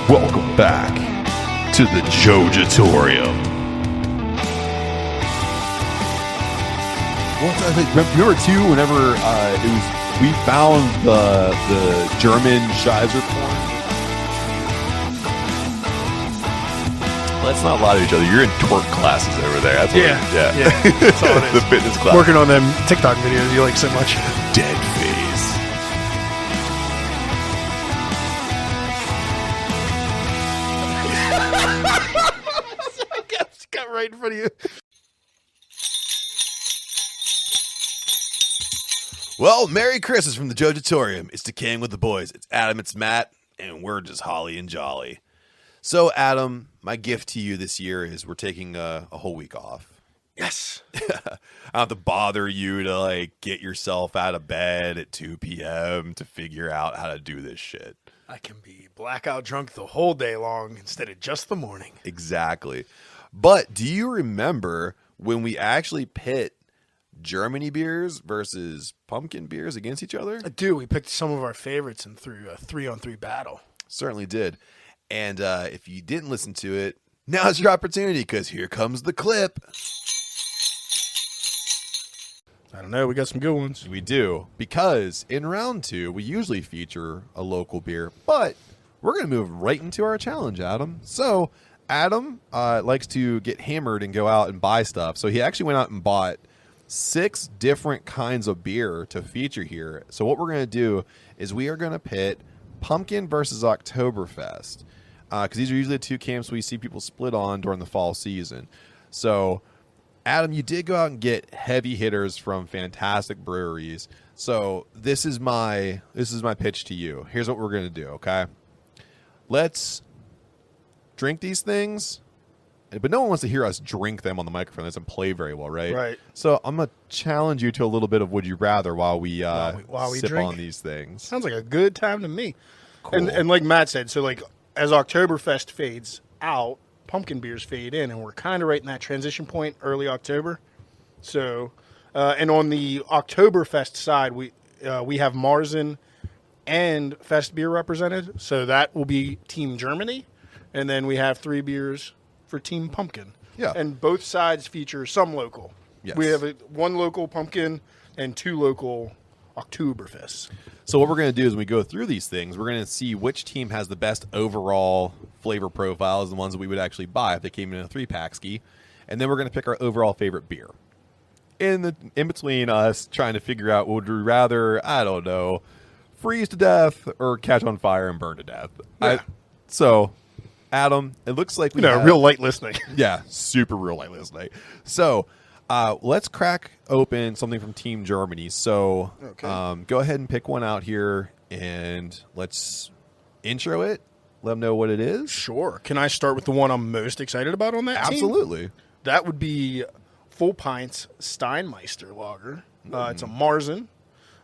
Welcome back to the Jojitorium. Well, I think, remember too, whenever we found the German Scheiser corn. Let's not lie to each other. You're in twerk classes over there. That's what yeah. That's all it is. The fitness class. Working on them TikTok videos you like so much. Dead face. Got right in front of you. Well, Merry Christmas from the Jojitorium. It's Decaying with the Boys. It's Adam, it's Matt, and we're just holly and jolly. So, Adam, my gift to you this year is we're taking a whole week off. Yes. I don't have to bother you to get yourself out of bed at 2 p.m. to figure out how to do this shit. I can be blackout drunk the whole day long instead of just the morning. Exactly. But do you remember when we actually pit Germany beers versus pumpkin beers against each other? I do. We picked some of our favorites and threw a 3-on-3 battle. Certainly did. And if you didn't listen to it, now's your opportunity because here comes the clip. I don't know. We got some good ones. We do, because in round 2, we usually feature a local beer, but we're going to move right into our challenge, Adam. So Adam likes to get hammered and go out and buy stuff. So he actually went out and bought 6 different kinds of beer to feature here. So what we're going to do is we are going to pit Pumpkin versus Oktoberfest, because these are usually the 2 camps we see people split on during the fall season. So Adam, you did go out and get heavy hitters from fantastic breweries. So this is my pitch to you. Here's what we're going to do, okay? Let's drink these things, but no one wants to hear us drink them on the microphone. That doesn't play very well, right? Right. So I'm going to challenge you to a little bit of would you rather while we sip drink on these things. Sounds like a good time to me. Cool. And like Matt said, so as Oktoberfest fades out, pumpkin beers fade in, and we're kind of right in that transition point, early October. So, and on the Oktoberfest side, we have Marzen and Fest beer represented. So that will be Team Germany, and then we have 3 beers for Team Pumpkin. Yeah. And both sides feature some local. Yes. We have 1 local pumpkin and 2 local Oktoberfest. So what we're going to do is when we go through these things, we're going to see which team has the best overall flavor profiles, the ones that we would actually buy if they came in a 3-pack ski. And then we're going to pick our overall favorite beer. In between us trying to figure out, would we rather, I don't know, freeze to death or catch on fire and burn to death? Yeah. So, Adam, it looks like we have real light listening. Yeah, super real light listening. So, let's crack open something from Team Germany. So, okay. Go ahead and pick one out here, and let's intro it. Let them know what it is. Sure. Can I start with the one I'm most excited about on that team? Absolutely. That would be Full Pint's Steinmeister Lager. It's a Marzen.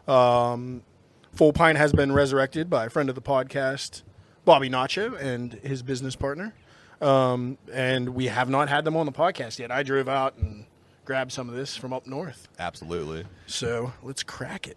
Full Pint has been resurrected by a friend of the podcast, Bobby Nacho, and his business partner. And we have not had them on the podcast yet. I drove out and grabbed some of this from up north. Absolutely. So let's crack it.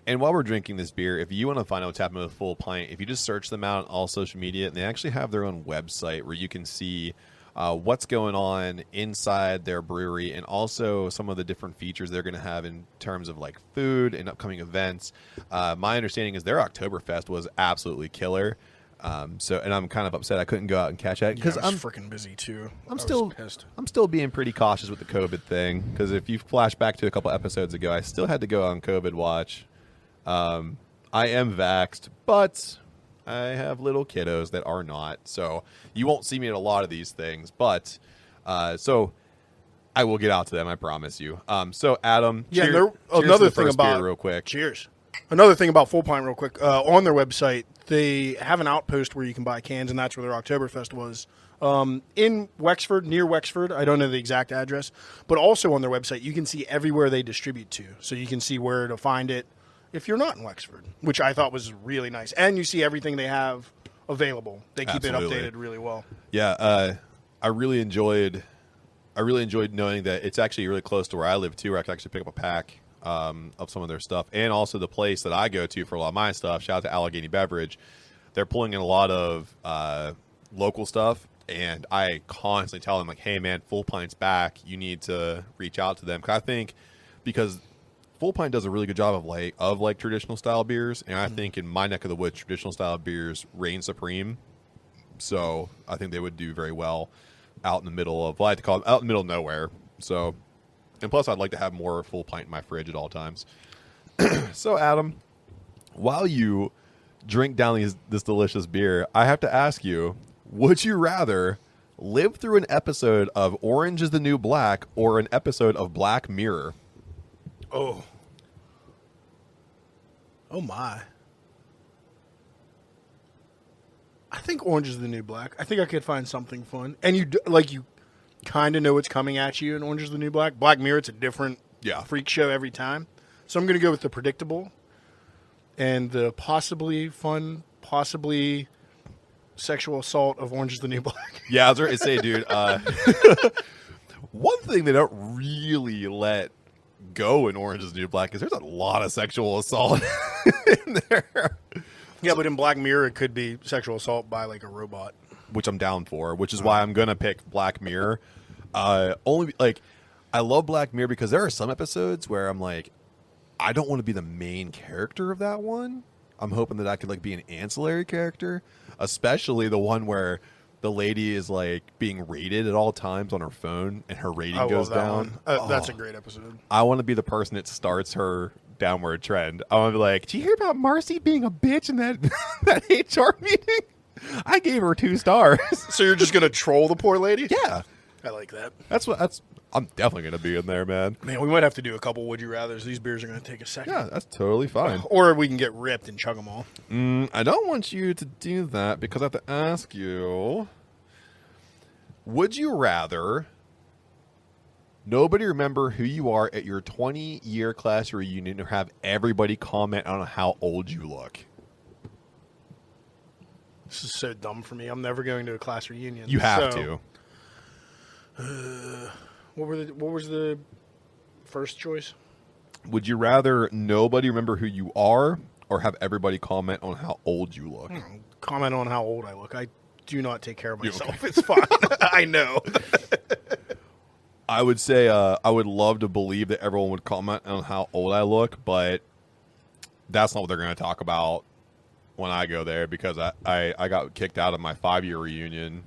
And while we're drinking this beer, if you want to find out what's happening with Full Pint, if you just search them out on all social media, and they actually have their own website where you can see what's going on inside their brewery and also some of the different features they're going to have in terms of food and upcoming events. My understanding is their Oktoberfest was absolutely killer. And I'm kind of upset I couldn't go out and catch that because I'm freaking busy too. I'm still pissed. I'm still being pretty cautious with the COVID thing because if you flash back to a couple episodes ago, I still had to go on COVID watch. I am vaxxed, but I have little kiddos that are not, so you won't see me at a lot of these things. But so I will get out to them, I promise you. So Adam, cheers another to the thing first about beer real quick. Cheers. Another thing about Full Pint real quick. On their website, they have an outpost where you can buy cans, and that's where their Oktoberfest was. In Wexford, near Wexford. I don't know the exact address, but also on their website, you can see everywhere they distribute to. So you can see where to find it if you're not in Wexford, which I thought was really nice. And you see everything they have available. They keep Absolutely. it updated really well. Yeah, I really enjoyed knowing that it's actually really close to where I live too, where I can actually pick up a pack of some of their stuff, and also the place that I go to for a lot of my stuff. Shout out to Allegheny Beverage. They're pulling in a lot of local stuff, and I constantly tell them like, "Hey, man, Full Pint's back. You need to reach out to them." Because I think because Full Pint does a really good job of traditional style beers, and I think in my neck of the woods, traditional style beers reign supreme. So I think they would do very well out in the middle of, I like to call them out in the middle of nowhere. So, and plus I'd like to have more Full Pint in my fridge at all times. So Adam, while you drink down this delicious beer, I have to ask you, would you rather live through an episode of Orange is the New Black or an episode of Black Mirror? Oh my. I think Orange is the New Black. I think I could find something fun. And you kind of know what's coming at you in Orange is the New Black. Black Mirror, it's a different freak show every time. So I'm going to go with the predictable and the possibly fun, possibly sexual assault of Orange is the New Black. Yeah, I was going to say, dude, one thing they don't really let go in Orange is the New Black is there's a lot of sexual assault in there. Yeah, but in Black Mirror, it could be sexual assault by like a robot, which I'm down for. Which is why I'm gonna pick Black Mirror. Only like I love Black Mirror because there are some episodes where I'm like, I don't want to be the main character of that one. I'm hoping that I could like be an ancillary character, especially the one where the lady is like being rated at all times on her phone and her rating goes down. That's a great episode. I want to be the person that starts her downward trend. I want to be like, did you hear about Marcy being a bitch in that HR meeting? I gave her 2 stars. So you're just gonna troll the poor lady? Yeah, I like that. I'm definitely gonna be in there, man. Man, we might have to do a couple would you rather's. These beers are gonna take a second. Yeah, that's totally fine. Or we can get ripped and chug them all. I don't want you to do that because I have to ask you, would you rather nobody remember who you are at your 20-year class reunion or have everybody comment on how old you look? This is so dumb for me. I'm never going to a class reunion. You have to. What was the first choice? Would you rather nobody remember who you are or have everybody comment on how old you look? Comment on how old I look. I do not take care of myself. Okay. It's fine. I know. I would say I would love to believe that everyone would comment on how old I look, but that's not what they're going to talk about when I go there because I got kicked out of my 5-year reunion,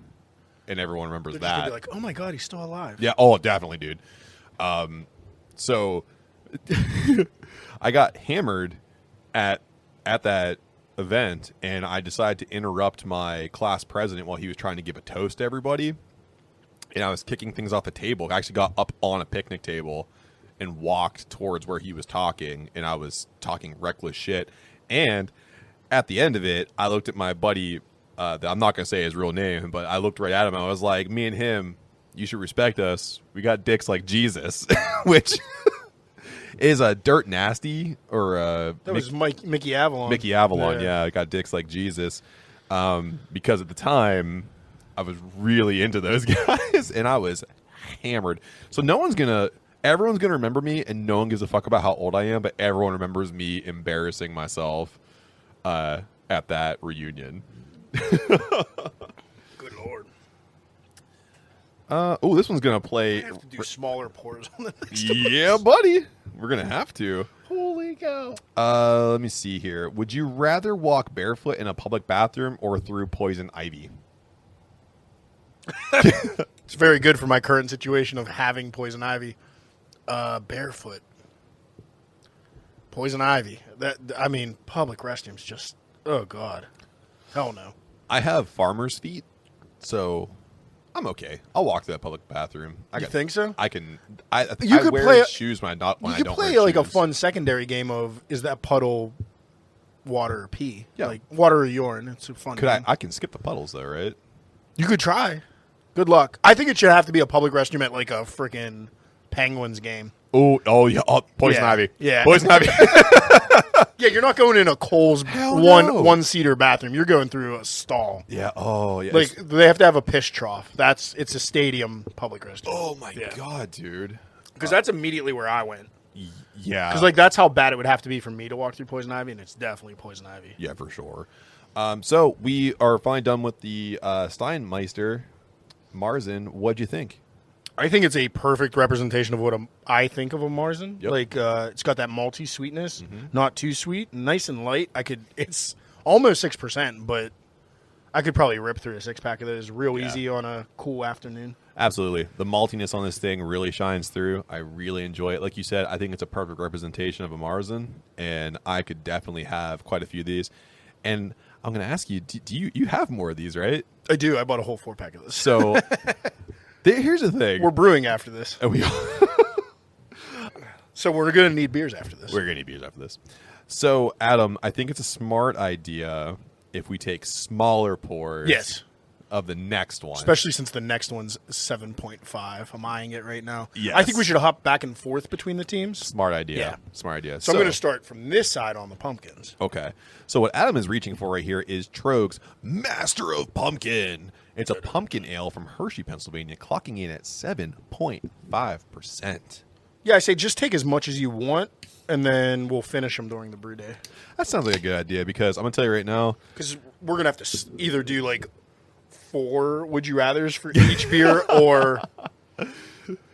and everyone remembers They're that. just gonna be like, oh my God, he's still alive. Yeah. Oh, definitely, dude. So I got hammered at that event, and I decided to interrupt my class president while he was trying to give a toast to everybody. And I was kicking things off the table. I actually got up on a picnic table and walked towards where he was talking, and I was talking reckless shit. And at the end of it, I looked at my buddy, that I'm not going to say his real name, but I looked right at him, and I was like, me and him, you should respect us. We got dicks like Jesus, which is a dirt nasty, or that was Mickey Avalon. Mickey Avalon, yeah, got dicks like Jesus, because at the time I was really into those guys, and I was hammered. So everyone's gonna remember me, and no one gives a fuck about how old I am, but everyone remembers me embarrassing myself at that reunion. Good Lord. This one's gonna play. I have to do smaller pours on the next Yeah, buddy. We're gonna have to. Holy cow. Let me see here. Would you rather walk barefoot in a public bathroom or through poison ivy? It's very good for my current situation of having poison ivy. Barefoot. Poison ivy. Public restrooms just, oh God. Hell no. I have farmer's feet, so I'm okay. I'll walk to that public bathroom. You think so? I can. You could wear shoes when I don't. You could play like a fun secondary game of is that puddle water or pee? Yeah. Like water or urine. It's a fun game. I can skip the puddles though, right? You could try. Good luck. I think it should have to be a public restroom at like a freaking Penguins game. Oh yeah. Poison ivy. Yeah. Poison ivy. Yeah, you're not going in a Kohl's one-seater bathroom. You're going through a stall. Yeah. Oh yeah. Like they have to have a piss trough. It's a stadium public restroom. Oh my God, dude. Because that's immediately where I went. Yeah. Because like that's how bad it would have to be for me to walk through poison ivy, and it's definitely poison ivy. Yeah, for sure. So we are finally done with the Steinmeister Marzen. What'd you think? I think it's a perfect representation of what I think of a Marzen. Yep. Like it's got that malty sweetness, not too sweet, nice and light. It's almost 6%, but I could probably rip through a 6-pack of those real easy on a cool afternoon. Absolutely. The maltiness on this thing really shines through. I really enjoy it. Like you said, I think it's a perfect representation of a Marzen, and I could definitely have quite a few of these. And I'm going to ask you, do you have more of these, right? I do. I bought a whole 4-pack of this. So here's the thing. We're brewing after this. And So we're going to need beers after this. We're going to need beers after this. So, Adam, I think it's a smart idea if we take smaller pours of the next one. Especially since the next one's 7.5. I'm eyeing it right now. Yes. I think we should hop back and forth between the teams. Smart idea. Yeah. Smart idea. So I'm going to start from this side on the pumpkins. Okay. So what Adam is reaching for right here is Troeg's Master of Pumpkin. It's a pumpkin ale from Hershey, Pennsylvania, clocking in at 7.5%. Yeah, I say just take as much as you want, and then we'll finish them during the brew day. That sounds like a good idea because I'm going to tell you right now. Because we're going to have to either do like 4 would you rathers for each beer or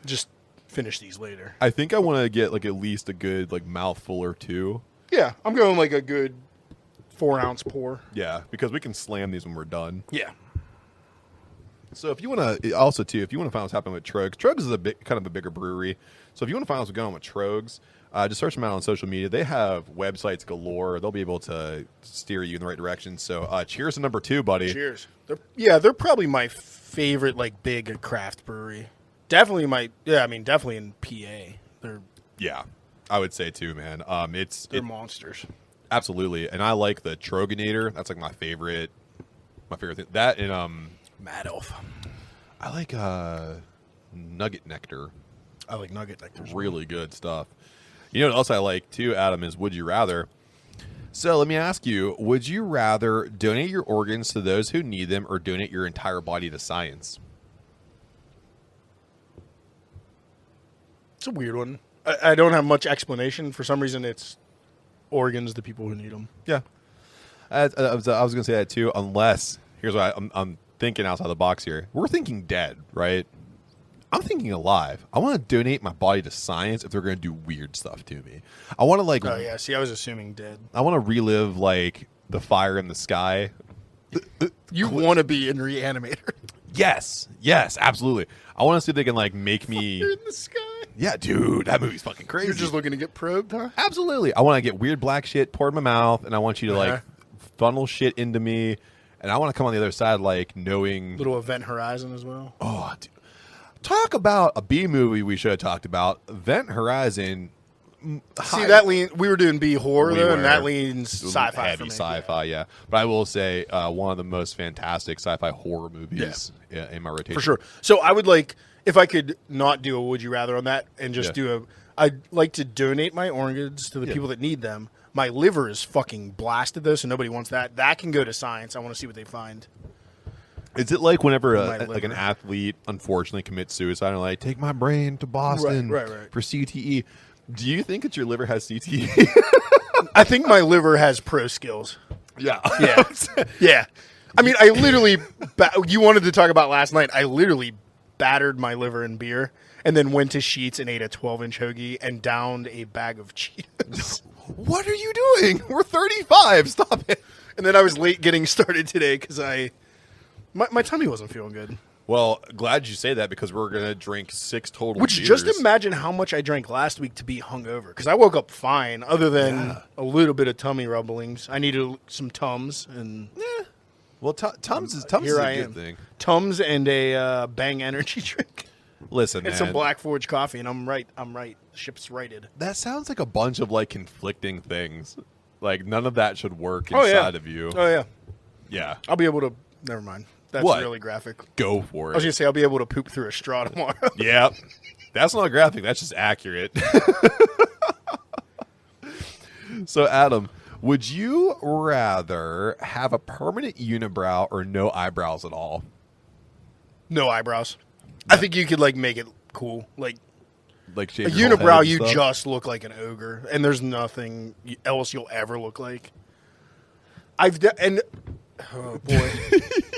just finish these later. I think I want to get like at least a good like mouthful or two. Yeah, I'm going like a good 4-ounce pour. Yeah, because we can slam these when we're done. Yeah. So if you want to, also too, if you want to find out what's happening with Troeg's is kind of a bigger brewery. So if you want to find out what's going on with Troeg's, just search them out on social media. They have websites galore. They'll be able to steer you in the right direction. So cheers to number 2, buddy. Cheers. They're probably my favorite like big craft brewery. Definitely definitely in PA. Yeah, I would say too, man. They're monsters. Absolutely, and I like the Troegenator. That's like my favorite thing. That and Mad Elf. I like Nugget Nectar. I like Nugget Nectar. Really good stuff. You know what else I like too, Adam, is Would You Rather. So let me ask you, would you rather donate your organs to those who need them or donate your entire body to science? It's a weird one. I don't have much explanation. For some reason, it's organs, the people who need them. Yeah. I was going to say that too, unless, here's what I'm thinking outside the box here. We're thinking dead, right? I'm thinking alive. I want to donate my body to science if they're going to do weird stuff to me. I want to like... Oh, yeah. See, I was assuming dead. I want to relive like the fire in the sky. You want to be in Reanimator. Yes, absolutely. I want to see if they can like make me Fire in the sky. Yeah, dude, that movie's fucking crazy. You're just looking to get probed, huh? Absolutely. I want to get weird black shit poured in my mouth, and I want you to like funnel shit into me, and I want to come on the other side like knowing Little Event Horizon as well. Oh, dude. Talk about a B movie we should have talked about. Event Horizon. See, that lean. We were doing B horror We though, were. and that leans sci-fi. Heavy for me. sci-fi, yeah. But I will say one of the most fantastic sci-fi horror movies in my rotation. For sure. So I would like, if I could not do a would you rather on that and just I'd like to donate my organs to the people that need them. My liver is fucking blasted though, so nobody wants that. That can go to science. I want to see what they find. Is it like whenever like an athlete unfortunately commits suicide and like, take my brain to Boston for CTE? Do you think that your liver has CTE? I think my liver has pro skills. Yeah. Yeah. Yeah. I mean, I literally, you wanted to talk about last night. I literally battered my liver in beer and then went to Sheetz and ate a 12-inch hoagie and downed a bag of Cheetos. What are you doing? We're 35. Stop it. And then I was late getting started today because my tummy wasn't feeling good. Well, glad you say that because we're going to drink 6 total Which, beers. just imagine how much I drank last week to be hungover. Because I woke up fine, other than a little bit of tummy rumblings. I needed some Tums. And well, Tums is a good thing. Tums and a Bang energy drink. Listen, and man. some Black Forge coffee, and I'm right. The ship's righted. That sounds like a bunch of like conflicting things. Like none of that should work inside of you. Oh, yeah. Yeah. I'll be able to... Never mind. That's really graphic. Go for it. I was going to say I'll be able to poop through a straw tomorrow. Yeah. That's not graphic. That's just accurate. So, Adam, would you rather have a permanent unibrow or no eyebrows at all? No eyebrows. I think you could like make it cool. Like like A shave your whole unibrow, head and you stuff? just look like an ogre, and there's nothing else you'll ever look like. Oh boy,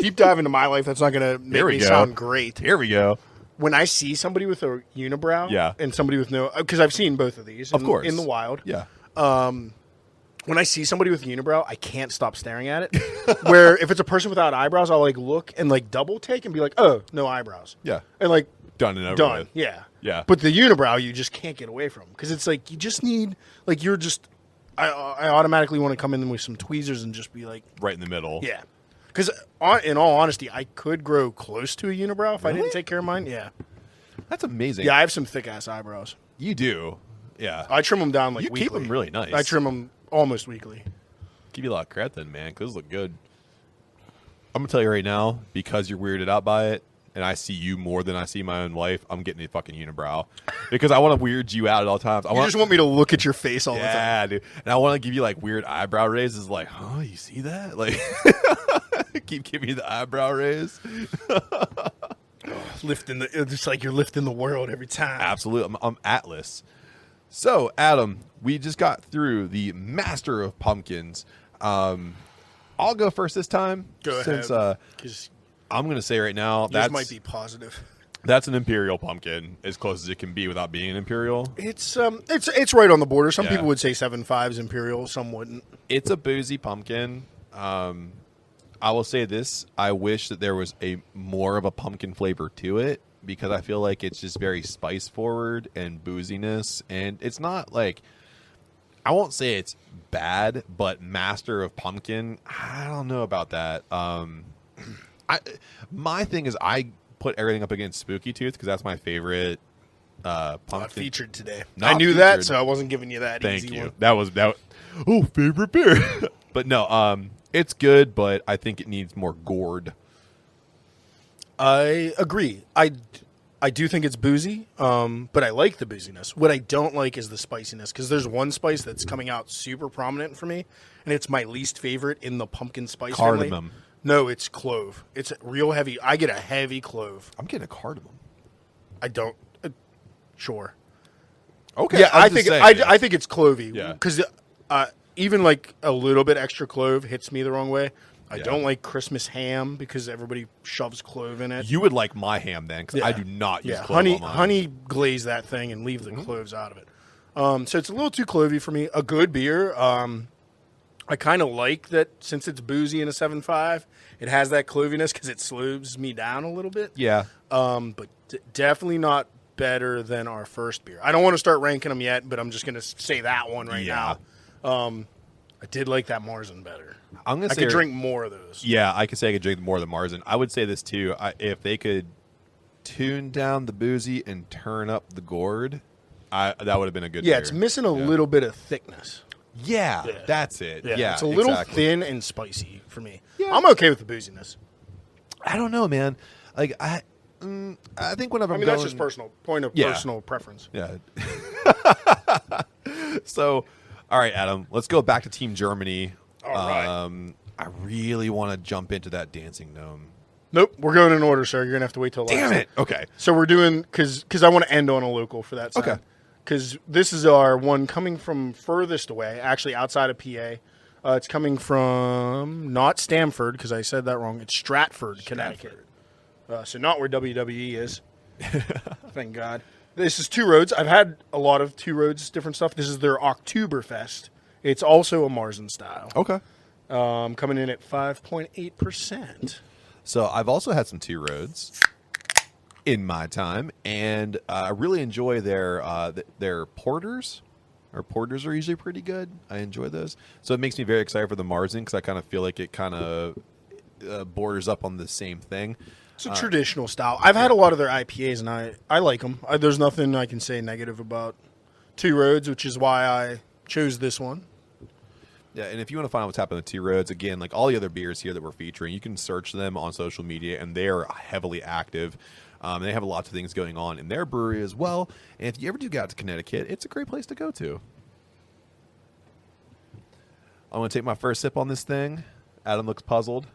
deep dive into my life. That's not going to make Here we me go. sound great. Here we go. When I see somebody with a unibrow, Yeah. and somebody with no, because I've seen both of these, Of course. in the wild. Yeah. When I see somebody with a unibrow, I can't stop staring at it. Where if it's a person without eyebrows, I'll like look and like double take and be like, oh, no eyebrows. Yeah. And like Done and over done. with. Yeah. Yeah. But the unibrow, you just can't get away from because it's like you just need like you're just. I automatically want to come in with some tweezers and just be like, Right in the middle. yeah. Because in all honesty, I could grow close to a unibrow if I didn't take care of mine. Yeah. That's amazing. Yeah, I have some thick ass eyebrows. You do. Yeah. I trim them down like You weekly. keep them really nice. I trim them almost weekly. Give you a lot of credit then, man, because those look good. I'm going to tell you right now, because you're weirded out by it, and I see you more than I see my own wife, I'm getting a fucking unibrow. Because I want to weird you out at all times. You just want me to look at your face all the time. Yeah, dude. And I want to give you like weird eyebrow raises, like, oh, you see that? Like, keep giving me the eyebrow raise. It's like you're lifting the world every time. Absolutely. I'm Atlas. So, Adam, we just got through the Master of Pumpkins. I'll go first this time. Go since, ahead. Because I'm going to say right now this might be positive. that's an Imperial pumpkin, as close as it can be without being an Imperial. It's right on the border. Some Yeah. people would say 7.5 is Imperial. Some wouldn't. It's a boozy pumpkin. I will say this. I wish that there was more of a pumpkin flavor to it because I feel like it's just very spice forward and booziness. And it's not like, I won't say it's bad, but Master of Pumpkin, I don't know about that. My thing is I put everything up against Spooky Tooth because that's my favorite pumpkin. Not featured today. Not I knew that, featured. so I wasn't giving you that Thank easy you. one. That was oh, favorite beer. But no, it's good, but I think it needs more gourd. I agree. I do think it's boozy, but I like the booziness. What I don't like is the spiciness because there's one spice that's coming out super prominent for me, and it's my least favorite in the pumpkin spice family. Cardamom. No, it's clove. It's real heavy. I get a heavy clove. I'm getting a cardamom. I don't. Sure. Okay. Yeah, I'm I just think saying, I think it's clovey. Yeah. Because even like a little bit extra clove hits me the wrong way. I Yeah. don't like Christmas ham because everybody shoves clove in it. You would like my ham then, because I do not use clove on mine. honey glaze that thing and leave the cloves out of it. So it's a little too clovey for me. A good beer. I kind of like that since it's boozy in a 7.5, it has that cloviness because it slows me down a little bit. Yeah. But definitely not better than our first beer. I don't want to start ranking them yet, but I'm just going to say that one right Yeah. now. I did like that Marzen better. I'm gonna I say could drink more of those. Yeah, I could say I could drink more than Marzen. I would say this too. If they could tune down the boozy and turn up the gourd, that would have been a good Yeah, beer. it's missing a little bit of thickness. Yeah, Yeah. that's it. Yeah, it's a little exactly. thin and spicy for me. Yeah. I'm okay with the booziness. I don't know, man. Like I think whenever I mean, I'm going, that's just personal Yeah. personal preference. Yeah. So, all right, Adam, let's go back to Team Germany. All right. I really want to jump into that dancing gnome. Nope, we're going in order, sir. You're gonna have to wait till last. Damn it. Okay. So we're doing because I want to end on a local for that side. Okay. Because this is our one coming from furthest away, actually outside of PA. It's coming from not Stamford because I said that wrong. It's Stratford, Connecticut. So not where WWE is. Thank God. This is Two Roads. I've had a lot of Two Roads different stuff. This is their Oktoberfest. It's also a Marzen style. Okay. Coming in at 5.8%. So I've also had some Two Roads in my time, and I really enjoy their porters. Our porters are usually pretty good. I enjoy those. So it makes me very excited for the Marzen because I kind of feel like it kind of borders up on the same thing. It's a traditional style. I've had a lot of their IPAs, and I like them. There's nothing I can say negative about Two Roads, which is why I chose this one. Yeah, and if you want to find out what's happening with Two Roads, again, like all the other beers here that we're featuring, you can search them on social media, and they are heavily active. They have lots of things going on in their brewery as well. And if you ever do get out to Connecticut, it's a great place to go to. I'm going to take my first sip on this thing. Adam looks puzzled.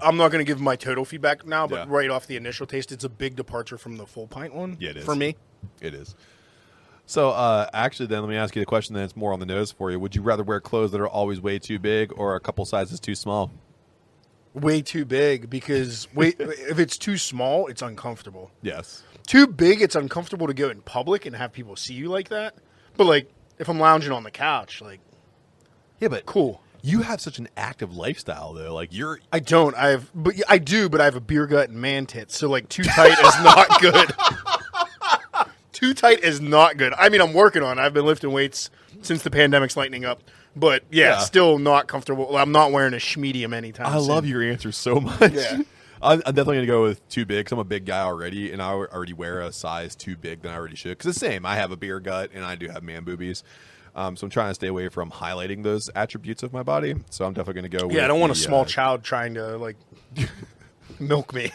I'm not going to give my total feedback now, but Yeah. right off the initial taste, it's a big departure from the full pint one. Yeah, it is. For me. It is. So, actually, then let me ask you the question that's more on the nose for you. Would you rather wear clothes that are always way too big or a couple sizes too small? Way too big because if it's too small, it's uncomfortable. Yes. Too big, it's uncomfortable to go in public and have people see you like that. But like, if I'm lounging on the couch, like, Yeah, but cool. you have such an active lifestyle, though. Like, you're... I don't. I do, but I have a beer gut and man tits. So like, too tight is not good. Too tight is not good. I mean, I'm working on it. I've been lifting weights since the pandemic's lightening up. But yeah, still not comfortable. I'm not wearing a schmedium anytime soon. love your answer so much. Yeah. I'm definitely going to go with too big because I'm a big guy already, and I already wear a size too big than I already should. Because it's the same. I have a beer gut, and I do have man boobies. So I'm trying to stay away from highlighting those attributes of my body. So I'm definitely going to go with Yeah, I don't want a the, small child trying to, like, milk me.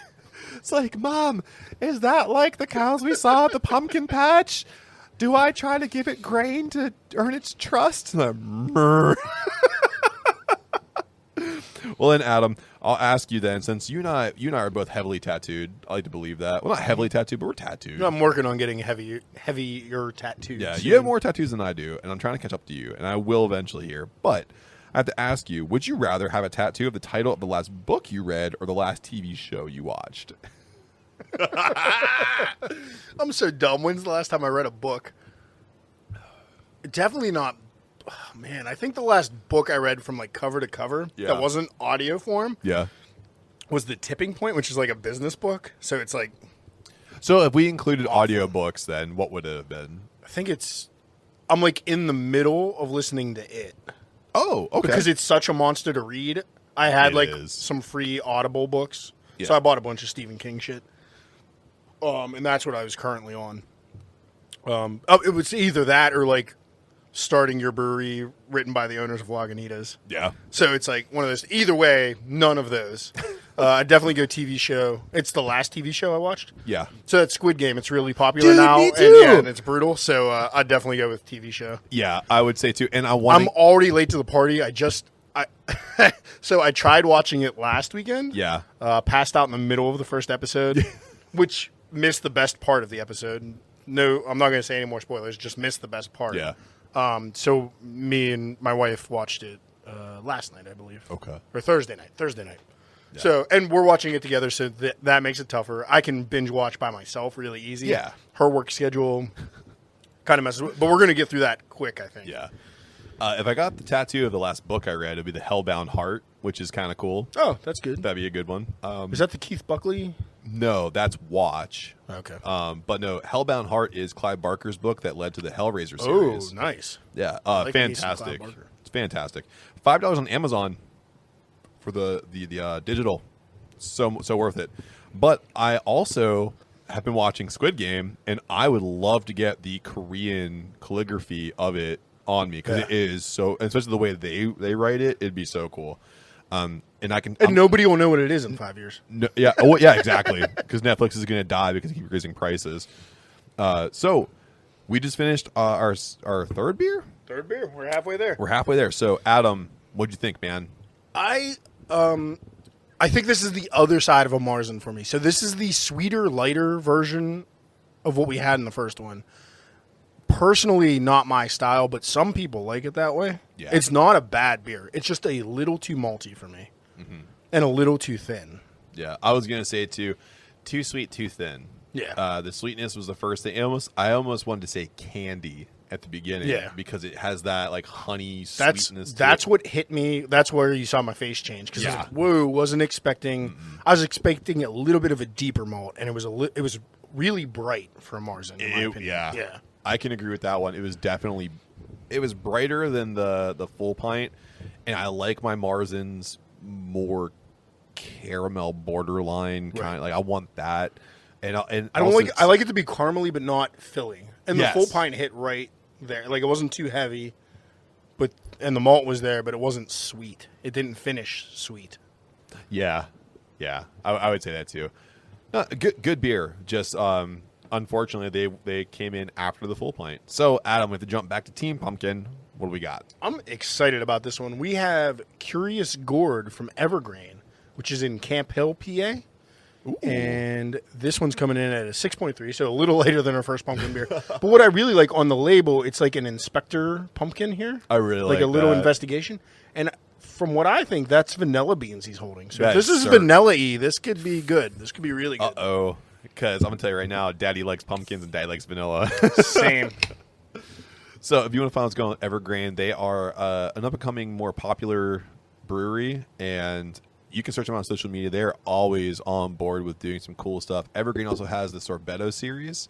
It's like, Mom, is that like the cows we saw at the pumpkin patch? Do I try to give it grain to earn its trust? Well, then, Adam, I'll ask you then, since you and I are both heavily tattooed. I like to believe that. Well, not heavily tattooed, but we're tattooed. I'm working on getting heavier tattoos. Yeah, you have more tattoos than I do, and I'm trying to catch up to you, and I will eventually here. But I have to ask you, would you rather have a tattoo of the title of the last book you read or the last TV show you watched? I'm so dumb. When's the last time I read a book? Definitely not. Oh, man, I think the last book I read from like cover to cover that wasn't audio form Yeah. was The Tipping Point, which is like a business book. So it's like, So if we included audiobooks, then what would it have been? I think I'm like in the middle of listening to it. Oh, okay. Because it's such a monster to read. I had It like is. some free Audible books. Yeah. So I bought a bunch of Stephen King shit. And that's what I was currently on. It was either that or like Starting Your Brewery, written by the owners of Lagunitas. Yeah. So it's like one of those. Either way, none of those. I'd definitely go TV show. It's the last TV show I watched. Yeah. So that's Squid Game. It's really popular Dude, now. me And, too. yeah, and it's brutal. So I'd definitely go with TV show. Yeah, I would say too. And I want I'm already late to the party. So I tried watching it last weekend. Yeah. Passed out in the middle of the first episode, which missed the best part of the episode. No, I'm not going to say any more spoilers. Just missed the best part. Yeah. So me and my wife watched it last night, I believe. Okay. Or Thursday night. Yeah. So, and we're watching it together, so that makes it tougher. I can binge watch by myself really easy. Yeah. Her work schedule kind of messes with, but we're going to get through that quick, I think. Yeah. If I got the tattoo of the last book I read, it'd be the Hellbound Heart, which is kind of cool. Oh, that's good. That'd be a good one. Is that the Keith Buckley? No, that's Watch. Okay. But no, Hellbound Heart is Clive Barker's book that led to the Hellraiser Oh, series. nice. Yeah, like me some fantastic. Clive Barker. It's fantastic. $5 on Amazon for the digital. So worth it. But I also have been watching Squid Game, and I would love to get the Korean calligraphy of it on me because it is so, especially the way they write it. It'd be so cool. And I can, And nobody will know what it is in 5 years. no, yeah, oh yeah, exactly. Because Netflix is going to die because they keep raising prices. So we just finished our third beer. Third beer. We're halfway there. We're halfway there. So Adam, what'd you think, man? I think this is the other side of a Marzen for me. So this is the sweeter, lighter version of what we had in the first one. Personally, not my style, but some people like it that way. Yeah. It's not a bad beer. It's just a little too malty for me. And a little too thin. Yeah, I was gonna say too sweet, too thin. Yeah. The sweetness was the first thing. I almost wanted to say candy at the beginning. Yeah. because it has that like honey That's sweetness. that's what hit me. That's where you saw my face change because Yeah. whoa, wasn't expecting. I was expecting a little bit of a deeper malt, and it was really bright for a Marzen. In my opinion. Yeah, I can agree with that one. It was brighter than the full pint, and I like my Marzens more caramel borderline kind of like I want that. And I like it to be caramely but not filling. And Yes. the full pint hit right there. Like it wasn't too heavy, and the malt was there, but it wasn't sweet. It didn't finish sweet. Yeah, I would say that too. No, good beer. Just unfortunately, they came in after the full pint. So Adam, we have to jump back to Team Pumpkin. What do we got? I'm excited about this one. We have Curious Gourd from Evergreen which is in Camp Hill, PA. Ooh. And this one's coming in at a 6.3, so a little lighter than our first pumpkin beer. But what I really like on the label, it's like an inspector pumpkin here. I really like a little that. investigation. And from what I think, that's vanilla beans he's holding. So That if this is vanilla-y, this could be good. This could be really good. Uh-oh. Because I'm going to tell you right now, Daddy likes pumpkins and Daddy likes vanilla. Same. So if you want to find what's going on with Evergreen, they are an up-and-coming, more popular brewery, and you can search them on social media. They're always on board with doing some cool stuff. Evergreen also has the Sorbetto series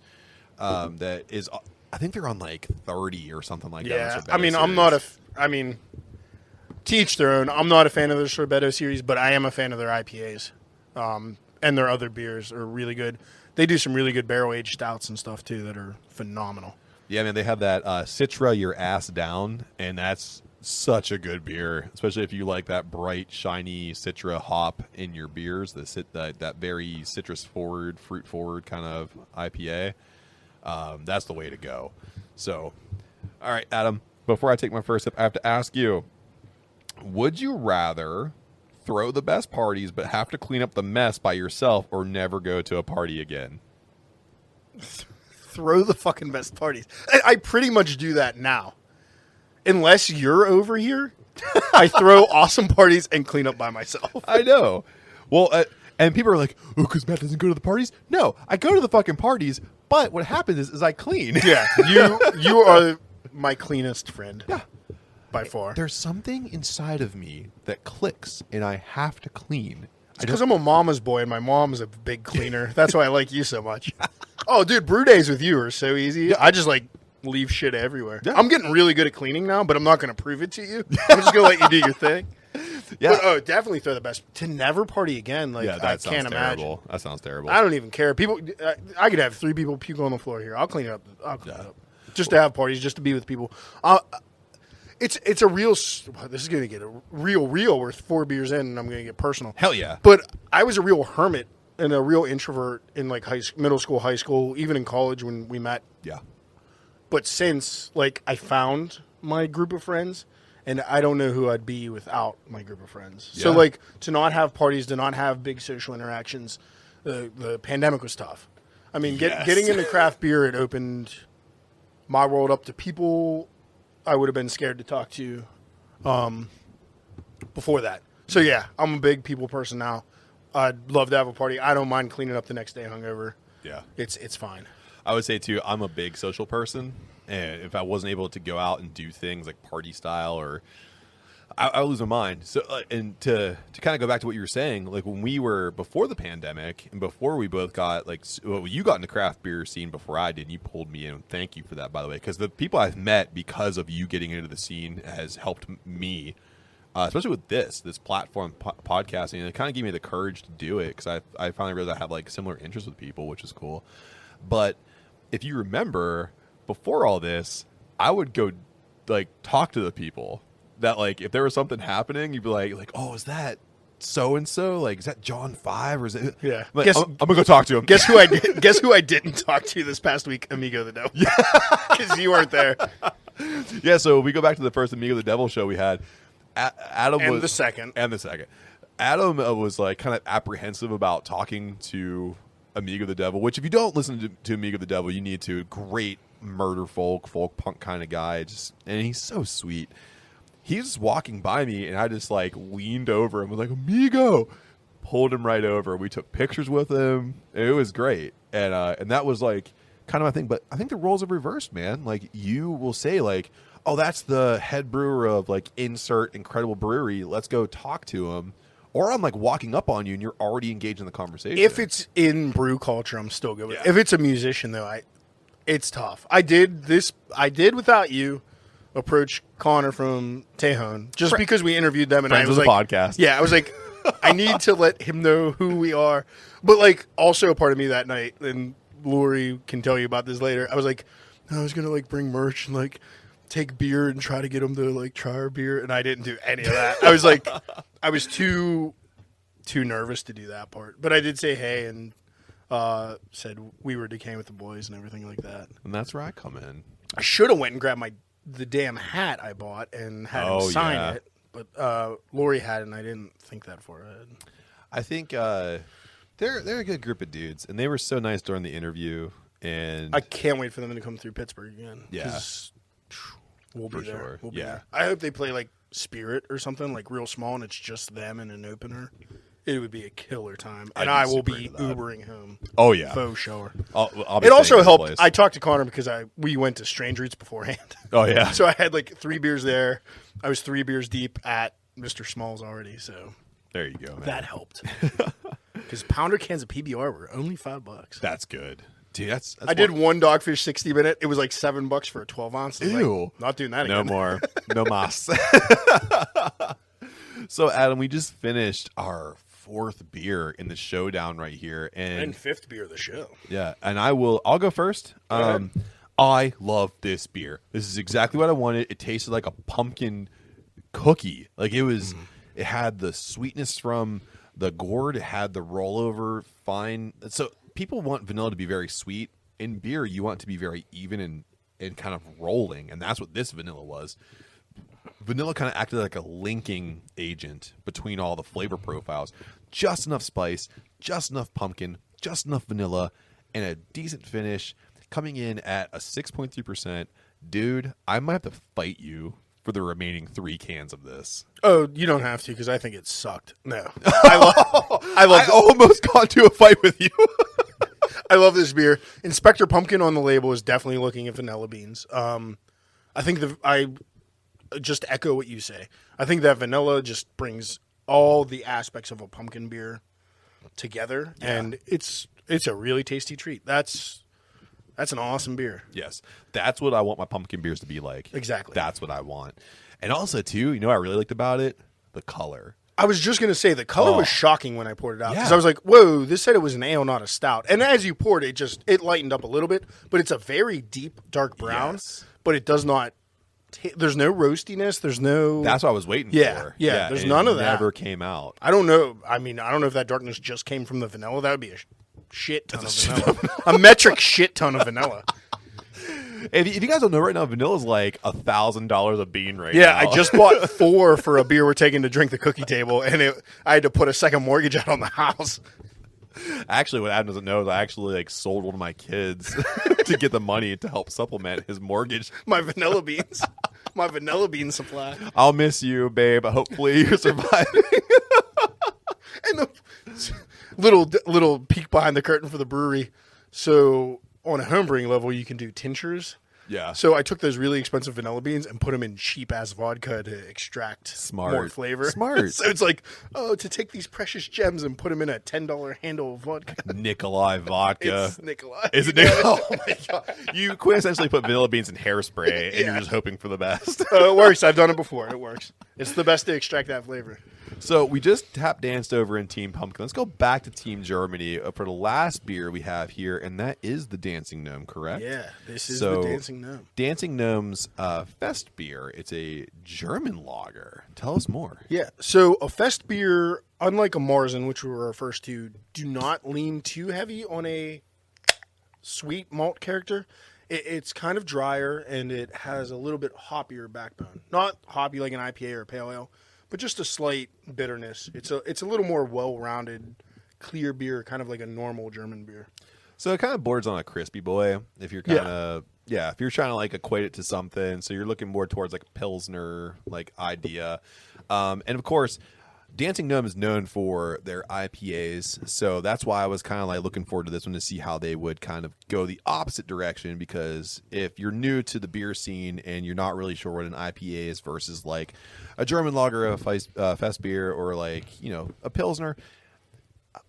that is, I think they're on like 30 or something like that. Yeah, I mean, I'm not to each their own. I'm not a fan of their Sorbetto series, but I am a fan of their IPAs. And their other beers are really good. They do some really good barrel-aged stouts and stuff, too, that are phenomenal. Yeah, man, they have that Citra Your Ass Down, and that's such a good beer, especially if you like that bright, shiny Citra hop in your beers, that very citrus-forward, fruit-forward kind of IPA. That's the way to go. So, all right, Adam, before I take my first sip, I have to ask you, would you rather throw the best parties but have to clean up the mess by yourself or never go to a party again? Throw the fucking best parties. I pretty much do that now. Unless you're over here, I throw awesome parties and clean up by myself. I know. Well, and people are like, oh, because Matt doesn't go to the parties? No, I go to the fucking parties, but what happens is I clean. Yeah, you are my cleanest friend. Yeah. By far. There's something inside of me that clicks, and I have to clean. It's because I'm a mama's boy, and my mom's a big cleaner. That's why I like you so much. Oh, dude, brew days with you are so easy. Yeah. I just, leave shit everywhere. Yeah. I'm getting really good at cleaning now, but I'm not going to prove it to you. I'm just going to let you do your thing. Yeah. But, definitely throw the best. To never party again, I can't imagine. That sounds terrible. I don't even care. People, I could have 3 people puke on the floor here. I'll clean it up. It up. Just to have parties, just to be with people. It's a real. This is going to get a real. We're 4 beers in, and I'm going to get personal. Hell yeah! But I was a real hermit and a real introvert in middle school, high school, even in college when we met. Yeah. But since I found my group of friends, and I don't know who I'd be without my group of friends. Yeah. So to not have parties, to not have big social interactions, the pandemic was tough. I mean, getting into craft beer, it opened my world up to people I would have been scared to talk to before that. So, yeah, I'm a big people person now. I'd love to have a party. I don't mind cleaning up the next day hungover. Yeah. It's fine. I would say, too, I'm a big social person. And if I wasn't able to go out and do things like party style or I lose my mind. So, and to kind of go back to what you were saying, when we were before the pandemic and before we both got you got in the craft beer scene before I did, and you pulled me in. Thank you for that, by the way, because the people I've met because of you getting into the scene has helped me, especially with this platform podcasting. And it kind of gave me the courage to do it because I finally realized I have similar interests with people, which is cool. But if you remember, before all this, I would go talk to the people. That if there was something happening, you'd be like, oh, is that so and so? Is that John 5 or is it? Yeah, I'm gonna go talk to him. Guess who I didn't talk to this past week? Amigo the Devil. Yeah, because you weren't there. Yeah, so we go back to the first Amigo the Devil show we had. Adam and was the second. Adam was kind of apprehensive about talking to Amigo the Devil. Which, if you don't listen to Amigo the Devil, you need to. Great murder folk punk kind of guy. And he's so sweet. He was just walking by me, and I just leaned over and was like, Amigo, pulled him right over. We took pictures with him. It was great, and that was kind of my thing. But I think the roles have reversed, man. You will say oh, that's the head brewer of insert incredible brewery. Let's go talk to him. Or I'm walking up on you, and you're already engaged in the conversation. If it's in brew culture, I'm still good with it. If it's a musician, though, it's tough. I did without you. Approach Connor from Tejon just because we interviewed them and Friends I was podcast. Yeah, I was I need to let him know who we are. But also a part of me that night, and Lori can tell you about this later. I was I was gonna bring merch and take beer and try to get him to try our beer, and I didn't do any of that. I was I was too nervous to do that part. But I did say hey and said we were decaying with the boys and everything like that. And that's where I come in. I should have went and grabbed the damn hat I bought and had him sign it, but Lori had it, and I didn't think that far ahead. I think they're a good group of dudes, and they were so nice during the interview. And I can't wait for them to come through Pittsburgh again. Yeah. We'll be there. Sure. We'll be Yeah. there. I hope they play like Spirit or something, like real small, and it's just them in an opener. It would be a killer time, and I will be Ubering home. Oh yeah, faux shower. I'll be It also staying in helped. place. I talked to Connor because we went to Strange Roots beforehand. Oh yeah. So I had like 3 beers there. I was 3 beers deep at Mr. Smalls already. So There you go, man. that helped. Because pounder cans of PBR were only $5. That's good, dude. That's I did one Dogfish 60-minute. It was like $7 for a 12-ounce. Ew. Like, not doing that No again. more. No mas. So, Adam, we just finished our 4th beer in the showdown right here, And 5th beer of the show. yeah, and I'll go first. ahead. I love this beer. This is exactly what I wanted. It tasted like a pumpkin cookie. Like it was. It had the sweetness from the gourd. It had the rollover fine. So people want vanilla to be very sweet. In beer, you want it to be very even and kind of rolling, and that's what this vanilla was. Vanilla kind of acted like a linking agent between all the flavor profiles. Just enough spice, just enough pumpkin, just enough vanilla, and a decent finish. Coming in at a 6.3%. Dude, I might have to fight you for the remaining 3 cans of this. Oh, you don't have to because I think it sucked. No. I almost got into a fight with you. I love this beer. Inspector Pumpkin on the label is definitely looking at vanilla beans. I think I just echo what you say. I think that vanilla just brings all the aspects of a pumpkin beer together, and it's a really tasty treat. That's an awesome beer. Yes, that's what I want my pumpkin beers to be like. Exactly. That's what I want. And also, too, you know what I really liked about it? The color. I was just going to say the color was shocking when I poured it out because Yeah. I was like, whoa, this said it was an ale, not a stout. And as you poured it, it lightened up a little bit, but it's a very deep, dark brown, Yes. but it does not, there's no roastiness. There's no, That's what I was waiting Yeah, for. yeah, there's and none it of that. never came out. I don't know. I mean, I don't know if that darkness just came from the vanilla. That would be a shit ton of vanilla. A metric shit ton of vanilla. If you guys don't know right now, vanilla is like $1,000 a bean right Yeah, now. I just bought 4 for a beer we're taking to drink the cookie table, and I had to put a second mortgage out on the house. Actually, what Adam doesn't know is I actually sold one of my kids to get the money to help supplement his mortgage. My vanilla beans. My vanilla bean supply. I'll miss you, babe. Hopefully you're surviving. And the little peek behind the curtain for the brewery. So on a homebrewing level, you can do tinctures. Yeah. So I took those really expensive vanilla beans and put them in cheap ass vodka to extract more Smart. flavor. Smart. So it's like, to take these precious gems and put them in a $10 handle of vodka. Nikolai vodka. It's Nikolai. Is it Nikolai? Oh my god! You quintessentially put vanilla beans in hairspray, and you're just hoping for the best. It works. I've done it before. It works. It's the best to extract that flavor. So we just tap danced over in Team Pumpkin. Let's go back to Team Germany for the last beer we have here, and that is the Dancing Gnome, correct? Yeah, this is So, the Dancing Gnome. Dancing Gnome's Fest beer. It's a German lager. Tell us more. Yeah, so a Fest beer, unlike a Marzen, which we were our first two, do not lean too heavy on a sweet malt character. It's kind of drier, and it has a little bit hoppier backbone. Not hoppy like an IPA or a pale ale, but just a slight bitterness. It's a little more well-rounded, clear beer, kind of like a normal German beer. So it kind of borders on a crispy boy. If you're kind of if you're trying to equate it to something, so you're looking more towards a Pilsner idea, and of course, Dancing Gnome is known for their IPAs, so that's why I was kind of looking forward to this one to see how they would kind of go the opposite direction. Because if you're new to the beer scene and you're not really sure what an IPA is versus a German lager, a Fest beer, or a Pilsner.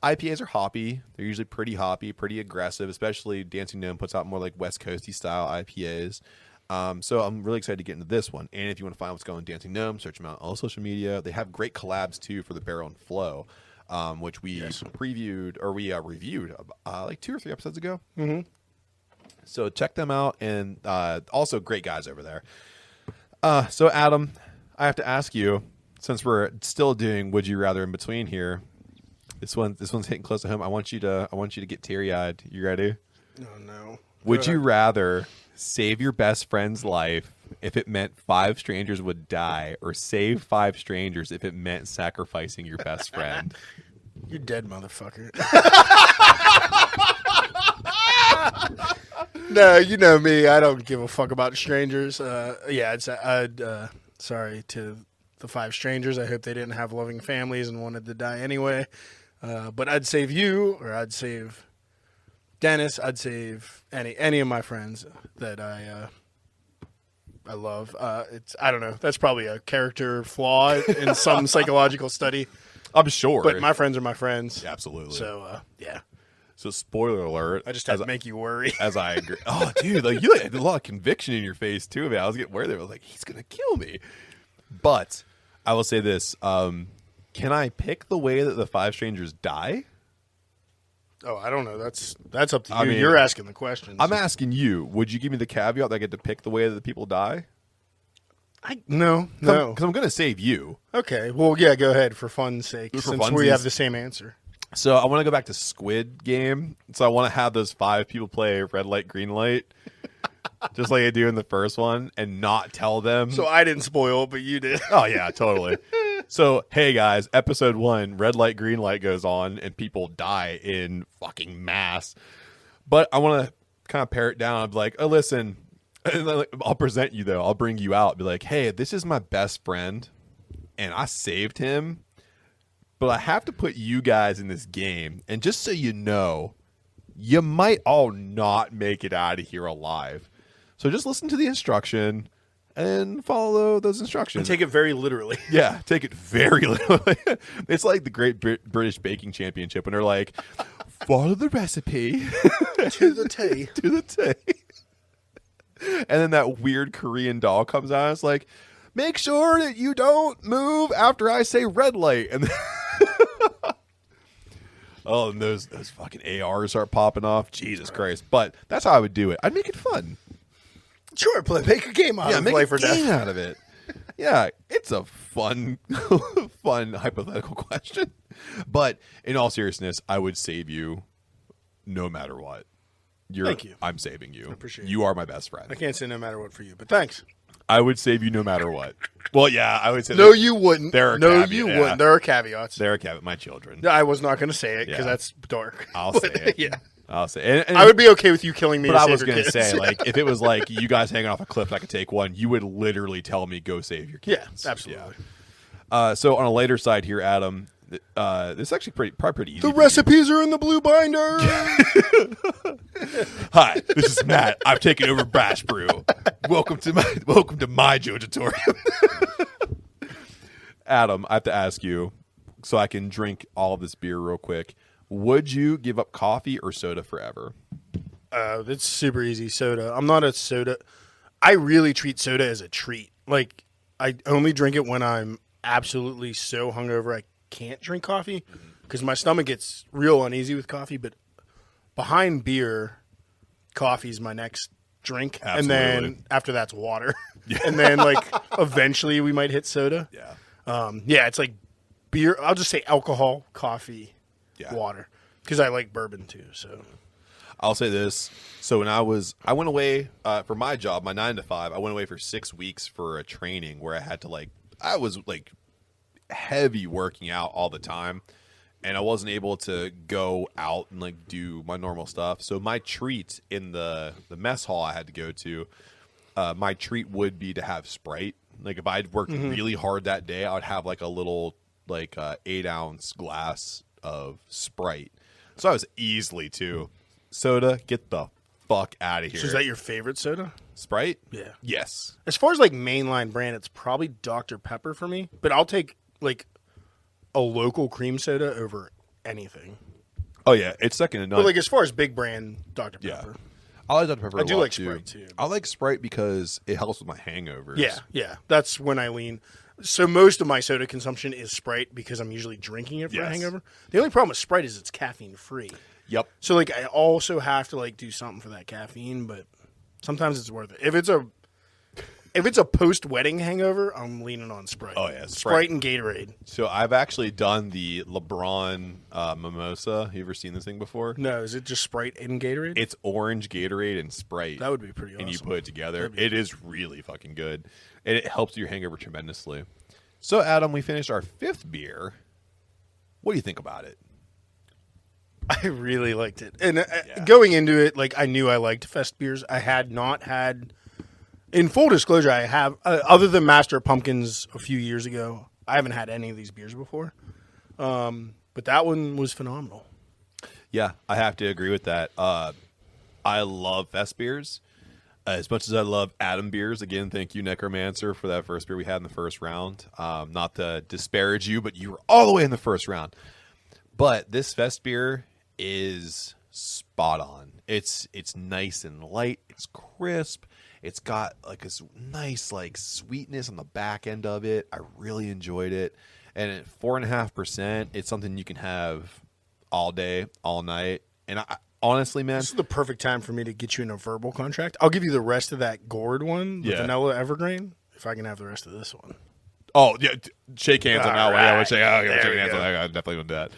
IPAs are hoppy. They're usually pretty hoppy, pretty aggressive, especially Dancing Gnome puts out more West Coasty style IPAs. So I'm really excited to get into this one. And if you want to find what's going on Dancing Gnome, search them out on all social media. They have great collabs too for the Barrel and Flow, which we reviewed 2 or 3 episodes ago. Mm-hmm. So check them out, and also great guys over there. So Adam, I have to ask you, since we're still doing Would You Rather in between here, this one's hitting close to home. I want you to get teary-eyed. You ready? Oh no. Would you rather save your best friend's life if it meant 5 strangers would die, or save 5 strangers if it meant sacrificing your best friend? You're dead, motherfucker. No, you know me. I don't give a fuck about strangers. Yeah, sorry to the 5 strangers. I hope they didn't have loving families and wanted to die anyway. But I'd save you, or I'd save Dennis. I'd save any of my friends that I love. I don't know. That's probably a character flaw in some psychological study. I'm sure. But my friends are my friends. Yeah, absolutely. So, yeah. So spoiler alert. I just had to make you worry. As I agree. Oh, dude, like you had a lot of conviction in your face too, man. I was getting worried. I was like, he's gonna kill me. But I will say this: can I pick the way that the 5 strangers die? Oh, I don't know. That's up to you. I mean, you're asking the questions. I'm asking you. Would you give me the caveat that I get to pick the way that the people die? No. Because I'm gonna save you. Okay. Well, yeah. Go ahead for fun's sake, since we have the same answer. So I want to go back to Squid Game. So I want to have those 5 people play red light, green light, just like I do in the first one, and not tell them. So I didn't spoil it, but you did. Oh, yeah, totally. So, hey, guys, episode 1, red light, green light goes on, and people die in fucking mass. But I want to kind of pare it down. I'll be like, oh, listen, and then, I'll present you, though. I'll bring you out. Be like, hey, this is my best friend, and I saved him. But I have to put you guys in this game. And just so you know, you might all not make it out of here alive. So just listen to the instruction and follow those instructions. And take it very literally. Yeah, take it very literally. It's like the Great British Baking Championship when they're like, follow the recipe. To the T. To the T. And then that weird Korean doll comes out and it's like, make sure that you don't move after I say red light. And oh, and those fucking ARs start popping off. Jesus Christ. But that's how I would do it. I'd make it fun. Sure, make a game out of make life a or game death. out of it. Yeah, it's a fun hypothetical question. But in all seriousness, I would save you no matter what. Thank you. I'm saving you. I appreciate you. Are my best friend. I can't say no matter what for you, but thanks. I would save you no matter what. Well, yeah, I would say no, you wouldn't. There are you wouldn't. There are caveats. There are caveats. My children. I was not going to say it because that's dark. I'll say it. Yeah. I'll say. And I would be okay with you killing me. But to I save was your going to kids. say, like, if it was like you guys hanging off a cliff and I could take one, you would literally tell me, go save your kids. Yeah, absolutely. Yeah. So on a later side here, Adam, this is actually probably pretty easy. The recipes are in the blue binder. Hi, this is Matt. I've taken over Bash Brew. Welcome to my Jojitorium. Adam, I have to ask you, so I can drink all of this beer real quick. Would you give up coffee or soda forever? It's super easy. Soda. I'm not a soda. I really treat soda as a treat. Like, I only drink it when I'm absolutely so hungover I can't drink coffee because my stomach gets real uneasy with coffee. But behind beer, coffee's my next drink. Absolutely. And then after that's water. And then, like, eventually we might hit soda. Yeah. It's like beer. I'll just say alcohol, coffee, water. Because I like bourbon too, so... I'll say this. So when I went away for my job, my 9 to 5. I went away for 6 weeks for a training where I had to I was heavy working out all the time, and I wasn't able to go out and do my normal stuff. So my treat in the mess hall I had to go to, my treat would be to have Sprite. Like if I'd worked really hard that day, I would have a little 8-ounce glass of Sprite. So I was easily too. Soda, get the fuck out of here. So is that your favorite soda? Sprite? Yeah. Yes. As far as mainline brand, it's probably Dr. Pepper for me. But I'll take a local cream soda over anything. Oh yeah, it's second to none. But as far as big brand, Dr. Pepper. Yeah. I like Dr. Pepper. I do like Sprite too. I like Sprite because it helps with my hangovers. Yeah. That's when I lean. So most of my soda consumption is Sprite because I'm usually drinking it for a hangover. The only problem with Sprite is it's caffeine free. Yep. So I also have to do something for that caffeine, but sometimes it's worth it. If it's a post-wedding hangover, I'm leaning on Sprite. Oh yeah, Sprite and Gatorade. So I've actually done the LeBron mimosa. You ever seen this thing before? No, is it just Sprite and Gatorade? It's orange Gatorade and Sprite. That would be pretty awesome. And you put it together. It is really fucking good. And it helps your hangover tremendously. So Adam, we finished our 5th beer. What do you think about it? I really liked it. And going into it, like, I knew I liked Fest beers. I had not had, in full disclosure, I have, other than Master of Pumpkins a few years ago, I haven't had any of these beers before. But that one was phenomenal. Yeah, I have to agree with that. I love Fest beers. As much as I love Adam beers, again, thank you, Necromancer, for that first beer we had in the first round. Not to disparage you, but you were all the way in the first round. But this Fest beer is spot on. It's nice and light. It's crisp. It's got like this nice like sweetness on the back end of it. I really enjoyed it. And at 4.5%, it's something you can have all day, all night. And I honestly, man, this is the perfect time for me to get you in a verbal contract. I'll give you the rest of that gourd one, the vanilla evergreen, if I can have the rest of this one. Oh, yeah, shake hands on that one. Yeah, we'll shake hands on that. I definitely want to do that.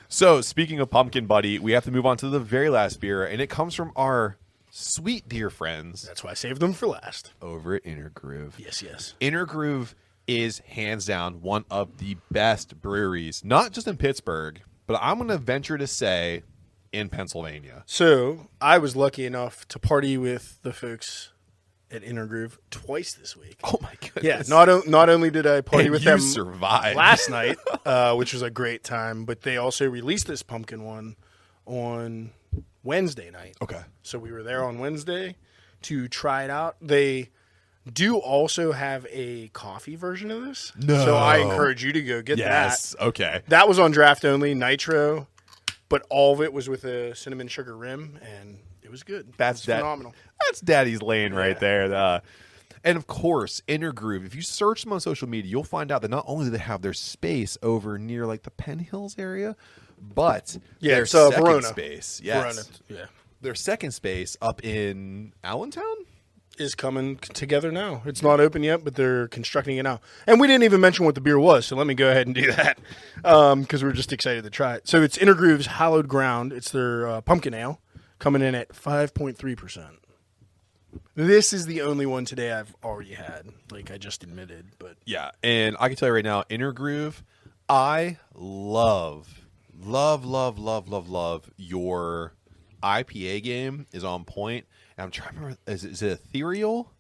So, speaking of Pumpkin Buddy, we have to move on to the very last beer, and it comes from our sweet dear friends. That's why I saved them for last. Over at Inner Groove. Yes. Inner Groove is hands down one of the best breweries, not just in Pittsburgh, but I'm going to venture to say in Pennsylvania. So I was lucky enough to party with the folks at Inner Groove twice this week. Oh my goodness! Yeah, not only did I party and with you them survived. last night, which was a great time, but they also released this pumpkin one on Wednesday night. Okay, so we were there on Wednesday to try it out. They do also have a coffee version of this. No, so I encourage you to go get that. Yes, okay. That was on draft only, nitro. But all of it was with a cinnamon sugar rim, and it was good. That's phenomenal. That's Daddy's lane right there. And of course, Inner Groove, if you search them on social media, you'll find out that not only do they have their space over near like the Penn Hills area, but their second Verona. space. Yes. Verona, yeah. Their second space up in Allentown? Is coming together now. It's not open yet, but they're constructing it now. And we didn't even mention what the beer was, so let me go ahead and do that because we're just excited to try it. So it's Inner Groove's Hallowed Ground. It's their pumpkin ale coming in at 5.3%. This is the only one today I've already had, like I just admitted. But yeah, and I can tell you right now, Inner Groove, I love your IPA game is on point. I'm trying to remember, is it Ethereal?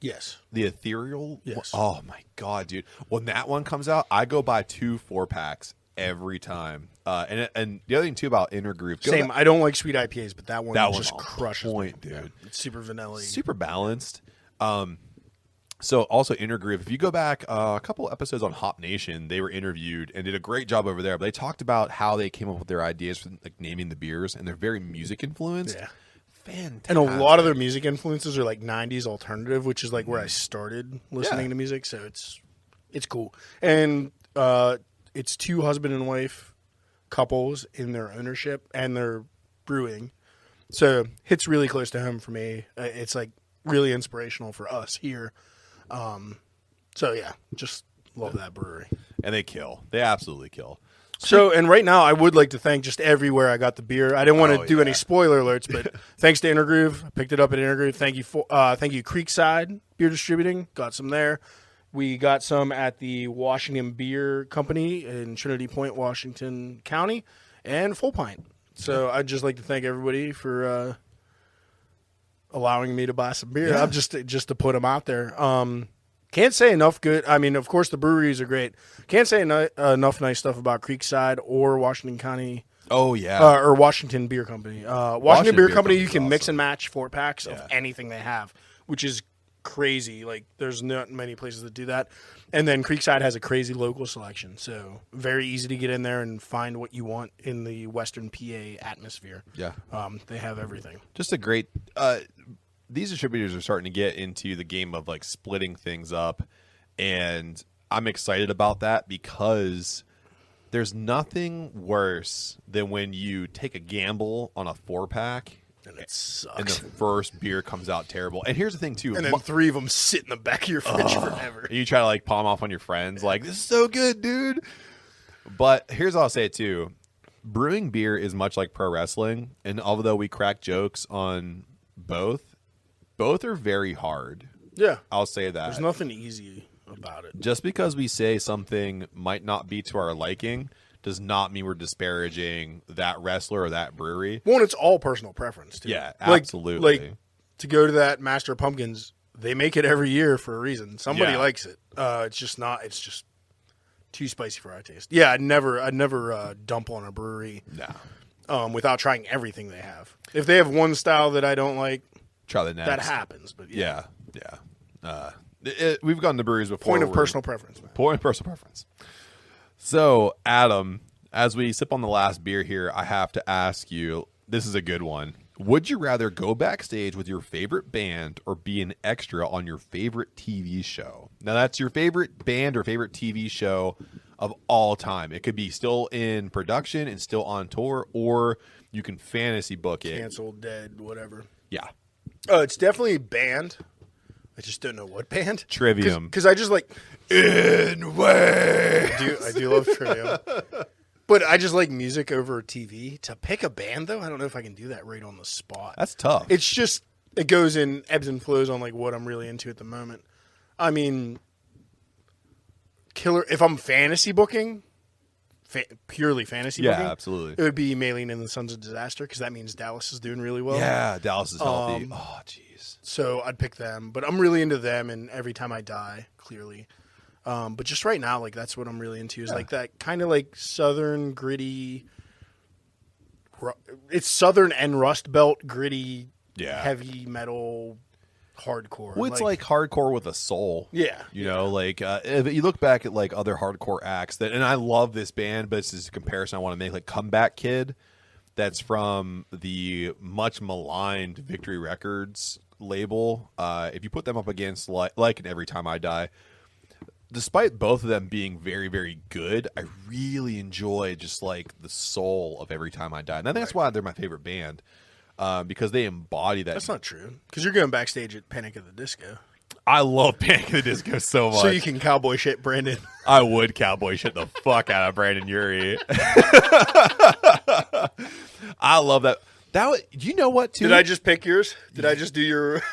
Yes. The Ethereal? Yes. Oh, my God, dude. When that one comes out, I go buy 2 4-packs every time. And the other thing, too, about Inner Groove. Same. I don't like sweet IPAs, but that one just on crushes point, me. dude. Yeah, it's super vanilla. Super balanced. So also Inner Groove, if you go back a couple episodes on Hop Nation, they were interviewed and did a great job over there. But they talked about how they came up with their ideas for like naming the beers, and they're very music influenced. Yeah. Fantastic. And a lot of their music influences are like 90s alternative, which is like where I started listening to music. So it's cool. And it's 2 husband and wife couples in their ownership and their brewing. So hits really close to home for me. It's like really inspirational for us here. So yeah, just love that brewery. And they kill. They absolutely kill. So, and right now, I would like to thank just everywhere I got the beer. I didn't want to do any spoiler alerts, but thanks to Inner Groove. I picked it up at Inner Groove. Thank you Creekside Beer Distributing. Got some there. We got some at the Washington Beer Company in Trinity Point, Washington County, and Full Pint. So I'd just like to thank everybody for allowing me to buy some beer. Yeah. I'm just to put them out there. Can't say enough good. I mean, of course, the breweries are great. Can't say enough nice stuff about Creekside or Washington County. Oh, yeah. Or Washington Beer Company. Washington Beer Company, you can mix and match 4-packs of anything they have, which is crazy. Like, there's not many places that do that. And then Creekside has a crazy local selection. So very easy to get in there and find what you want in the Western PA atmosphere. Yeah. They have everything. Just a great these distributors are starting to get into the game of like splitting things up, and I'm excited about that because there's nothing worse than when you take a gamble on a 4-pack And it sucks. and the first beer comes out terrible. And here's the thing too, And then 3 of them sit in the back of your fridge forever. and you try to like palm off on your friends like, this is so good, dude. But here's how I'll say it too. Brewing beer is much like pro wrestling, and although we crack jokes on both are very hard. Yeah. I'll say that. There's nothing easy about it. Just because we say something might not be to our liking does not mean we're disparaging that wrestler or that brewery. Well, it's all personal preference, too. Yeah, absolutely. Like to go to that Master of Pumpkins, they make it every year for a reason. Somebody likes it. It's just too spicy for our taste. Yeah, I'd never dump on a brewery without trying everything they have. If they have one style that I don't like, try the next. That happens. But yeah. We've gone to breweries before. Point of personal preference, man. Point of personal preference. So, Adam, as we sip on the last beer here, I have to ask you, this is a good one. Would you rather go backstage with your favorite band or be an extra on your favorite TV show? Now, that's your favorite band or favorite TV show of all time. It could be still in production and still on tour, or you can fantasy book it. Canceled, dead, whatever. Yeah. It's definitely a band. I just don't know what band. Trivium. Because I just like... In way. I do love Trivium. But I just like music over TV. To pick a band, though, I don't know if I can do that right on the spot. That's tough. It's just, it goes in ebbs and flows on like what I'm really into at the moment. I mean, if I'm fantasy booking, purely fantasy booking. Yeah, absolutely. It would be Maylene and the Sons of Disaster, because that means Dallas is doing really well. Yeah, Dallas is healthy. Oh, jeez. So I'd pick them. But I'm really into them and Every Time I Die, clearly. But just right now, like that's what I'm really into is like that kind of like southern gritty. It's southern and Rust Belt gritty, heavy metal, hardcore. Well, it's like hardcore with a soul. Yeah, you know, like if you look back at like other hardcore acts and I love this band, but it's just a comparison I want to make. Like Comeback Kid, that's from the much maligned Victory Records label. If you put them up against like an Every Time I Die. Despite both of them being very, very good, I really enjoy just like the soul of Every Time I Die. And I think that's why they're my favorite band, because they embody that. That's not true, because you're going backstage at Panic at the Disco. I love Panic at the Disco so much. So you can cowboy shit Brandon. I would cowboy shit the fuck out of Brandon Urie. I love that. You know what, too? Did I just pick yours? Did I just do your...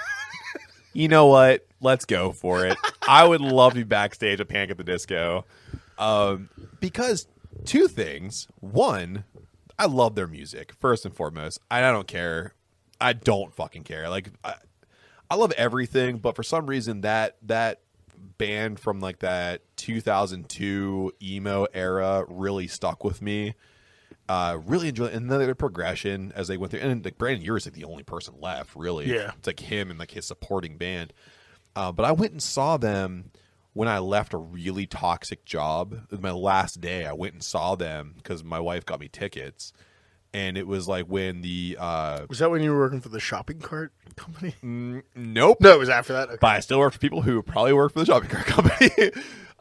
You know what? Let's go for it. I would love to be backstage at Panic at the Disco. Because two things. One, I love their music, first and foremost. I don't care. I don't fucking care. Like, I love everything, but for some reason that band from like that 2002 emo era really stuck with me. Really enjoy it. And then their progression as they went through, and like Brandon Urie is like the only person left, really. Yeah, it's like him and like his supporting band. But I went and saw them when I left a really toxic job. It was my last day. I went and saw them because my wife got me tickets, and it was like when the was that when you were working for the shopping cart company? Nope. No, it was after that. Okay. But I still worked for people who probably worked for the shopping cart company.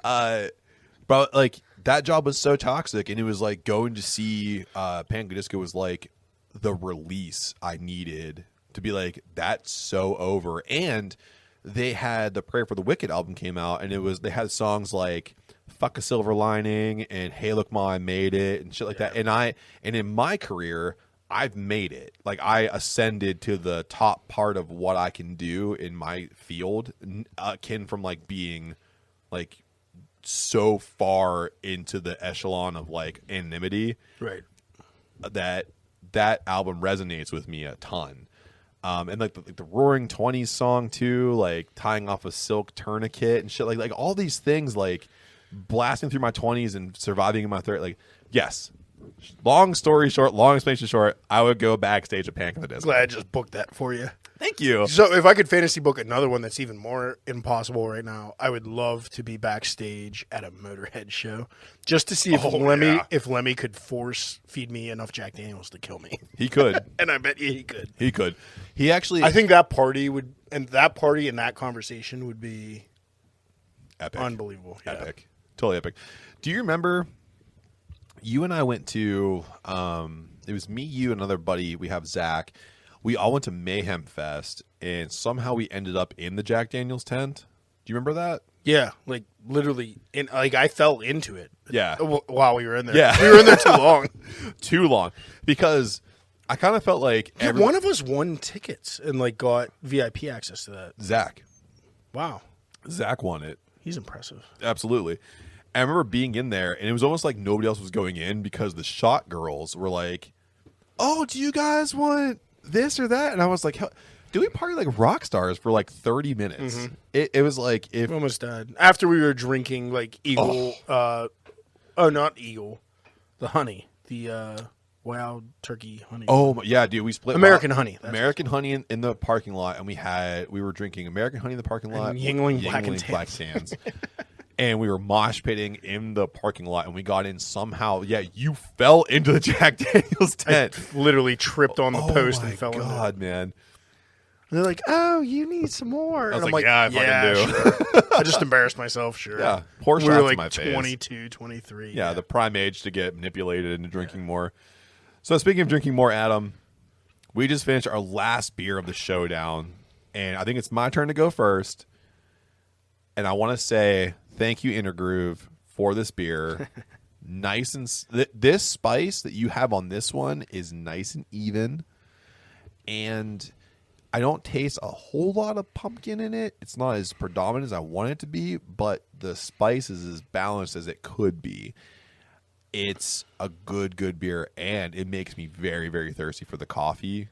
But like. That job was so toxic, and it was like going to see Panic at the Disco was like the release I needed to be like, that's so over. And they had the Prayer for the Wicked album came out, and they had songs like Fuck a Silver Lining and Hey Look Ma, I Made It and shit like that. And in my career, I've made it. Like I ascended to the top part of what I can do in my field, akin from like being like so far into the echelon of like anonymity, right? That album resonates with me a ton, and like the Roaring Twenties song too, like Tying Off a Silk Tourniquet and shit, like all these things, like blasting through my 20s and surviving in my 30s. Like, yes. Long story short, long explanation short, I would go backstage at Panic at the Disco. Glad I just booked that for you. Thank you. So if I could fantasy book another one that's even more impossible right now, I would love to be backstage at a Motorhead show just to see if Lemmy could force feed me enough Jack Daniels to kill me. He could. And I bet you he could. He could. He actually... I think that party and that conversation would be epic. Unbelievable. Yeah. Epic. Totally epic. Do you remember... You and I went to, it was me, you, and another buddy. We have Zach. We all went to Mayhem Fest, and somehow we ended up in the Jack Daniels tent. Do you remember that? Yeah, like literally, I fell into it. Yeah. While we were in there. Yeah. We were in there too long. Too long. Because I kind of felt like... one of us won tickets and like got VIP access to that. Zach. Wow. Zach won it. He's impressive. Absolutely. I remember being in there, and it was almost like nobody else was going in because the shot girls were like, "Oh, do you guys want this or that?" And I was like, "Do we party like rock stars for like 30 minutes?" Mm-hmm. It was like if We almost died after we were drinking like Eagle. Not Eagle, the honey, the wild turkey honey. Yeah, dude, we split American honey. That's American honey in the parking lot, and we were drinking American honey in the parking lot, and Yingling Black and Black Tans. And we were mosh pitting in the parking lot, and we got in somehow. Yeah, you fell into the Jack Daniels tent. I literally tripped on the post and fell into it. God, man. And they're like, "Oh, you need some more." I was and I'm like, "Yeah, I fucking do." Sure. I just embarrassed myself, sure. Yeah, pour we shots were like in my face. 22, 23. Yeah, the prime age to get manipulated into drinking more. So speaking of drinking more, Adam, we just finished our last beer of the showdown, and I think it's my turn to go first. And I want to say thank you, Intergroove, for this beer. Nice and this spice that you have on this one is nice and even, and I don't taste a whole lot of pumpkin in it. It's not as predominant as I want it to be, but the spice is as balanced as it could be. It's a good beer, and it makes me very, very thirsty for the coffee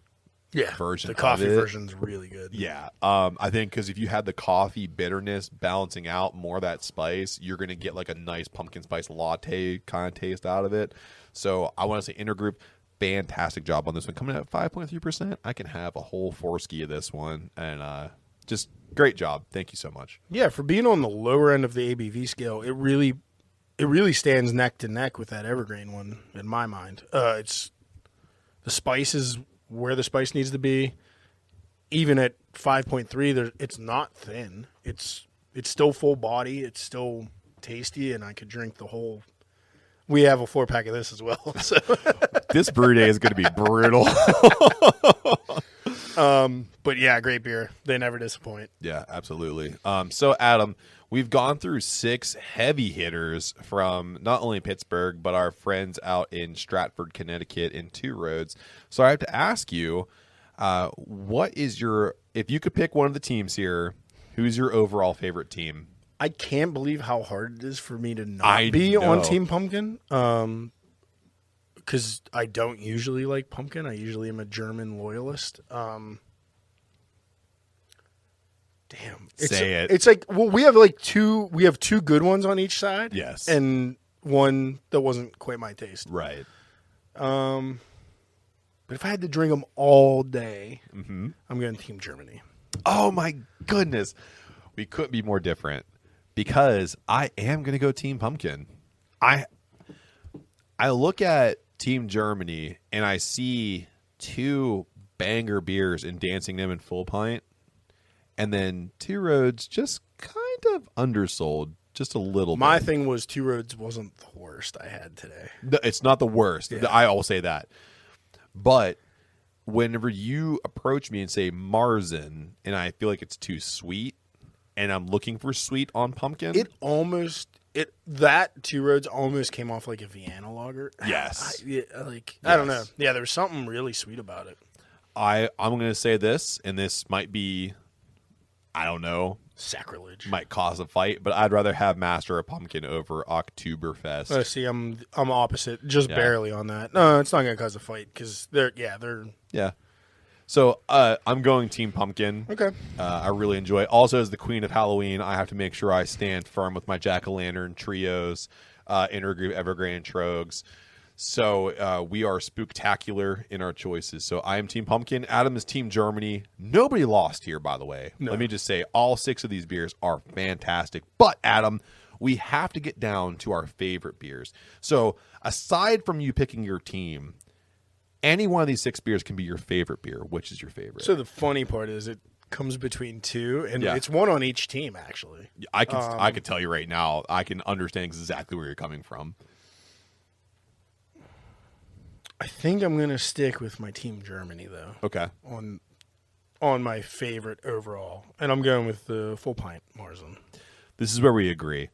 version. The coffee of it. version's really good. Yeah. I think because if you had the coffee bitterness balancing out more of that spice, you're going to get like a nice pumpkin spice latte kind of taste out of it. So I want to say Intergroup, fantastic job on this one. Coming in at 5.3%, I can have a whole four-ski of this one. And just great job. Thank you so much. Yeah, for being on the lower end of the ABV scale, it really stands neck to neck with that Evergreen one in my mind. It's the spice is where the spice needs to be. Even at 5.3, it's not thin. It's still full body. It's still tasty, and I could drink the whole. We have a 4-pack of this as well. So. This brew day is going to be brutal. But yeah, great beer. They never disappoint. Yeah, absolutely. So Adam, we've gone through 6 heavy hitters from not only Pittsburgh, but our friends out in Stratford, Connecticut in Two Roads. So I have to ask you, what is if you could pick one of the teams here, who's your overall favorite team? I can't believe how hard it is for me to not be on Team Pumpkin. Because I don't usually like pumpkin. I usually am a German loyalist. Damn. Say it. It's like, well, we have two good ones on each side. Yes. And one that wasn't quite my taste. Right. But if I had to drink them all day, I'm going to Team Germany. Oh my goodness. We couldn't be more different because I am going to go Team Pumpkin. I look at Team Germany and I see 2 banger beers and dancing them in full pint. And then Two Roads just kind of undersold just a little bit. My thing was Two Roads wasn't the worst I had today. It's not the worst. Yeah. I will say that. But whenever you approach me and say Marzen, and I feel like it's too sweet, and I'm looking for sweet on pumpkin. That Two Roads almost came off like a Vienna lager. Yes. I don't know. Yeah, there was something really sweet about it. I'm going to say this, and this might be, I don't know, sacrilege. Might cause a fight, but I'd rather have Master of Pumpkin over Oktoberfest. See, I'm opposite, just barely on that. No, it's not going to cause a fight because they're. Yeah. So I'm going Team Pumpkin. Okay. I really enjoy it. Also, as the Queen of Halloween, I have to make sure I stand firm with my Jack-o'-lantern trios, Intergroup, Evergreen, and Trogs. So we are spooktacular in our choices. So I am Team Pumpkin. Adam is Team Germany. Nobody lost here, by the way. No. Let me just say, all 6 of these beers are fantastic. But, Adam, we have to get down to our favorite beers. So aside from you picking your team, any one of these 6 beers can be your favorite beer. Which is your favorite? So the funny part is it comes between 2, and it's one on each team, actually. I can tell you right now, I can understand exactly where you're coming from. I think I'm going to stick with my Team Germany, though. Okay. On my favorite overall. And I'm going with the full pint Marzen. This is where we agree.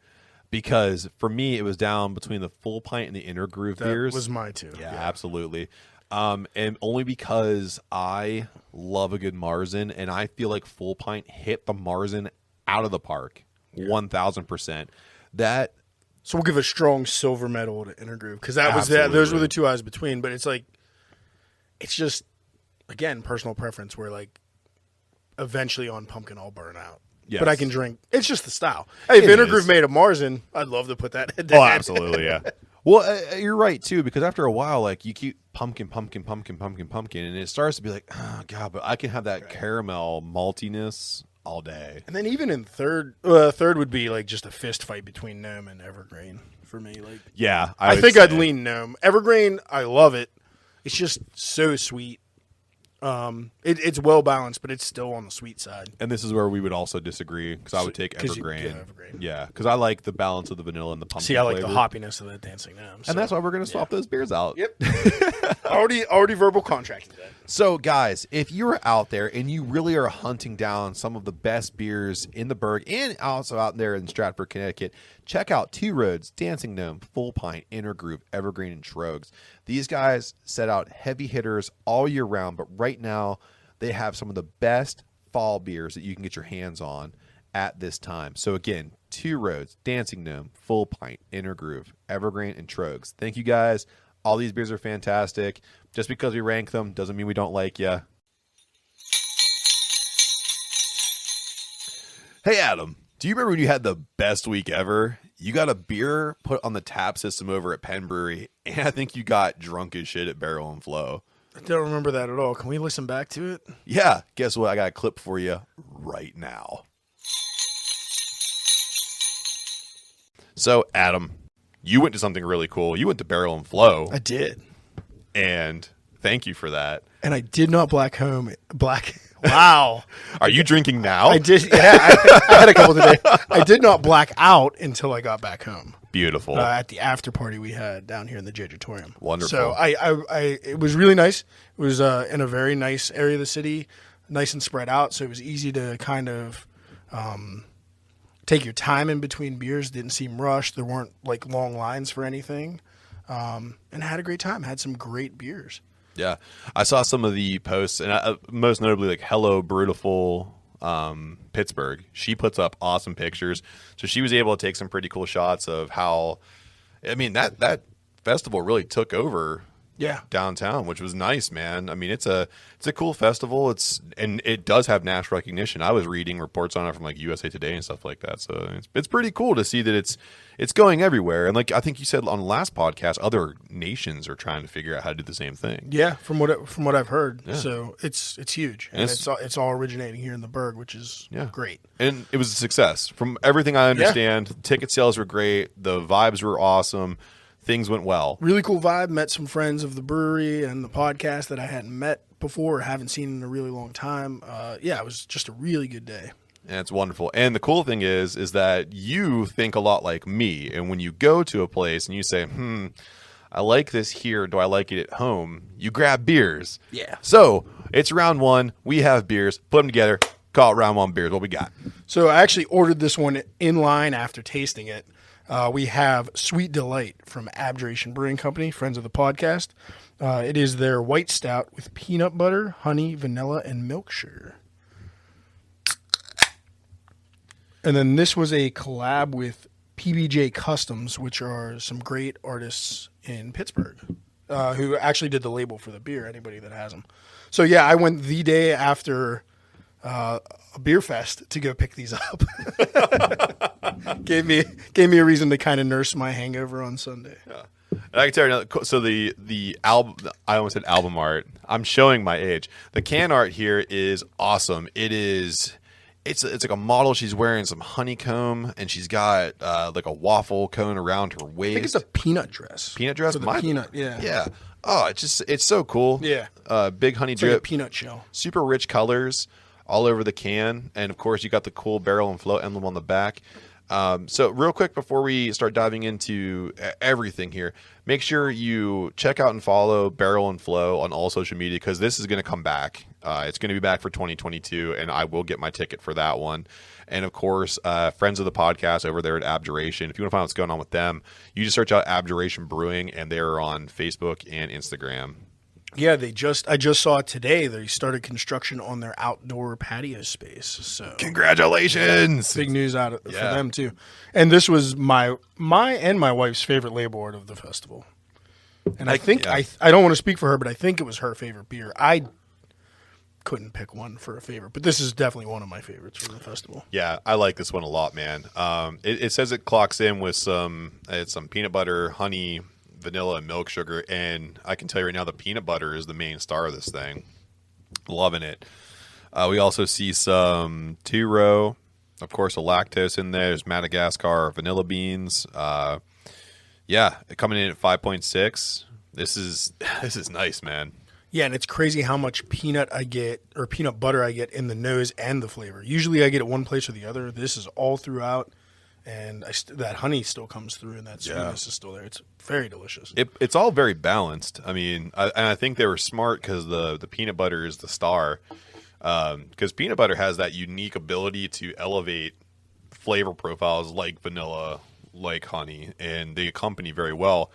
Because for me, it was down between the full pint and the Intergroove beers. That was my 2. Yeah, absolutely. And only because I love a good Marzen, and I feel like full pint hit the Marzen out of the park, 1,000%. That So we'll give a strong silver medal to Intergroove because that was Absolutely. those were the two I was between. But it's like, it's just, again, personal preference where like eventually on pumpkin I'll burn out. Yes. But I can drink. It's just the style. Hey, if It Intergroove is. made a Marzen, I'd love to put that head to Oh, head. absolutely, yeah. Well, you're right too, because after a while, like you keep pumpkin, and it starts to be like, oh god, but I can have that caramel maltiness all day. And then even in third would be like just a fist fight between Gnome and Evergreen for me. Like, Yeah, I would think say. I'd lean Gnome. Evergreen, I love it. It's just so sweet. It's well balanced, but it's still on the sweet side. And this is where we would also disagree, because I would take 'Cause Evergreen. Evergreen. Yeah, because I like the balance of the vanilla and the pumpkin. See, I like flavor. the hoppiness of that Dancing Gnome. And that's why we're going to swap those beers out. Yep. already verbal contracted that. So, guys, if you're out there and you really are hunting down some of the best beers in the Berg and also out there in Stratford, Connecticut, check out Two Roads, Dancing Gnome, Full Pint, Intergroove, Evergreen, and Trogs. These guys set out heavy hitters all year round, but right now they have some of the best fall beers that you can get your hands on at this time. So, again, Two Roads, Dancing Gnome, Full Pint, Intergroove, Evergreen, and Trogs. Thank you, guys. All these beers are fantastic. Just because we rank them doesn't mean we don't like you. Hey, Adam, do you remember when you had the best week ever? You got a beer put on the tap system over at Penn Brewery, and I think you got drunk as shit at Barrel and Flow. I don't remember that at all. Can we listen back to it? Yeah, guess what? I got a clip for you right now. So, Adam, you went to something really cool. You went to Barrel and Flow, I did. and thank you for that. And I did not black. Wow. Are you drinking now? I did. Yeah, I had a couple today. I did not black out until I got back home. Beautiful. At the after party we had down here in the Jojitorium. Wonderful. So it was really nice. It was in a very nice area of the city, nice and spread out. So it was easy to kind of take your time in between beers. Didn't seem rushed. There weren't like long lines for anything, and I had a great time. Had some great beers. Yeah, I saw some of the posts, and most notably, like Hello Brutiful Pittsburgh. She puts up awesome pictures, so she was able to take some pretty cool shots of how. I mean, that festival really took over. Yeah. Downtown, which was nice, man. I mean, it's a cool festival. And it does have national recognition. I was reading reports on it from like USA Today and stuff like that. So it's pretty cool to see that it's going everywhere. And like I think you said on the last podcast, other nations are trying to figure out how to do the same thing. Yeah, from what I've heard. Yeah. So it's huge, and it's all originating here in the Berg, which is great. And it was a success from everything I understand. Ticket sales were great. The vibes were awesome. Things went well. Really cool vibe. Met some friends of the brewery and the podcast that I hadn't met before or haven't seen in a really long time. It was just a really good day. And it's wonderful. And the cool thing is that you think a lot like me. And when you go to a place and you say, I like this here. Do I like it at home? You grab beers. Yeah. So it's round one. We have beers. Put them together. Call it round one beers. What we got? So I actually ordered this one in line after tasting it. We have Sweet Delight from Abjuration Brewing Company, friends of the podcast. It is their white stout with peanut butter, honey, vanilla, and milk sugar. And then this was a collab with PBJ Customs, which are some great artists in Pittsburgh, who actually did the label for the beer, anybody that has them. So, yeah, I went the day after a beer fest to go pick these up. gave me a reason to kind of nurse my hangover on Sunday. Yeah. And I can tell you now, so the album, I almost said album art. I'm showing my age. The can art here is awesome. It's like a model. She's wearing some honeycomb, and she's got like a waffle cone around her waist. I think it's a peanut dress. Peanut dress? For the peanut, yeah. Yeah. Oh, it's so cool. Yeah. Big honey It's drip. like a peanut shell. Super rich colors all over the can. And, of course, you got the cool Barrel and Flow emblem on the back. So real quick before we start diving into everything here, make sure you check out and follow Barrel and Flow on all social media because this is going to come back. It's going to be back for 2022, and I will get my ticket for that one. And, of course, friends of the podcast over there at Abjuration. If you want to find out what's going on with them, you just search out Abjuration Brewing, and they're on Facebook and Instagram. Yeah, I just saw today they started construction on their outdoor patio space. So Congratulations! big news for Yeah. them too. And this was my and my wife's favorite label art of the festival. And I think yeah. I don't want to speak for her, but I think it was her favorite beer. I couldn't pick one for a favorite, but this is definitely one of my favorites from the festival. Yeah, I like this one a lot, man. It says it clocks in with some peanut butter, honey, vanilla, and milk sugar, and I can tell you right now, the peanut butter is the main star of this thing. Loving it. We also see some two-row, of course, a lactose in there. There's Madagascar vanilla beans. Yeah, coming in at 5.6. This is nice, man. Yeah, and it's crazy how much peanut butter I get in the nose and the flavor. Usually I get it one place or the other. This is all throughout, and that honey still comes through, and that sweetness is still there. It's very delicious. It's all very balanced. I mean, I think they were smart because the peanut butter is the star. Because peanut butter has that unique ability to elevate flavor profiles like vanilla, like honey, and they accompany very well.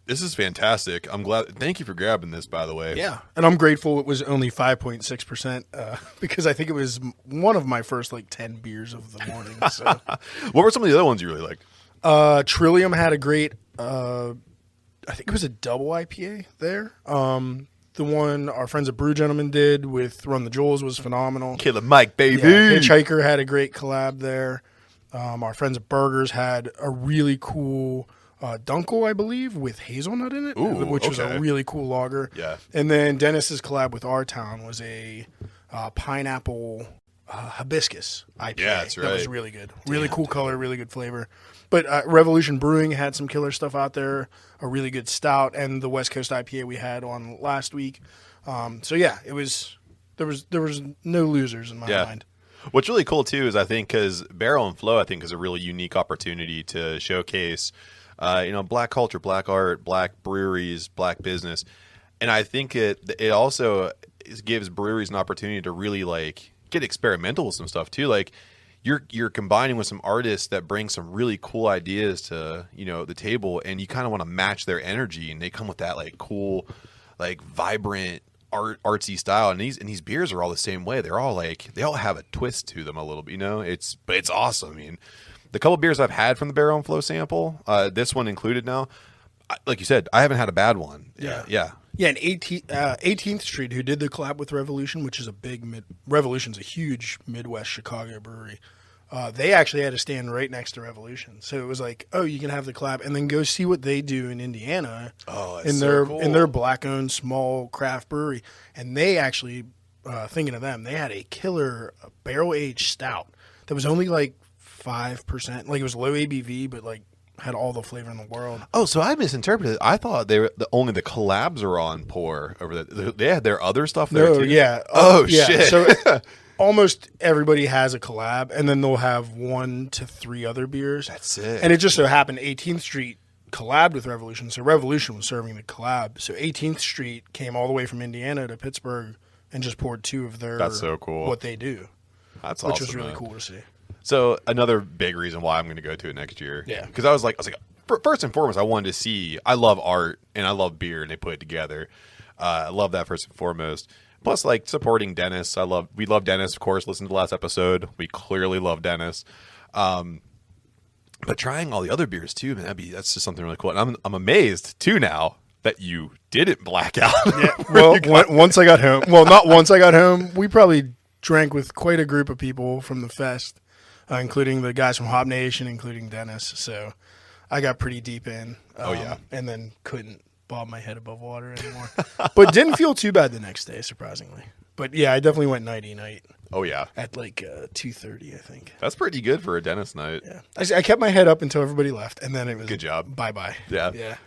This is fantastic. I'm glad. Thank you for grabbing this, by the way. Yeah, and I'm grateful it was only 5.6% because I think it was one of my first 10 beers of the morning. So. What were some of the other ones you really liked? Trillium had a great, I think it was a double IPA there. The one our friends at Brew Gentlemen did with Run the Jewels was phenomenal. Killer Mike, baby. Yeah, Hitchhiker had a great collab there. Our friends at Burgers had a really cool Dunkel, I believe, with hazelnut in it, which was a really cool lager. Yeah. And then Dennis's collab with Our Town was a pineapple hibiscus IPA. Yeah, that's right. That was really good. Really cool color, really good flavor. But Revolution Brewing had some killer stuff out there, a really good stout, and the West Coast IPA we had on last week. So yeah, there was no losers in my mind. What's really cool too is I think because Barrel and Flow I think is a really unique opportunity to showcase, black culture, black art, black breweries, black business, and I think it also gives breweries an opportunity to really get experimental with some stuff too. Like you're combining with some artists that bring some really cool ideas to the table, and you kind of want to match their energy, and they come with that cool, vibrant artsy style, and these beers are all the same way. They're all they all have a twist to them a little bit, but it's awesome. I mean, the couple beers I've had from the Barrel and Flow sample, this one included now, like you said, I haven't had a bad one. Yeah. And 18th Street, who did the collab with Revolution, which is Revolution's a huge Midwest Chicago brewery. They actually had a stand right next to Revolution, so it was you can have the collab and then go see what they do in Indiana. Oh, that's in cool. their black-owned small craft brewery, and they actually, thinking of them, they had a killer barrel-aged stout that was only 5%, it was low ABV, but had all the flavor in the world. Oh, so I misinterpreted. I thought only the collabs are on pour over there. They had their other stuff there too. Yeah. Oh yeah. shit. So almost everybody has a collab, and then they'll have 1 to 3 other beers. That's it. And it just so happened 18th Street collabed with Revolution, so Revolution was serving the collab. So 18th Street came all the way from Indiana to Pittsburgh and just poured 2 of their. That's so cool. What they do. That's awesome. Which was really cool to see. So another big reason why I'm going to go to it next year. Yeah. Because I was like, first and foremost, I wanted to see. I love art and I love beer, and they put it together. I love that first and foremost. Plus, supporting Dennis. We love Dennis, of course. Listen to the last episode. We clearly love Dennis. But trying all the other beers too, man, that's just something really cool. And I'm amazed too now that you didn't black out. Yeah. Well, once I got home. Well, not once I got home. We probably drank with quite a group of people from the fest. Including the guys from Hop Nation, including Dennis. So I got pretty deep in. And then couldn't bob my head above water anymore. But didn't feel too bad the next day, surprisingly. But yeah, I definitely went nighty-night. Oh, yeah. At 2:30, I think. That's pretty good for a Dennis night. Yeah. I kept my head up until everybody left, and then it was good job. Bye-bye. Yeah.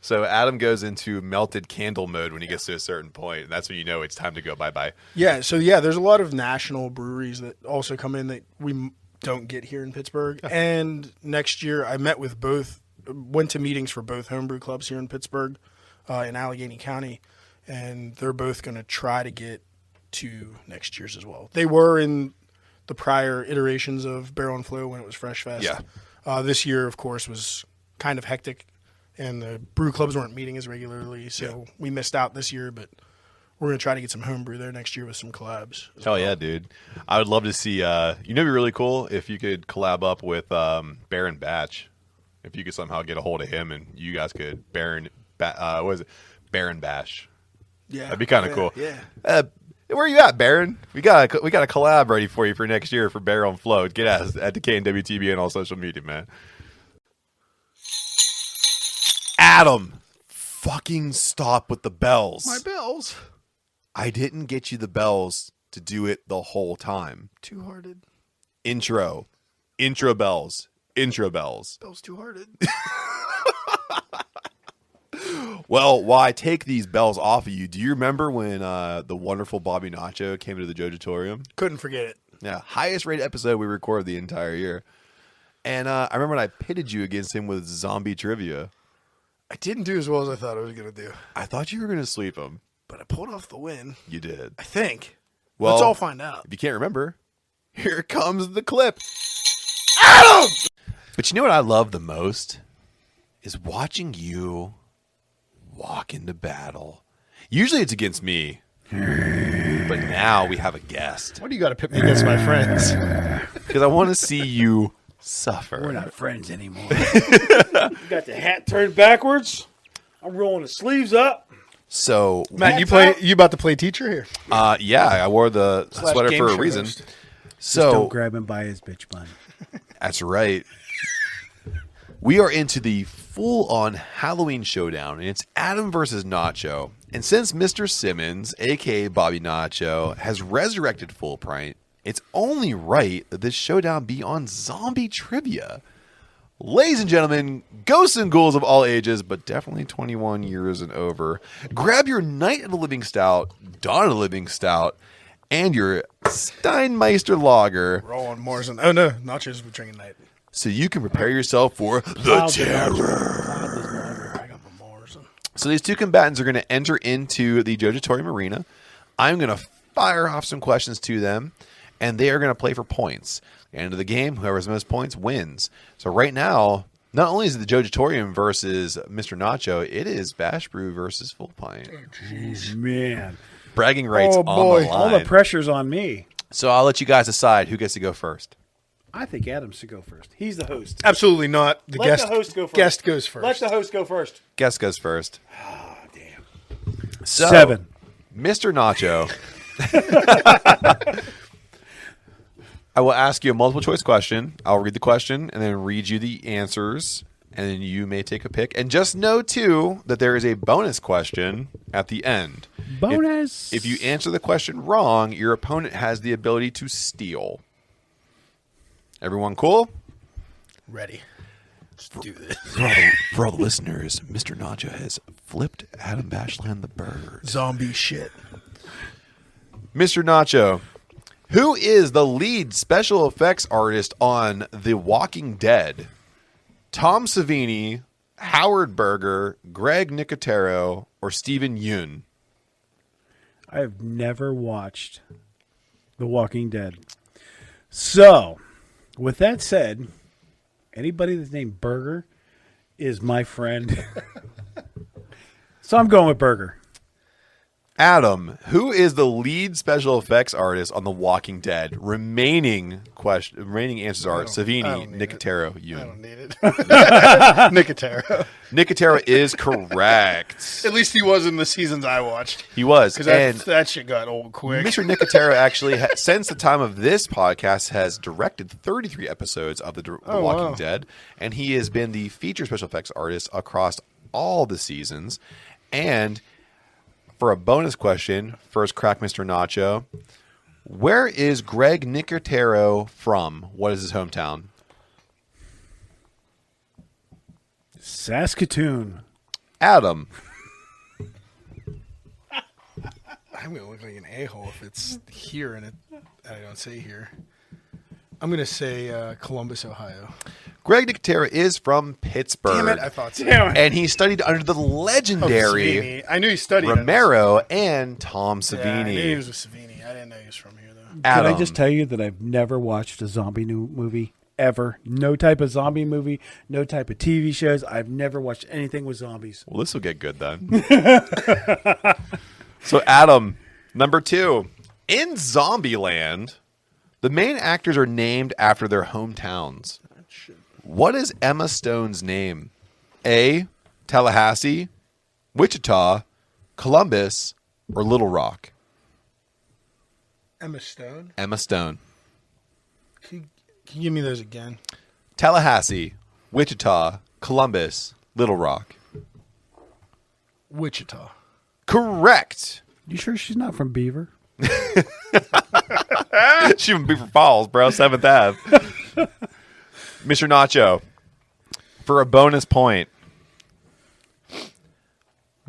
So Adam goes into melted candle mode when he gets to a certain point, and that's when you know it's time to go bye-bye. Yeah, so there's a lot of national breweries that also come in that we don't get here in Pittsburgh. And next year I went to meetings for both homebrew clubs here in Pittsburgh, in Allegheny County, and they're both going to try to get to next year's as well. They were in the prior iterations of Barrel and Flow when it was Fresh Fest. Yeah. This year, of course, was kind of hectic and the brew clubs weren't meeting as regularly, so we missed out this year. But we're gonna try to get some homebrew there next year with some collabs. Hell yeah, dude! I would love to see. It'd be really cool if you could collab up with Baron Batch. If you could somehow get a hold of him and you guys could Baron Bash. Yeah, that'd be kind of cool. Yeah. Where are you at, Baron? We got a collab ready for you for next year for Barrel and Float. Get us at DWTB and all social media, man. Adam, fucking stop with the bells. My bells. I didn't get you the bells to do it the whole time. Two-hearted. Intro bells. Bells two-hearted. Well, while I take these bells off of you, do you remember when the wonderful Bobby Nacho came to the Jojitorium? Couldn't forget it. Yeah, highest rated episode we recorded the entire year. And I remember when I pitted you against him with zombie trivia. I didn't do as well as I thought I was going to do. I thought you were going to sweep him. But I pulled off the win. You did. I think. Well, let's all find out. If you can't remember, here comes the clip. Adam! But you know what I love the most? Is watching you walk into battle. Usually it's against me. But now we have a guest. What do you got to pit me against my friends? Because I want to see you suffer. We're not friends anymore. You got the hat turned backwards. I'm rolling the sleeves up. So Matt, you about to play teacher here? Yeah, I wore the Slash sweater game for a show reason. host. So Just don't grab him by his bitch bun. that's right. We are into the full-on Halloween showdown, and it's Adam versus Nacho. And since Mr. Simmons, a.k.a. Bobby Nacho, has resurrected Full Pint, it's only right that this showdown be on zombie trivia. Ladies and gentlemen, ghosts and ghouls of all ages, but definitely 21 years and over, grab your Night of the Living Stout, Dawn of the Living Stout, and your Steinmeister Lager, Rolling Morrison. Oh, no. Nachos were drinking night. so you can prepare yourself for the terror. I got my Morrison. So these two combatants are going to enter into the Jojitorium arena. I'm going to fire off some questions to them, and they are going to play for points. At the end of the game, whoever has the most points wins. So right now, not only is it the Jojitorium versus Mr. Nacho, it is Bash Brew versus Full Pint. Man. Bragging rights Oh, on boy. the All line. the pressure's on me. So I'll let you guys decide who gets to go first. I think Adam should go first. He's the host. Absolutely not. The Let guest, the host go first. Guest goes first. Let the host go first. Guest goes first. Oh, damn. So, 7. Mr. Nacho. I will ask you a multiple choice question. I'll read the question and then read you the answers, and then you may take a pick. And just know, too, that there is a bonus question at the end. Bonus. If you answer the question wrong, your opponent has the ability to steal. Everyone cool? Ready. Let's do this. For all the listeners, Mr. Nacho has flipped Adam Bashland the bird. Zombie shit. Mr. Nacho, who is the lead special effects artist on The Walking Dead? Tom Savini, Howard Berger, Greg Nicotero, or Steven Yeun? I have never watched The Walking Dead. So, with that said, anybody that's named Burger is my friend. So I'm going with Burger. Adam, who is the lead special effects artist on The Walking Dead? Remaining answers are I Savini, don't need Nicotero, I Yeun. don't need it. Nicotero. Nicotero is correct. At least he was in the seasons I watched. He was. Because And that shit got old quick. Mr. Nicotero actually, since the time of this podcast, has directed 33 episodes of The Walking wow. Dead, and he has been the feature special effects artist across all the seasons. And for a bonus question, first crack, Mr. Nacho, where is Greg Nicotero from? What is his hometown? Saskatoon. Adam. I'm going to look like an a-hole if it's here and I don't say here. I'm going to say Columbus, Ohio. Greg Nicotero is from Pittsburgh. Damn it, I thought so. And he studied under the Oh, legendary Savini. I knew he studied. Romero and Tom Yeah, I knew he Savini. was with Savini. I didn't know he was from here, though. Adam. Can I just tell you that I've never watched a zombie movie ever. No type of zombie movie, no type of TV shows. I've never watched anything with zombies. Well, this will get good then. So, Adam, number 2. In Zombieland, the main actors are named after their hometowns. What is Emma Stone's name? A, Tallahassee, Wichita, Columbus, or Little Rock? Emma Stone. Emma Stone. Can you give me those again? Tallahassee, Wichita, Columbus, Little Rock. Wichita. Correct. You sure she's not from Beaver? She from Beaver Falls, bro. 7th Ave. Mr. Nacho, for a bonus point,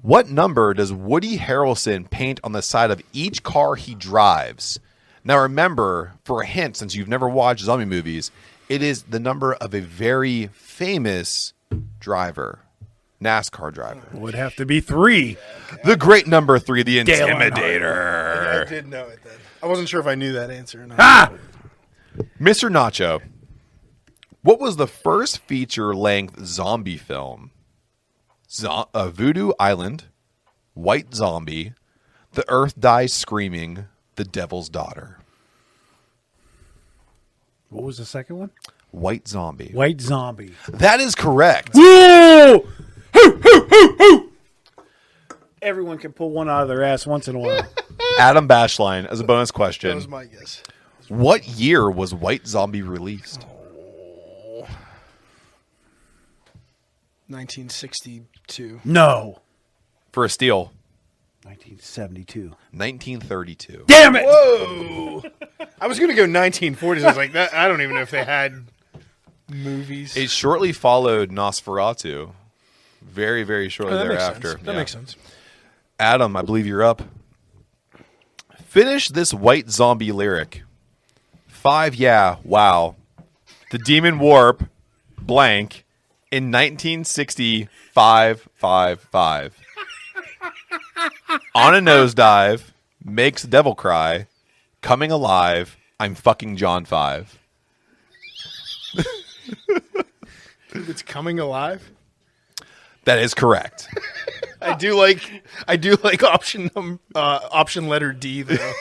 what number does Woody Harrelson paint on the side of each car he drives? Now, remember, for a hint, since you've never watched zombie movies, it is the number of a very famous driver, NASCAR driver. Would have to be 3. The great number 3, the Dale Intimidator. I did know it then. I wasn't sure if I knew that answer or not. Ah! Mr. Nacho, what was the first feature-length zombie film? Voodoo Island, White Zombie, The Earth Dies Screaming, The Devil's Daughter. What was the second one? White Zombie. White Zombie. That is correct. Whoa! Everyone can pull one out of their ass once in a while. Adam Bashline, as a bonus That question, was my guess. what year was White Zombie released? 1962. No. For a steal, 1972. 1932. Damn it! Whoa! I was going to go 1940s. I was like, that. I don't even know if they had movies. It shortly followed Nosferatu. Very, very shortly that makes thereafter. sense. That Yeah. makes sense. Adam, I believe you're up. Finish this White Zombie lyric. 5, yeah, wow. The Demon Warp, blank, in 1965, 5. On a nosedive, makes devil cry, coming alive, I'm fucking John 5. It's coming alive. That is correct. I do like option letter D though.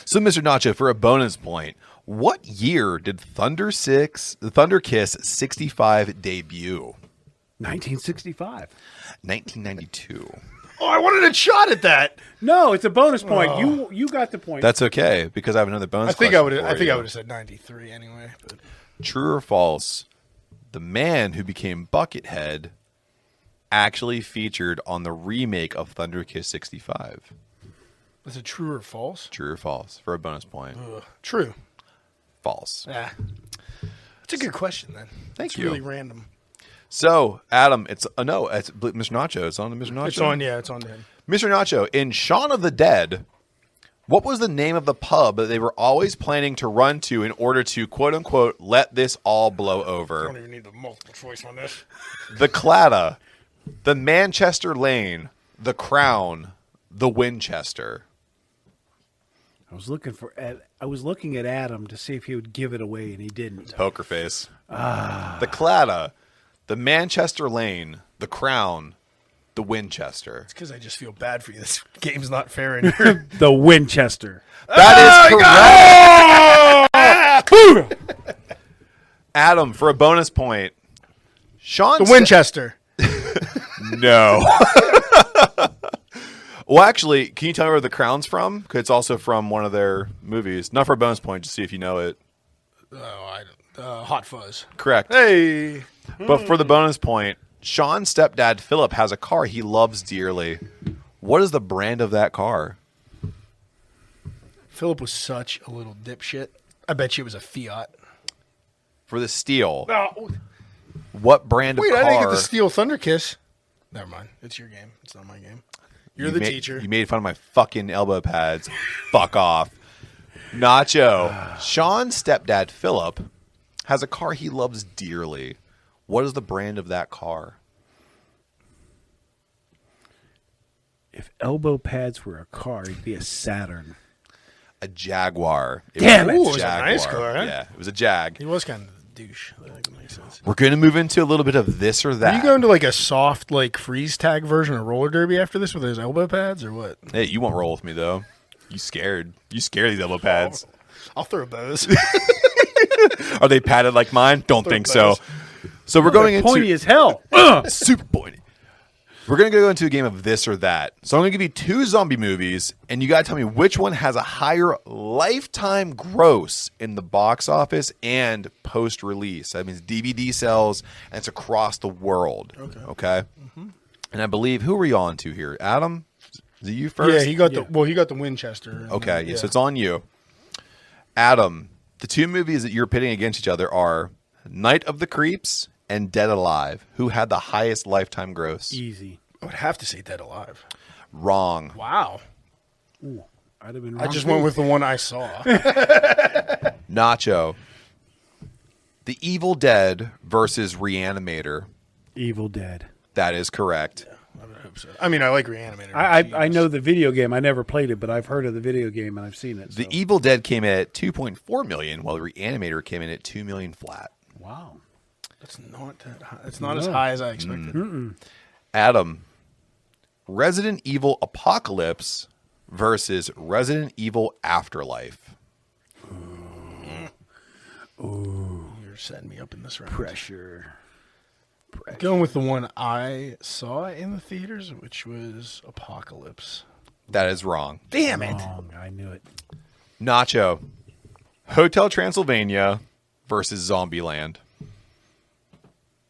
So, Mr. Nacho, for a bonus point, what year did Thunder Kiss 65 debut? 1965. 1992. Oh, I wanted a shot at that. No, it's a bonus point. You got the point. That's okay because I have another bonus. I think I would. question I for think you. I would have said 93 anyway. But. True or false? The man who became Buckethead actually featured on the remake of Thunder Kiss 65. Is it true or false? True or false? For a bonus point. True. False. Yeah. It's a good question then. Thank it's you. really random. So, Adam, it's no, it's Mr. Nacho. It's on to Mr. Nacho. It's on. Yeah, it's on him. Mr. Nacho, in Shaun of the Dead, what was the name of the pub that they were always planning to run to in order to, quote unquote, let this all blow I over? don't even need the multiple choice on this. The Clatta, the Manchester Lane, the Crown, the Winchester. I was looking at Adam to see if he would give it away, and he didn't. Poker face. The Clatta, the Manchester Lane, the Crown, the Winchester. It's because I just feel bad for you. This game's not fair in here. The Winchester. That is correct. Adam, for a bonus point. Sean The Winchester. No. Well, actually, can you tell me where the Crown's from? Because it's also from one of their movies. Not for a bonus point, just see if you know it. Oh, I don't. Hot Fuzz. Correct. Hey. But for the bonus point, Sean's stepdad, Philip, has a car he loves dearly. What is the brand of that car? Philip was such a little dipshit. I bet you it was a Fiat. For the steal, Oh, what brand wait, of car? I didn't get the Steel Thunder Kiss. Never mind. It's your game. It's not my game. You're the teacher. You made fun of my fucking elbow pads. Fuck off. Nacho. Sean's stepdad, Philip, has a car he loves dearly. What is the brand of that car? If elbow pads were a car, it'd be a Saturn. a Jaguar. Damn it. Ooh, it was a nice car, huh? Yeah, it was a Jag. He was kind of a douche. That makes sense. We're going to move into a little bit of this or that. Are you going to like a soft, like freeze tag version of roller derby after this with those elbow pads or what? Hey, you won't roll with me though. You scared? You scared these elbow pads? I'll throw bows. Are they padded like mine? Don't think so. bows. So we're going into Pointy as hell. super pointy. We're going to go into a game of this or that. So I'm going to give you 2 zombie movies, and you got to tell me which one has a higher lifetime gross in the box office and post-release. That means DVD sales, and it's across the world. Okay? Mm-hmm. And I believe, who are you on to here? Adam? Is it you first? Yeah, he got the Winchester. Okay, yeah, so it's on you. Adam, the 2 movies that you're pitting against each other are Night of the Creeps and Dead Alive. Who had the highest lifetime gross? Easy. I would have to say Dead Alive. Wrong. Wow. Ooh, I'd have been I wrong just too. went with the one I saw. Nacho. The Evil Dead versus Reanimator. Evil Dead. That is correct. I would hope so. I mean, I like Reanimator. I know the video game. I never played it, but I've heard of the video game and I've seen it. The so. Evil Dead came in at 2.4 million, while the Reanimator came in at 2 million flat. Wow. That's not that high. It's not as high as I expected. Adam. Resident Evil Apocalypse versus Resident Evil Afterlife. You're setting me up in this round. Pressure. Going with the one I saw in the theaters, which was Apocalypse. That is wrong. Damn it. Wrong. I knew it. Nacho. Hotel Transylvania versus Zombieland.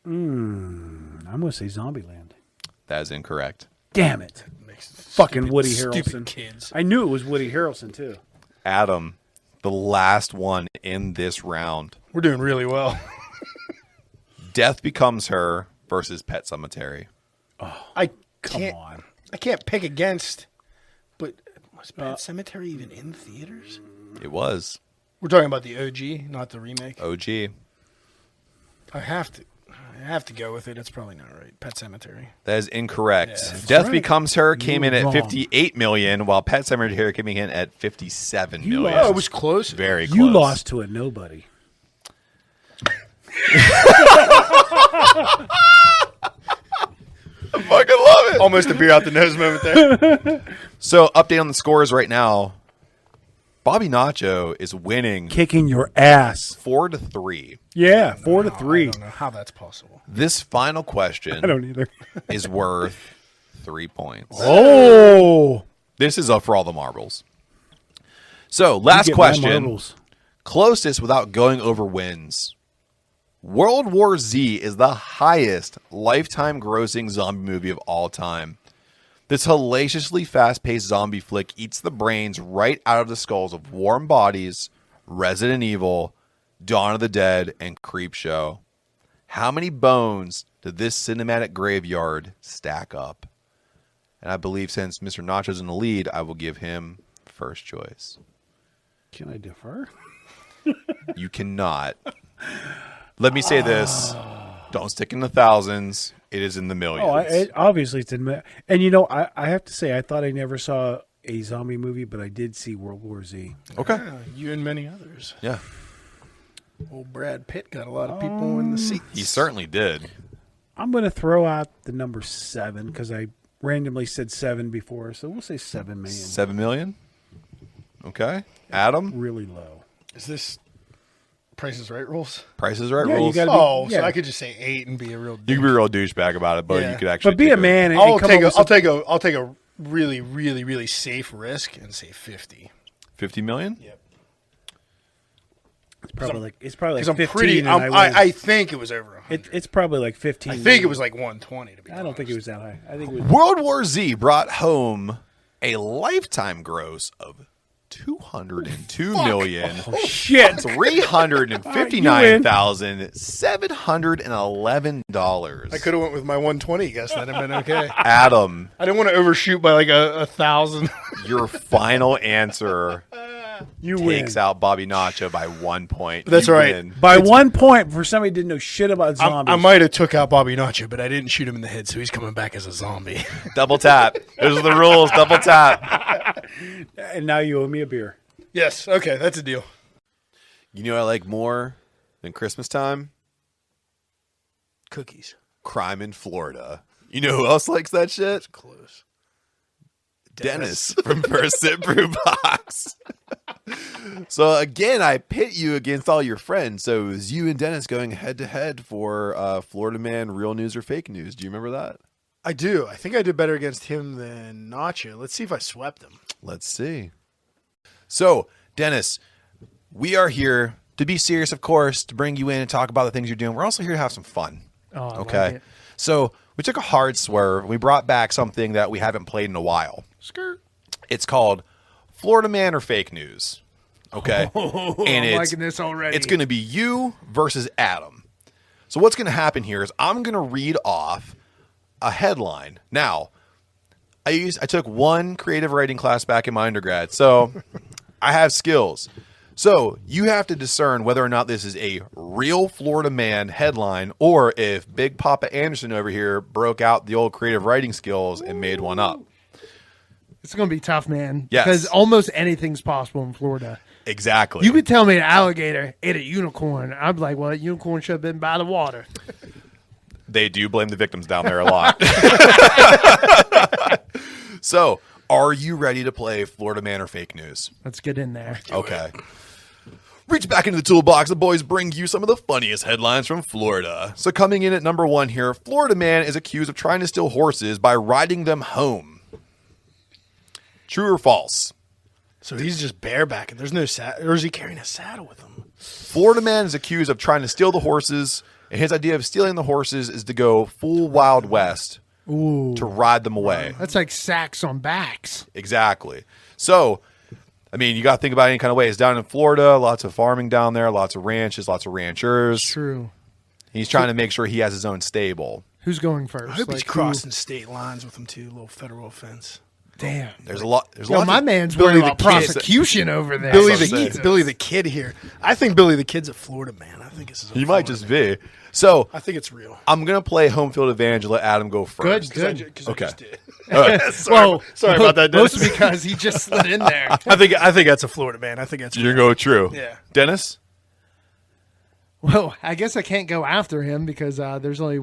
I'm going to say Zombieland. That is incorrect. Damn it. Fucking Woody Harrelson. Kids. I knew it was Woody Harrelson, too. Adam, the last one in this round. We're doing really well. Death Becomes Her versus Pet Sematary. I Come can't. on. I can't pick against. But was Pet Cemetery even in theaters? It was. We're talking about the OG, not the remake. OG. I have to go with it. It's probably not right. Pet Cemetery. That is incorrect. Yeah, that's Death right. Becomes Her came in at wrong. 58 million, while Pet Sematary came in at 57 million. lost. Oh, it was close. Very close. You lost to a nobody. I fucking love it. Almost a beer out the nose moment there. So, update on the scores right now. Bobby Nacho is winning Kicking your ass. 4-3. Yeah, 4-3. I don't know how that's possible. This final question I don't either. is worth 3 points. Oh. This is up for all the marbles. So, last Get my question. marbles. Closest without going over wins. World War Z is the highest lifetime grossing zombie movie of all time. This hellaciously fast-paced zombie flick eats the brains right out of the skulls of Warm Bodies, Resident Evil, Dawn of the Dead, and Creepshow. How many bones did this cinematic graveyard stack up? And I believe since Mr. Nacho's in the lead, I will give him first choice. Can I defer? You cannot. Let me say this. Don't stick in the thousands. It is in the millions. Obviously it's in. And you know, I have to say, I thought I never saw a zombie movie, but I did see World War Z. Okay. Yeah, you and many others. Yeah. Old Brad Pitt got a lot of people in the seats. He certainly did. I'm going to throw out the number 7 because I randomly said 7 before, so we'll say 7 million. 7 million? Okay. Adam? Really low. Is this Price is Right rules? Price is Right Yeah, you rules. gotta Oh, yeah. so I could just say 8 and be a real. You can be a real douchebag about it, but Yeah. you could actually But be take a man and I'll come take up a. with I'll take a really, really, really safe risk and say 50. 50 million? Yep. It's probably like Because I'm 15. pretty. and I think it was over 100. it's probably like 15. I think it was like 120. To be I don't think it was that high. I think it was. World War Z brought home a lifetime gross of $202,000,000. Shit. $359,711. I could have went with my 120 guess. That'd have been okay. Adam, I didn't want to overshoot by like a 1,000. your final answer You win. takes out Bobby Nacho by 1 point. That's You right. win. By 1 point for somebody who didn't know shit about zombies. I might have took out Bobby Nacho, but I didn't shoot him in the head, so he's coming back as a zombie. Double tap. Those are the rules. Double tap. And now you owe me a beer. Yes. Okay, that's a deal. You know what I like more than Christmas time? Cookies. Crime in Florida. You know who else likes that shit? That's close. Dennis from First Sip Brew Box. So again, I pit you against all your friends. So it was you and Dennis going head to head for Florida Man, real news or fake news. Do you remember that? I do. I think I did better against him than Nacho. Let's see if I swept him. Let's see. So, Dennis, we are here to be serious, of course, to bring you in and talk about the things you're doing. We're also here to have some fun. Oh, I Okay. like it. So we took a hard swerve. We brought back something that we haven't played in a while. Skirt. It's called Florida Man or Fake News. Okay. Oh, and I'm liking this already. It's going to be you versus Adam. So what's going to happen here is I'm going to read off a headline. Now, I took one creative writing class back in my undergrad, so I have skills. So you have to discern whether or not this is a real Florida Man headline or if Big Papa Anderson over here broke out the old creative writing skills and made one up. It's going to be tough, man. Yes. Because almost anything's possible in Florida. Exactly. You could tell me an alligator ate a unicorn. I'd be like, well, a unicorn should have been by the water. They do blame the victims down there a lot. So, are you ready to play Florida Man or Fake News? Let's get in there. Okay. Reach back into the toolbox. The boys bring you some of the funniest headlines from Florida. So coming in at number 1 here, Florida man is accused of trying to steal horses by riding them home. True or false? So he's just barebacking. There's no saddle. Or is he carrying a saddle with him? Florida man is accused of trying to steal the horses, and his idea of stealing the horses is to go full Wild West Ooh. to ride them away. That's like sacks on backs. Exactly. So, I mean, you got to think about it any kind of way. It's down in Florida, lots of farming down there, lots of ranches, lots of ranchers. True. He's trying to make sure he has his own stable. Who's going first? I hope he's Like, crossing state lines with him too. A little federal offense. Damn. There's a lot. There's Yo, lots my of, man's Billy worried the about Kid. prosecution over there. Billy what I'm saying. Billy the Kid here. I think Billy the Kid's a Florida man. I think this is. He might just be. So I think it's real. I'm gonna play home field advantage and let Adam go first. Good. Okay. I just did. Well, sorry about that, Dennis. Mostly because he just slid in there. I think that's a Florida man. I think that's. You're gonna go true. Yeah. Dennis. Well, I guess I can't go after him because there's only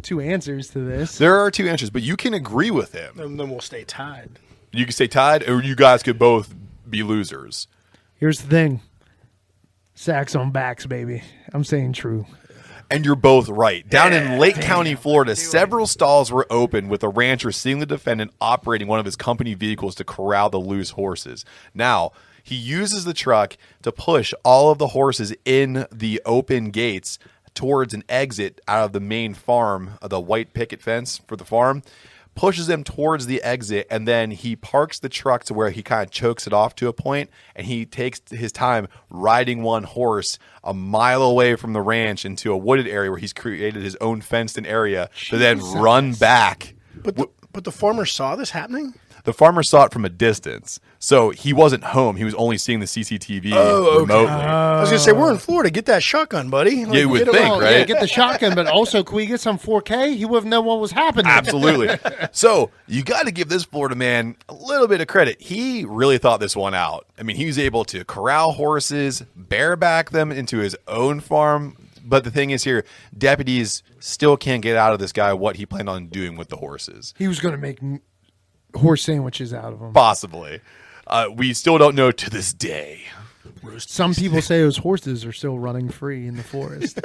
2 answers to this. There are 2 answers, but you can agree with him. And then we'll stay tied. You can stay tied, or you guys could both be losers. Here's the thing. Sacks on backs, baby. I'm saying true. And you're both right. Down in Lake County, Florida, several stalls were open with a rancher seeing the defendant operating one of his company vehicles to corral the loose horses. Now, he uses the truck to push all of the horses in the open gates towards an exit out of the main farm, the white picket fence for the farm, pushes them towards the exit, and then he parks the truck to where he kind of chokes it off to a point, and he takes his time riding one horse a mile away from the ranch into a wooded area where he's created his own fenced-in area to then run back. But the farmer saw this happening. The farmer saw it from a distance, so he wasn't home. He was only seeing the CCTV remotely. I was gonna say we're in Florida. Get that shotgun, buddy. You would get it think, on. right? Yeah, get the shotgun, but also, can we get some 4K? He wouldn't know what was happening. Absolutely. So you got to give this Florida man a little bit of credit. He really thought this one out. I mean, he was able to corral horses, bareback them into his own farm. But the thing is here, deputies still can't get out of this guy what he planned on doing with the horses. He was going to make horse sandwiches out of them. Possibly. We still don't know to this day. Some people say those horses are still running free in the forest.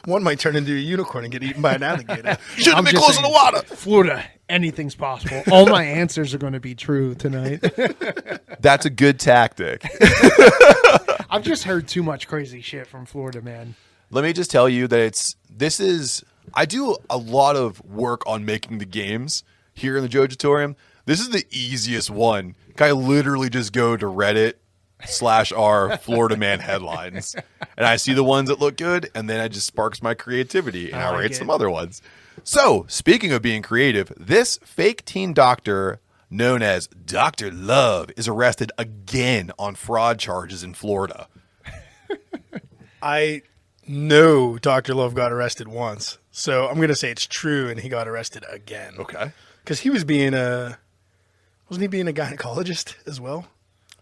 One might turn into a unicorn and get eaten by an alligator. Should have I'm been just close to the saying, water. Florida, anything's possible. All my answers are going to be true tonight. That's a good tactic. I've just heard too much crazy shit from Florida, man. Let me just tell you that I do a lot of work on making the games here in the Jojitorium. This is the easiest one. I literally just go to Reddit/r Florida Man headlines, and I see the ones that look good, and then it just sparks my creativity, and I like write it. some other ones. So, speaking of being creative, this fake teen doctor known as Dr. Love is arrested again on fraud charges in Florida. I know Dr. Love got arrested once, so I'm gonna say it's true, and he got arrested again. Okay. Because he was wasn't he being a gynecologist as well?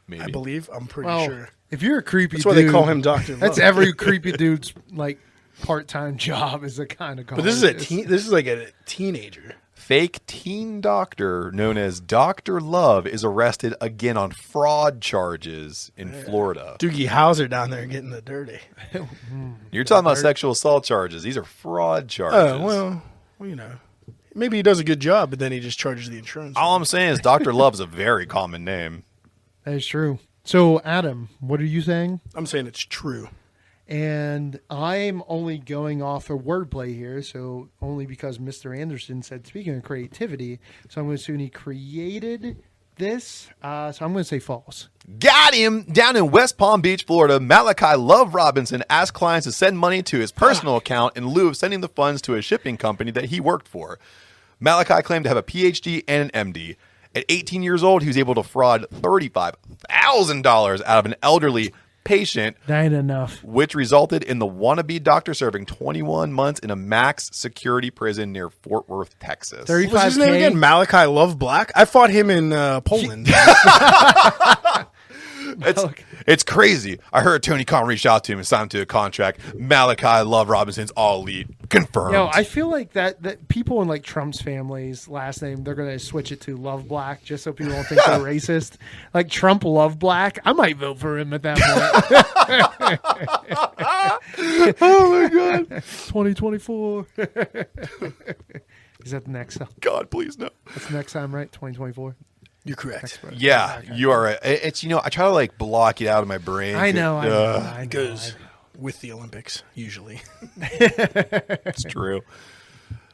maybe. I believe. I'm pretty Well, sure. if you're a creepy That's why dude, they call him Dr. That's Love. every creepy dude's like part-time job is a kind of. But this is a teen. This is like a teenager. Fake teen doctor known as Dr. Love is arrested again on fraud charges in Florida. Doogie Howser down there getting the dirty. You're talking about sexual assault charges. These are fraud charges. Oh, well, you know. Maybe he does a good job, but then he just charges the insurance. All I'm saying is Dr. Love's a very common name. That is true. So, Adam, what are you saying? I'm saying it's true. And I'm only going off of wordplay here, so only because Mr. Anderson said, speaking of creativity, so I'm going to assume he created this. So I'm going to say false. Got him! Down in West Palm Beach, Florida, Malachi Love Robinson asked clients to send money to his personal account in lieu of sending the funds to a shipping company that he worked for. Malachi claimed to have a PhD and an MD. At 18 years old, he was able to fraud $35,000 out of an elderly patient. That ain't enough. Which resulted in the wannabe doctor serving 21 months in a max security prison near Fort Worth, Texas. 35K. What's his name again? Malachi Love Black? I fought him in Poland. It's crazy. I heard Tony Khan reach out to him and sign him to a contract. Malachi Love Robinson's all elite. Confirmed. Yo, I feel like that people in like Trump's family's last name, they're going to switch it to Love Black just so people don't think they're racist. Like Trump Love Black. I might vote for him at that point. Oh my God. 2024. Is that the next time? God, please no. That's the next time, right? 2024. You're correct. Yeah, you are right. It's, I try to like block it out of my brain. I know. It goes with the Olympics, usually. It's true.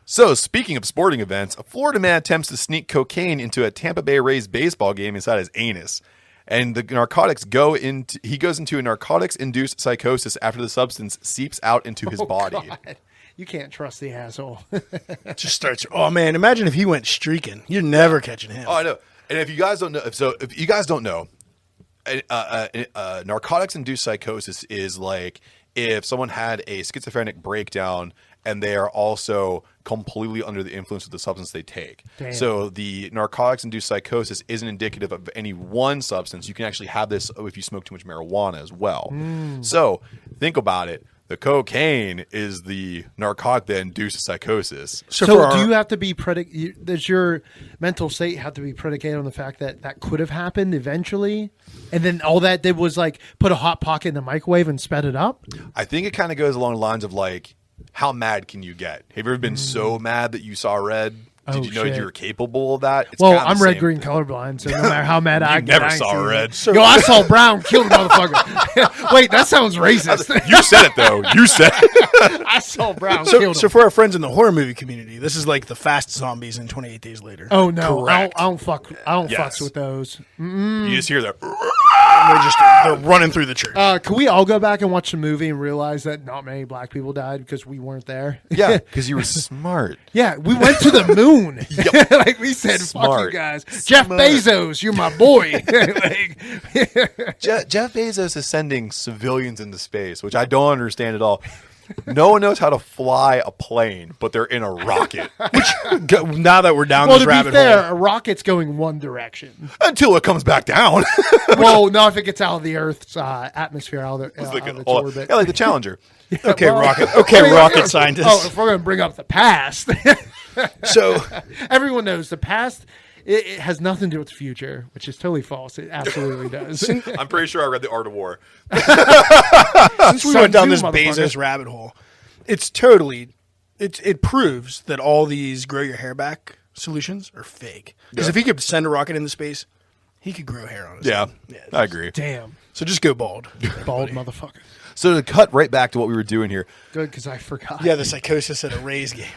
So, speaking of sporting events, a Florida man attempts to sneak cocaine into a Tampa Bay Rays baseball game inside his anus. And the narcotics he goes into a narcotics-induced psychosis after the substance seeps out into his body. God. You can't trust the asshole. Just starts. Oh man, imagine if he went streaking. You're never catching him. Oh, I know. And if you guys don't know, if you guys don't know, narcotics-induced psychosis is like if someone had a schizophrenic breakdown and they are also completely under the influence of the substance they take. Damn. So the narcotics-induced psychosis isn't indicative of any one substance. You can actually have this if you smoke too much marijuana as well. So think about it. The cocaine is the narcotic that induces psychosis. So do you have to be does your mental state have to be predicated on the fact that that could have happened eventually? And then all that did was like put a hot pocket in the microwave and sped it up? I think it kind of goes along the lines of like, how mad can you get? Have you ever been so mad that you saw red? Did you know you were capable of that? It's well, I'm red-green colorblind, so no matter how mad I get, never saw red. Yo, I saw brown, killed a motherfucker. Wait, that sounds racist. You said it, though. You said it. I saw brown, killed him. So for our friends in the horror movie community, this is like the Fast Zombies in 28 Days Later. Oh, no. I Correct. don't fucks with those. You just hear that. They're running through the church. Can we all go back and watch the movie and realize that not many black people died because we weren't there? Yeah, because you were smart. Yeah, we went to the moon. Like we said, fuck Smart. you guys. Jeff Bezos, you're my boy. Jeff Bezos is sending civilians into space, which I don't understand at all. No one knows how to fly a plane, but they're in a rocket. Now that we're down well, this to be rabbit fair, hole. a rocket's going one direction. Until it comes back down. Well, no, if it gets out of the Earth's atmosphere, out of its orbit. Yeah, like the Challenger. Okay, well, rocket. Okay, rocket scientist. Oh, if we're going to bring up the past, So everyone knows the past. It has nothing to do with the future, which is totally false. It absolutely does. I'm pretty sure I read The Art of War. since we went down this Sun Tzu, Bezos rabbit hole, it proves that all these grow your hair back solutions are fake. Because if he could send a rocket into space, he could grow hair on his Yeah, head. I agree. Damn. So just go bald. Bald motherfucker. So to cut right back to what we were doing here, Good, because I forgot. Yeah, the psychosis at a Rays game.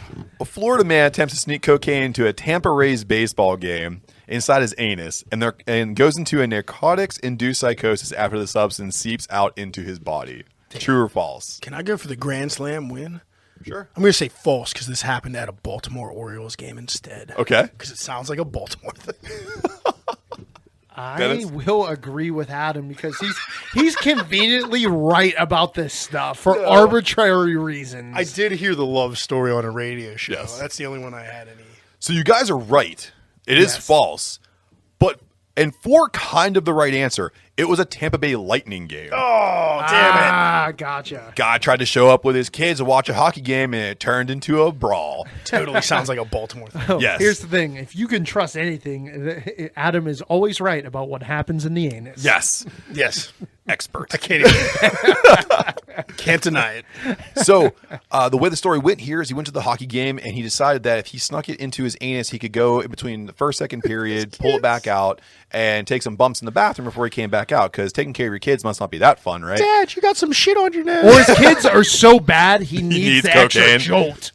a Florida man attempts to sneak cocaine into a Tampa Rays baseball game inside his anus and goes into a narcotics-induced psychosis after the substance seeps out into his body. True or false? Can I go for the Grand Slam win? Sure. I'm going to say false because this happened at a Baltimore Orioles game instead. Okay. Because it sounds like a Baltimore thing. I will agree with Adam because he's conveniently right about this stuff for arbitrary reasons. I did hear the love story on a radio show. Yes. That's the only one I had any. So you guys are right. It is false. But And for kind of the right answer, it was a Tampa Bay Lightning game. Oh, damn it. Ah, gotcha. Guy tried to show up with his kids to watch a hockey game, and it turned into a brawl. Totally sounds like a Baltimore thing. Oh, Yes. Here's the thing. If you can trust anything, Adam is always right about what happens in the anus. Yes. Yes. Expert. I can't even. Can't deny it. So the way the story went here is he went to the hockey game, and he decided that if he snuck it into his anus, he could go in between the first, second period, pull it back out, and take some bumps in the bathroom before he came back out, because taking care of your kids must not be that fun, right? Dad, you got some shit on your nose. Or his kids are so bad he needs needs the extra cocaine. jolt.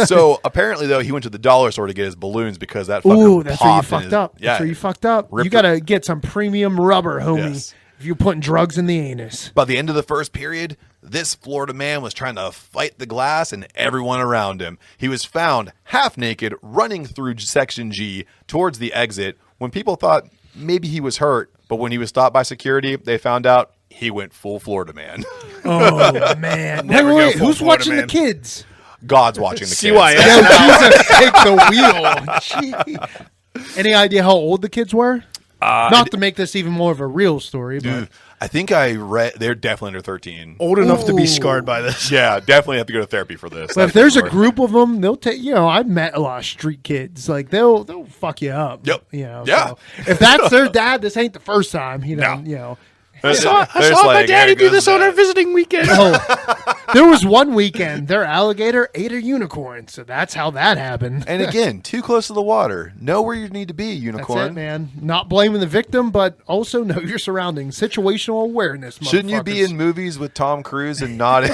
So apparently, though, he went to the dollar store to get his balloons because that fucker Ooh, that's where you popped in fucked his- up. Yeah. That's where you fucked up. Ripped You got to get some premium rubber, homie, Yes. if you're putting drugs in the anus. By the end of the first period, this Florida man was trying to fight the glass and everyone around him. He was found half naked running through Section G towards the exit when people thought maybe he was hurt, but when he was stopped by security, they found out he went full Florida man. Oh, man. Never go Wait, full who's Florida watching man. the kids? God's watching the CYS. kids. Yo, Jesus, take the wheel. Gee. Any idea how old the kids were? Not to make this even more of a real story, but Dude, I think I read they're definitely under 13. Old enough to Ooh. be scarred by this. Yeah, definitely have to go to therapy for this. but that's if there's for a sure. group of them, they'll take. You know, I've met a lot of street kids. Like they'll fuck you up. Yep. You know. Yeah. So if that's their dad, this ain't the first time. You know. No. You know. I saw my daddy do this on our visiting weekend. Oh, there was one weekend their alligator ate a unicorn, so that's how that happened. And again, too close to the water. Know where you need to be, That's unicorn. it, man. Not blaming the victim, but also know your surroundings. Situational awareness. Shouldn't you be motherfuckers. in movies with Tom Cruise and not?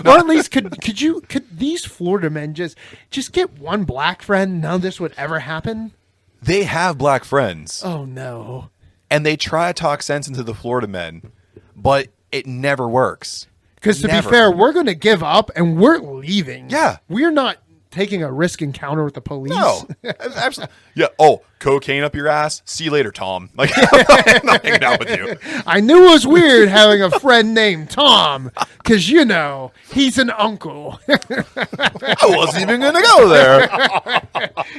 Or at least could these Florida men just get one black friend? None of this would ever happen. They have black friends, Oh no. and they try to talk sense into the Florida men, but it never works. Because to be Never. fair, we're going to give up and we're leaving. Yeah. We're not taking a risk encounter with the police. No, absolutely. Yeah. Oh, cocaine up your ass. See you later, Tom. Like, I'm not hanging out with you. I knew it was weird having a friend named Tom because, you know, he's an uncle. I wasn't even going to go there.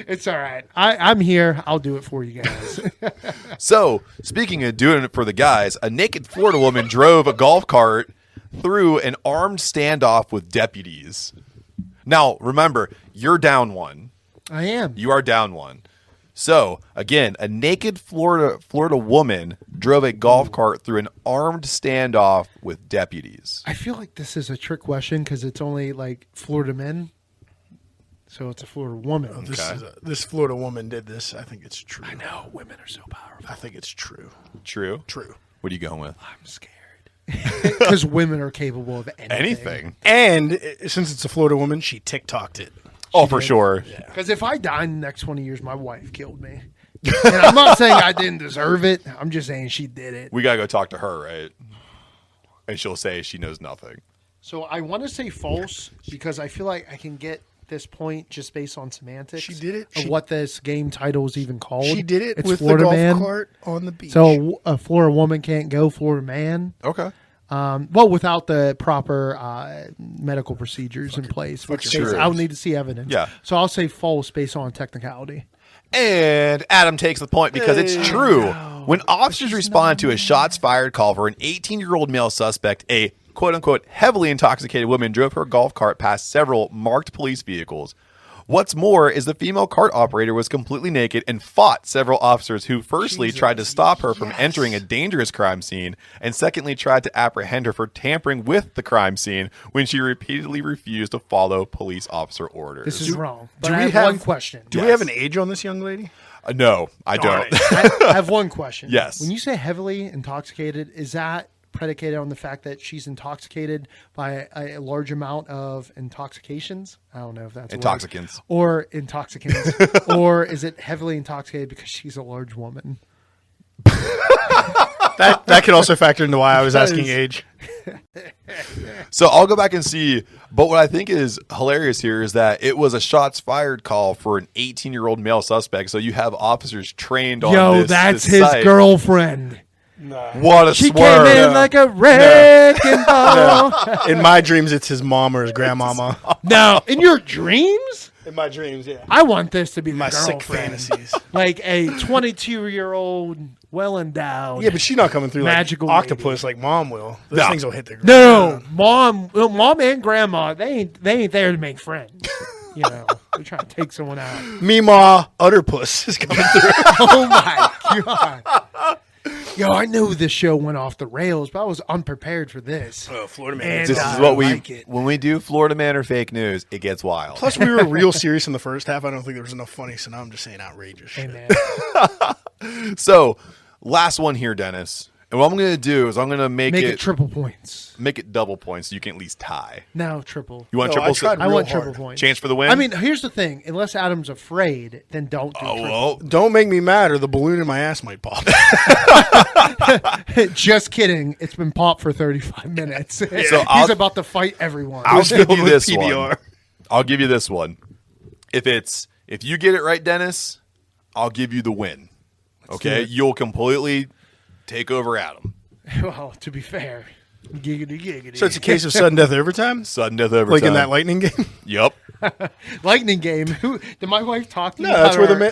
It's all right. I'm here. I'll do it for you guys. So, speaking of doing it for the guys, a naked Florida woman drove a golf cart through an armed standoff with deputies. Now, remember, you're down one. I am. You are down one. So, again, a naked Florida woman drove a golf cart through an armed standoff with deputies. I feel like this is a trick question because it's only like Florida men. So it's a Florida woman. This Florida woman did this. I think it's true. I know. Women are so powerful. I think it's true. True? True. What are you going with? I'm scared. Because women are capable of Anything. And since it's a Florida woman, she TikToked it. Oh, for sure. Because if I die in the next 20 years, my wife killed me. And I'm not saying I didn't deserve it. I'm just saying she did it. We got to go talk to her, right? And she'll say she knows nothing. So I want to say false because I feel like I can get this point just based on semantics. She did it. Of what this game title is even called. She did it It's with Florida the golf man. cart on the beach. So a Florida woman can't go Florida man. Okay. Well, without the proper medical procedures in place, which fucking says true. I'll need to see evidence. Yeah. So I'll say false based on technicality. And Adam takes the point because it's true. When officers responded to a shots fired call for an 18-year-old male suspect, a quote-unquote heavily intoxicated woman drove her golf cart past several marked police vehicles. What's more is the female cart operator was completely naked and fought several officers who firstly tried to stop her from entering a dangerous crime scene and secondly tried to apprehend her for tampering with the crime scene when she repeatedly refused to follow police officer orders. This is wrong. But do I we have have- one question. Do we have an age on this young lady? No, I don't. I have one question. Yes. When you say heavily intoxicated, is that predicated on the fact that she's intoxicated by a large amount of intoxications? I don't know if that's a word. Intoxicants. Or intoxicants. Or is it heavily intoxicated because she's a large woman? That could also factor into why I was asking age. So I'll go back and see. But what I think is hilarious here is that it was a shots fired call for an 18-year-old male suspect. So you have officers trained on Yo, this. that's this his site. girlfriend. What a She swerve. came in like a wrecking ball. In my dreams, it's his mom or his grandmama. No, in your dreams? In my dreams, yeah. I want this to be My the sick girlfriend. fantasies. Like a 22-year-old, well endowed. Yeah, but she's not coming through Magical like octopus like mom will. Those No. things will hit the ground. No, mom and grandma, they ain't there to make friends. You know, they're trying to take someone out. Meemaw Utterpuss is coming through. Oh my god. Yo, I knew this show went off the rails, but I was unprepared for this. Oh, Florida man. And This I is what we like it. when we do Florida Man or fake news, it gets wild. Plus, we were real serious in the first half. I don't think there was enough funny, so now I'm just saying outrageous Hey, shit. man. So, last one here, Dennis. And what I'm going to do is I'm going to make Make it it triple points. make it double points so you can at least tie. No, triple. You want No, triple? I tried I real want hard. triple points. Chance for the win? I mean, here's the thing. Unless Adam's afraid, then don't do oh triple. well. Don't make me mad or the balloon in my ass might pop. Just kidding. It's been popped for 35 minutes. So He's I'll- about to fight everyone. I'll give you filled with this PBR. one. I'll give you this one. If you get it right, Dennis, I'll give you the win. Okay, you'll completely take over Adam. Well, to be fair, giggity. So it's a case of sudden death overtime? Sudden death overtime. Like in that lightning game? Yep. Lightning game. Who did my wife talk to you? No, about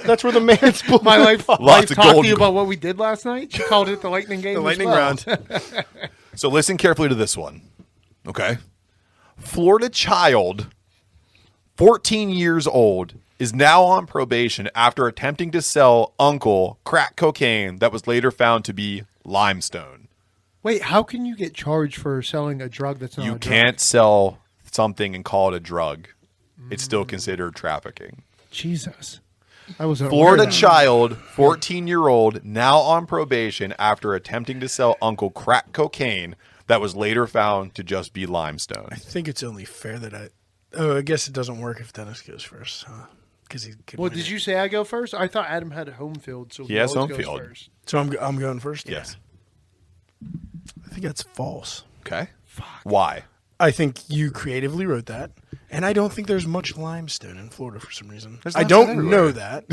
that's where the man's pulling my wife Lots of talked to golden you about what we did last night. She called it the lightning game. the as lightning well. round. So listen carefully to this one. Okay. Florida child, 14 years old, is now on probation after attempting to sell uncle crack cocaine that was later found to be limestone. Wait, how can you get charged for selling a drug that's not You a drug? can't sell something and call it a drug. It's still considered trafficking. Jesus. I was Florida child, 14-year-old, now on probation after attempting to sell uncle crack cocaine that was later found to just be limestone. I think it's only fair that I guess it doesn't work if Dennis goes first. Because he could Well, win did it. you say I go first? I thought Adam had a home field, so He has always home goes field. first. So I'm going first? Yes. I think that's false. Okay. Why? I think you creatively wrote that, and I don't think there's much limestone in Florida for some reason. There's I limestone don't everywhere. know that.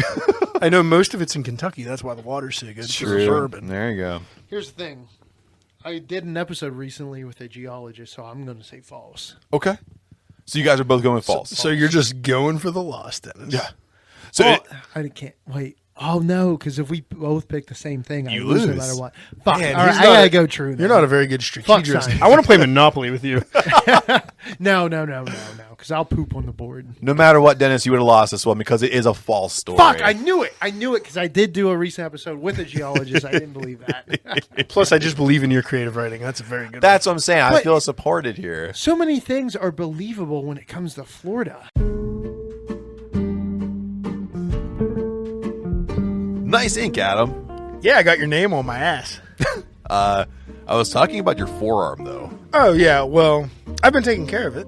I know most of it's in Kentucky. That's why the water's so good. It's urban. There you go. Here's the thing. I did an episode recently with a geologist, so I'm going to say false. Okay. So you guys are both going with false. So you're just going for the loss, Dennis. yeah. So Well, I can't wait. Oh no, because if we both pick the same thing, I You lose no lose. matter what. Fuck. Man, All right, he's I not gotta a- go true. You're not a very good strategist. science. I want to play Monopoly with you. No, because I'll poop on the board. no matter what, Dennis, you would have lost this one because it is a false story. Fuck! I knew it because I did do a recent episode with a geologist. I didn't believe that. Plus, I just believe in your creative writing. That's a very good That's what I'm saying. I But- feel supported here. So many things are believable when it comes to Florida. Nice ink, Adam. one. Yeah, I got your name on my ass. I was talking about your forearm, though. Oh, yeah. Well, I've been taking care of it.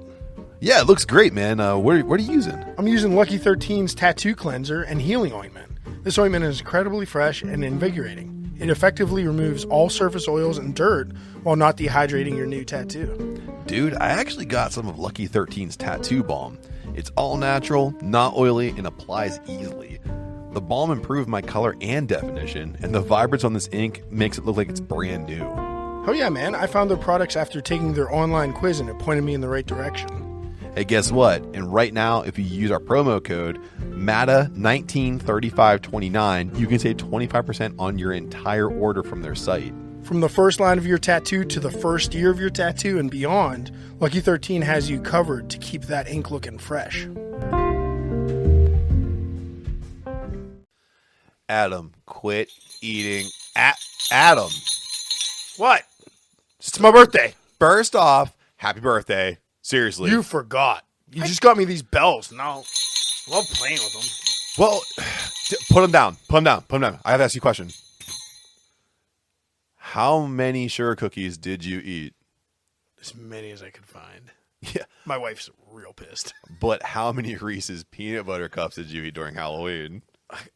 Yeah, it looks great, man. What are you using? I'm using Lucky 13's tattoo cleanser and healing ointment. This ointment is incredibly fresh and invigorating. It effectively removes all surface oils and dirt while not dehydrating your new tattoo. Dude, I actually got some of Lucky 13's tattoo balm. It's all natural, not oily, and applies easily. The balm improved my color and definition, and the vibrance on this ink makes it look like it's brand new. Oh, yeah, man. I found their products after taking their online quiz and it pointed me in the right direction. Hey, guess what? And right now, if you use our promo code MATA193529, you can save 25% on your entire order from their site. From the first line of your tattoo to the first year of your tattoo and beyond, Lucky 13 has you covered to keep that ink looking fresh. Adam, quit eating. Adam, What? It's my birthday. first off, happy birthday. Seriously. You forgot. You just got me these bells. Now, I love playing with them. Well, put them down. Put them down. Put them down. I have to ask you a question. How many sugar cookies did you eat? As many as I could find. Yeah. My wife's real pissed. But how many Reese's peanut butter cups did you eat during Halloween?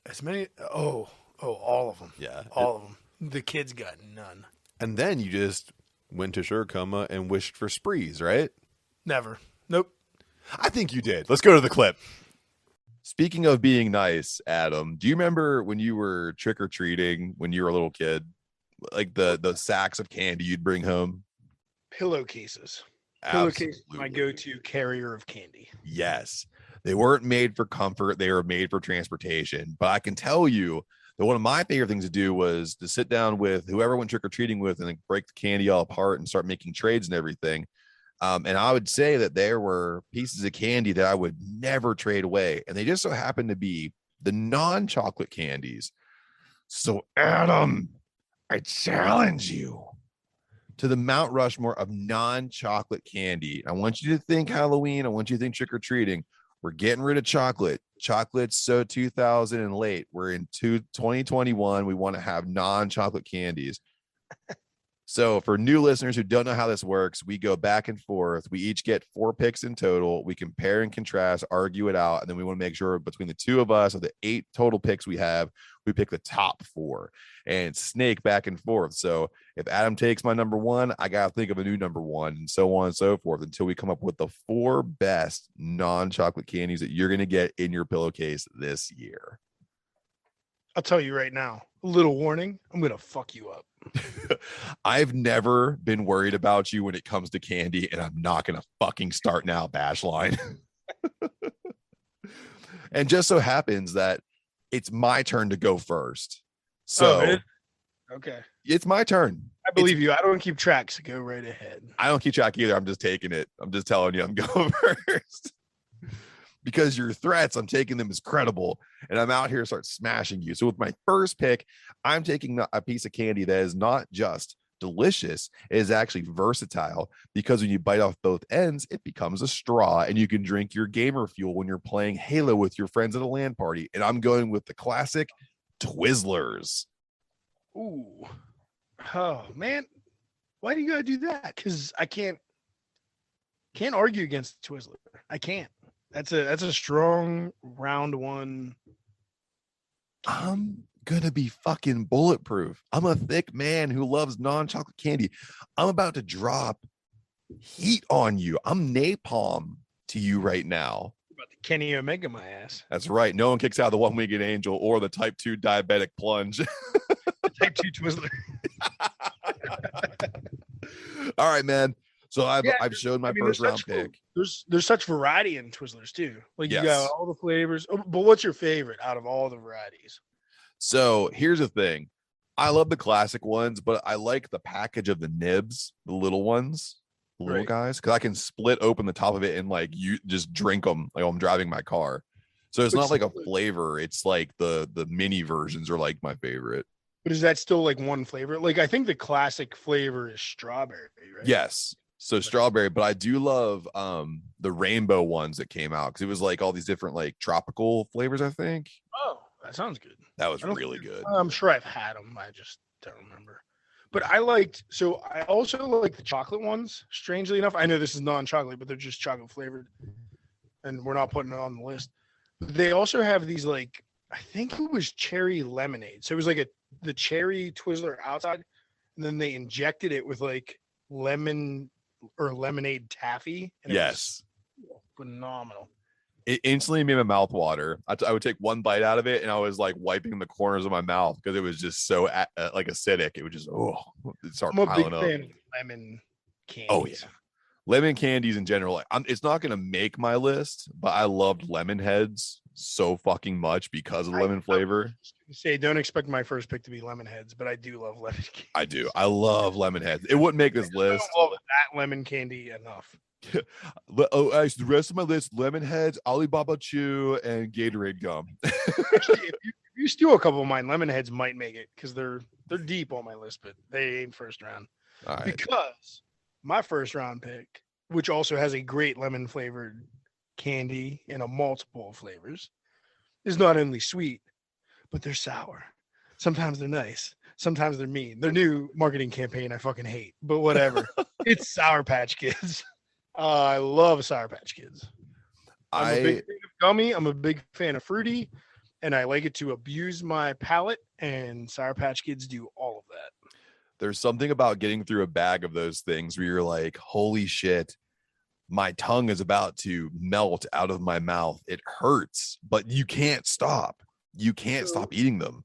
As many? Oh, all of them. Yeah. All of them. The kids got none. And then you just went to Sugar Coma and wished for sprees, right? Never. Nope. I think you did. Let's go to the clip. Speaking of being nice, Adam, do you remember when you were trick-or-treating when you were a little kid? Like the sacks of candy you'd bring home? Pillowcases. Pillowcase, my Absolutely. go-to carrier of candy. Yes. They weren't made for comfort. They were made for transportation. But I can tell you that one of my favorite things to do was to sit down with whoever went trick-or-treating with and then break the candy all apart and start making trades and everything. And I would say that there were pieces of candy that I would never trade away. And they just so happened to be the non-chocolate candies. So, Adam, I challenge you to the Mount Rushmore of non-chocolate candy. I want you to think Halloween. I want you to think trick-or-treating. We're getting rid of chocolate. Chocolate's so 2000 and late. We're in 2021. We want to have non-chocolate candies. So for new listeners who don't know how this works, we go back and forth. We each get 4 picks in total. We compare and contrast, argue it out, and then we want to make sure between the two of us, of the 8 total picks we have, we pick the top 4 and snake back and forth. So if Adam takes my number 1, I got to think of a new number 1, and so on and so forth until we come up with the 4 best non-chocolate candies that you're going to get in your pillowcase this year. I'll tell you right now, a little warning, I'm going to fuck you up. I've never been worried about you when it comes to candy, and I'm not going to fucking start now, Bashline. And just so happens that it's my turn to go first. So okay, it's my turn. I believe you. I don't keep track, so go right ahead. I don't keep track either. I'm just taking it. I'm just telling you I'm going first. Because your threats, I'm taking them as credible, and I'm out here to start smashing you. So with my first pick, I'm taking a piece of candy that is not just delicious, it is actually versatile, because when you bite off both ends, it becomes a straw, and you can drink your gamer fuel when you're playing Halo with your friends at a LAN party. And I'm going with the classic Twizzlers. Ooh. Oh, man. Why do you gotta do that? Because I can't argue against the Twizzler. I can't. That's a strong round 1. I'm gonna be fucking bulletproof. I'm a thick man who loves non-chocolate candy. I'm about to drop heat on you. I'm napalm to you right now. About the Kenny Omega my ass. That's right. No one kicks out the 1-winged angel or the type 2 diabetic plunge. The type 2 Twizzler. All right, man. So I've showed my first round pick. There's such variety in Twizzlers too. Like Yes. You got all the flavors. Oh, but what's your favorite out of all the varieties? So here's the thing. I love the classic ones, but I like the package of the nibs, the little ones, the little Right. guys, because I can split open the top of it and like you just drink them like I'm driving my car. So it's But not like a still- flavor. It's like the mini versions are like my favorite. But is that still like one flavor? Like I think the classic flavor is strawberry, right? Yes. So strawberry, but I do love the rainbow ones that came out, because it was like all these different like tropical flavors, I think. Oh, that sounds good. That was I don't really good. I'm sure I've had them. I just don't remember. But I also like the chocolate ones. Strangely enough, I know this is non-chocolate, but they're just chocolate flavored, and we're not putting it on the list. They also have these like, I think it was cherry lemonade. So it was like the cherry Twizzler outside, and then they injected it with like lemon or lemonade taffy. And Yes. it was phenomenal. It instantly made my mouth water. I would take one bite out of it, and I was like wiping the corners of my mouth because it was just so like acidic. It would just it start I'm a big piling up. fan of lemon candy. Oh yeah, lemon candies in general. Like, it's not gonna make my list, but I loved lemon heads so fucking much because of the lemon flavor. Say, don't expect my first pick to be lemon heads, but I do love lemon candy. I do. I love lemon heads. It wouldn't make this list. I don't love that lemon candy enough. Actually, the rest of my list: lemon heads, Alibaba Chew, and Gatorade gum. Actually, if you steal a couple of mine, lemon heads might make it because they're deep on my list, but they ain't first round. All right. Because my first round pick, which also has a great lemon flavored candy in a multiple of flavors, is not only sweet, but they're sour. Sometimes they're nice. Sometimes they're mean. Their new marketing campaign I fucking hate, but whatever. It's Sour Patch Kids. I love Sour Patch Kids. I'm a big fan of gummy. I'm a big fan of fruity, and I like it to abuse my palate, and Sour Patch Kids do all of that. There's something about getting through a bag of those things where you're like, holy shit, my tongue is about to melt out of my mouth. It hurts, but you can't stop. You can't stop eating them.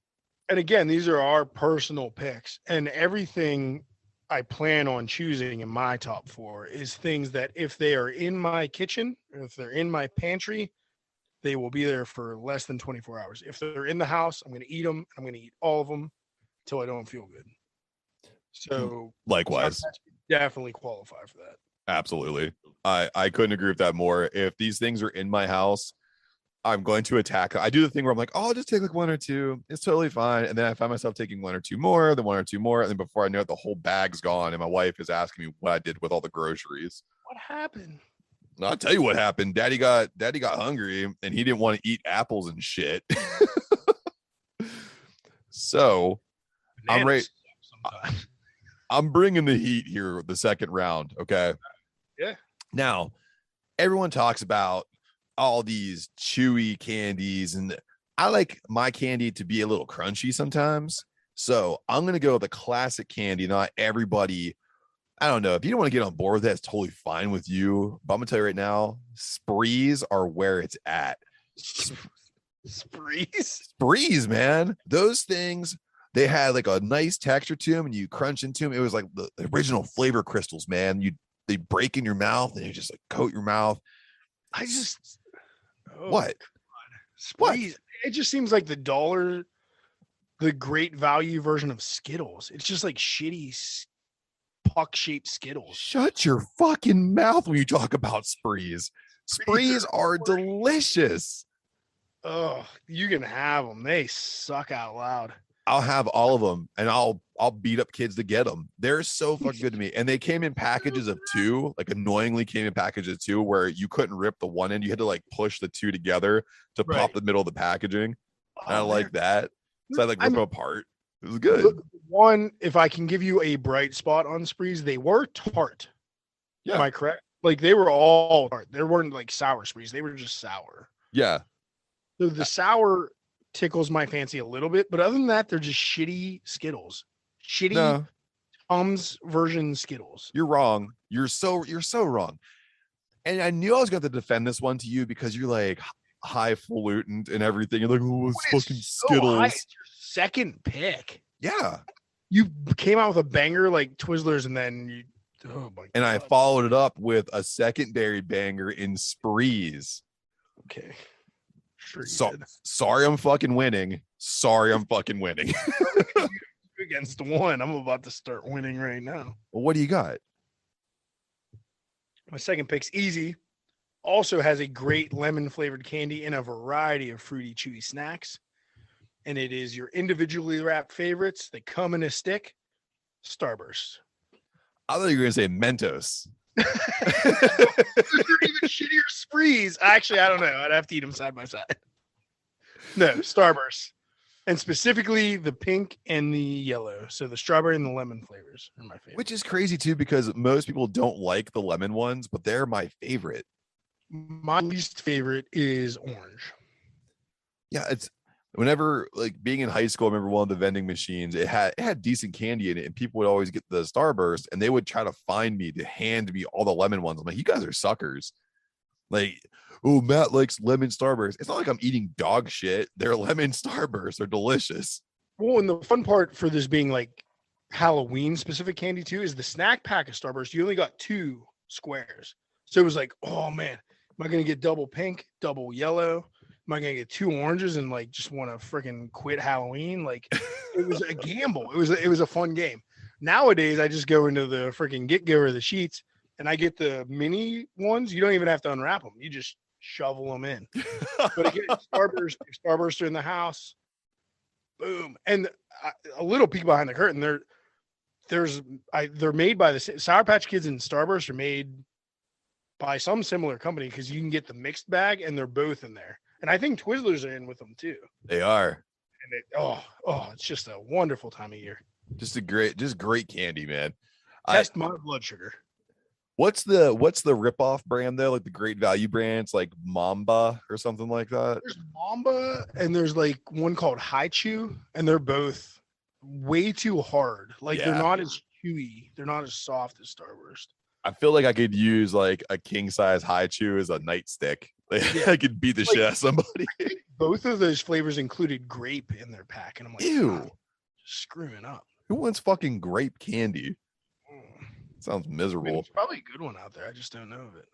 And again, these are our personal picks, and everything I plan on choosing in my top 4 is things that if they are in my kitchen or if they're in my pantry, they will be there for less than 24 hours. If they're in the house, I'm going to eat them. I'm going to eat all of them until I don't feel good. So Likewise. Sour Patch Kids definitely qualify for that. Absolutely. I couldn't agree with that more. If these things are in my house, I'm going to attack. I do the thing where I'm like, oh, I'll just take like one or two. It's totally fine. And then I find myself taking one or two more, then one or two more. And then before I know it, the whole bag's gone. And my wife is asking me what I did with all the groceries. What happened? I'll tell you what happened. Daddy got hungry and he didn't want to eat apples and shit. So I'm ready. I'm bringing the heat here the second round. Okay. Yeah. Now, everyone talks about all these chewy candies, and I like my candy to be a little crunchy sometimes. So I'm going to go with a classic candy. Not everybody, I don't know. If you don't want to get on board with that, it's totally fine with you. But I'm going to tell you right now, sprees are where it's at. Sprees, man. Those things, they had like a nice texture to them, and you crunch into them. It was like the original flavor crystals, man. They break in your mouth, and you just like coat your mouth. What? Sprees. It just seems like the great value version of Skittles. It's just like shitty puck-shaped Skittles. Shut your fucking mouth when you talk about sprees. Sprees are delicious. Oh, you can have them. They suck out loud. I'll have all of them, and I'll beat up kids to get them. They're so fucking good to me. And they came in packages of 2, like annoyingly came in packages of 2, where you couldn't rip the one end. You had to like push the 2 together to pop the middle of the packaging. And I like that. So I like rip them apart. It was good. One, if I can give you a bright spot on sprees, they were tart. Yeah. Am I correct? Like they were all tart. There weren't like sour sprees. They were just sour. Yeah. So the sour tickles my fancy a little bit, but other than that, they're just shitty Skittles. Shitty Tums version Skittles. You're wrong. You're so wrong. And I knew I was going to defend this one to you because you're like highfalutin and everything. You're like, oh, it's fucking Skittles. It's your second pick. Yeah. You came out with a banger like Twizzlers, and then you. Oh my! And I followed it up with a secondary banger in sprees. Okay. Sure. Sorry, I'm fucking winning. Against one, I'm about to start winning right now. Well, what do you got? My second pick's easy. Also has a great lemon flavored candy and a variety of fruity, chewy snacks. And it is your individually wrapped favorites. They come in a stick. Starburst. I thought you were going to say Mentos. They're even shittier sprees. Actually, I don't know. I'd have to eat them side by side. No, Starburst. And specifically the pink and the yellow. So the strawberry and the lemon flavors are my favorite. Which is crazy too, because most people don't like the lemon ones, but they're my favorite. My least favorite is orange. Yeah, it's whenever like being in high school, I remember one of the vending machines, it had decent candy in it, and people would always get the Starburst, and they would try to find me to hand me all the lemon ones. I'm like, you guys are suckers. Like, oh, Matt likes lemon Starburst. It's not like I'm eating dog shit. They're lemon Starbursts. They're delicious. Well, and the fun part for this being like Halloween specific candy too is the snack pack of Starburst. You only got 2 squares. So it was like, oh man, am I going to get double pink, double yellow? Am I going to get 2 oranges and like just want to freaking quit Halloween? Like it was a gamble. It was a fun game. Nowadays, I just go into the freaking get-go or the sheets and I get the mini ones. You don't even have to unwrap them. You just shovel them in. But again, Starburst are in the house. Boom. And a little peek behind the curtain. They're made by the Sour Patch Kids and Starburst are made by some similar company because you can get the mixed bag and they're both in there. And I think Twizzlers are in with them too. They are. And it's just a wonderful time of year. Just great candy, man. Test my blood sugar. What's the ripoff brand though? Like the great value brands like Mamba or something like that? There's Mamba and there's like one called High Chew, and they're both way too hard. Like they're not as chewy. They're not as soft as Starburst. I feel like I could use like a king size High Chew as a nightstick. I could beat the shit out of somebody. Both of those flavors included grape in their pack, and I'm like, ew, just screwing up. Who wants fucking grape candy? Sounds miserable. I mean, it's probably a good one out there. I just don't know of it.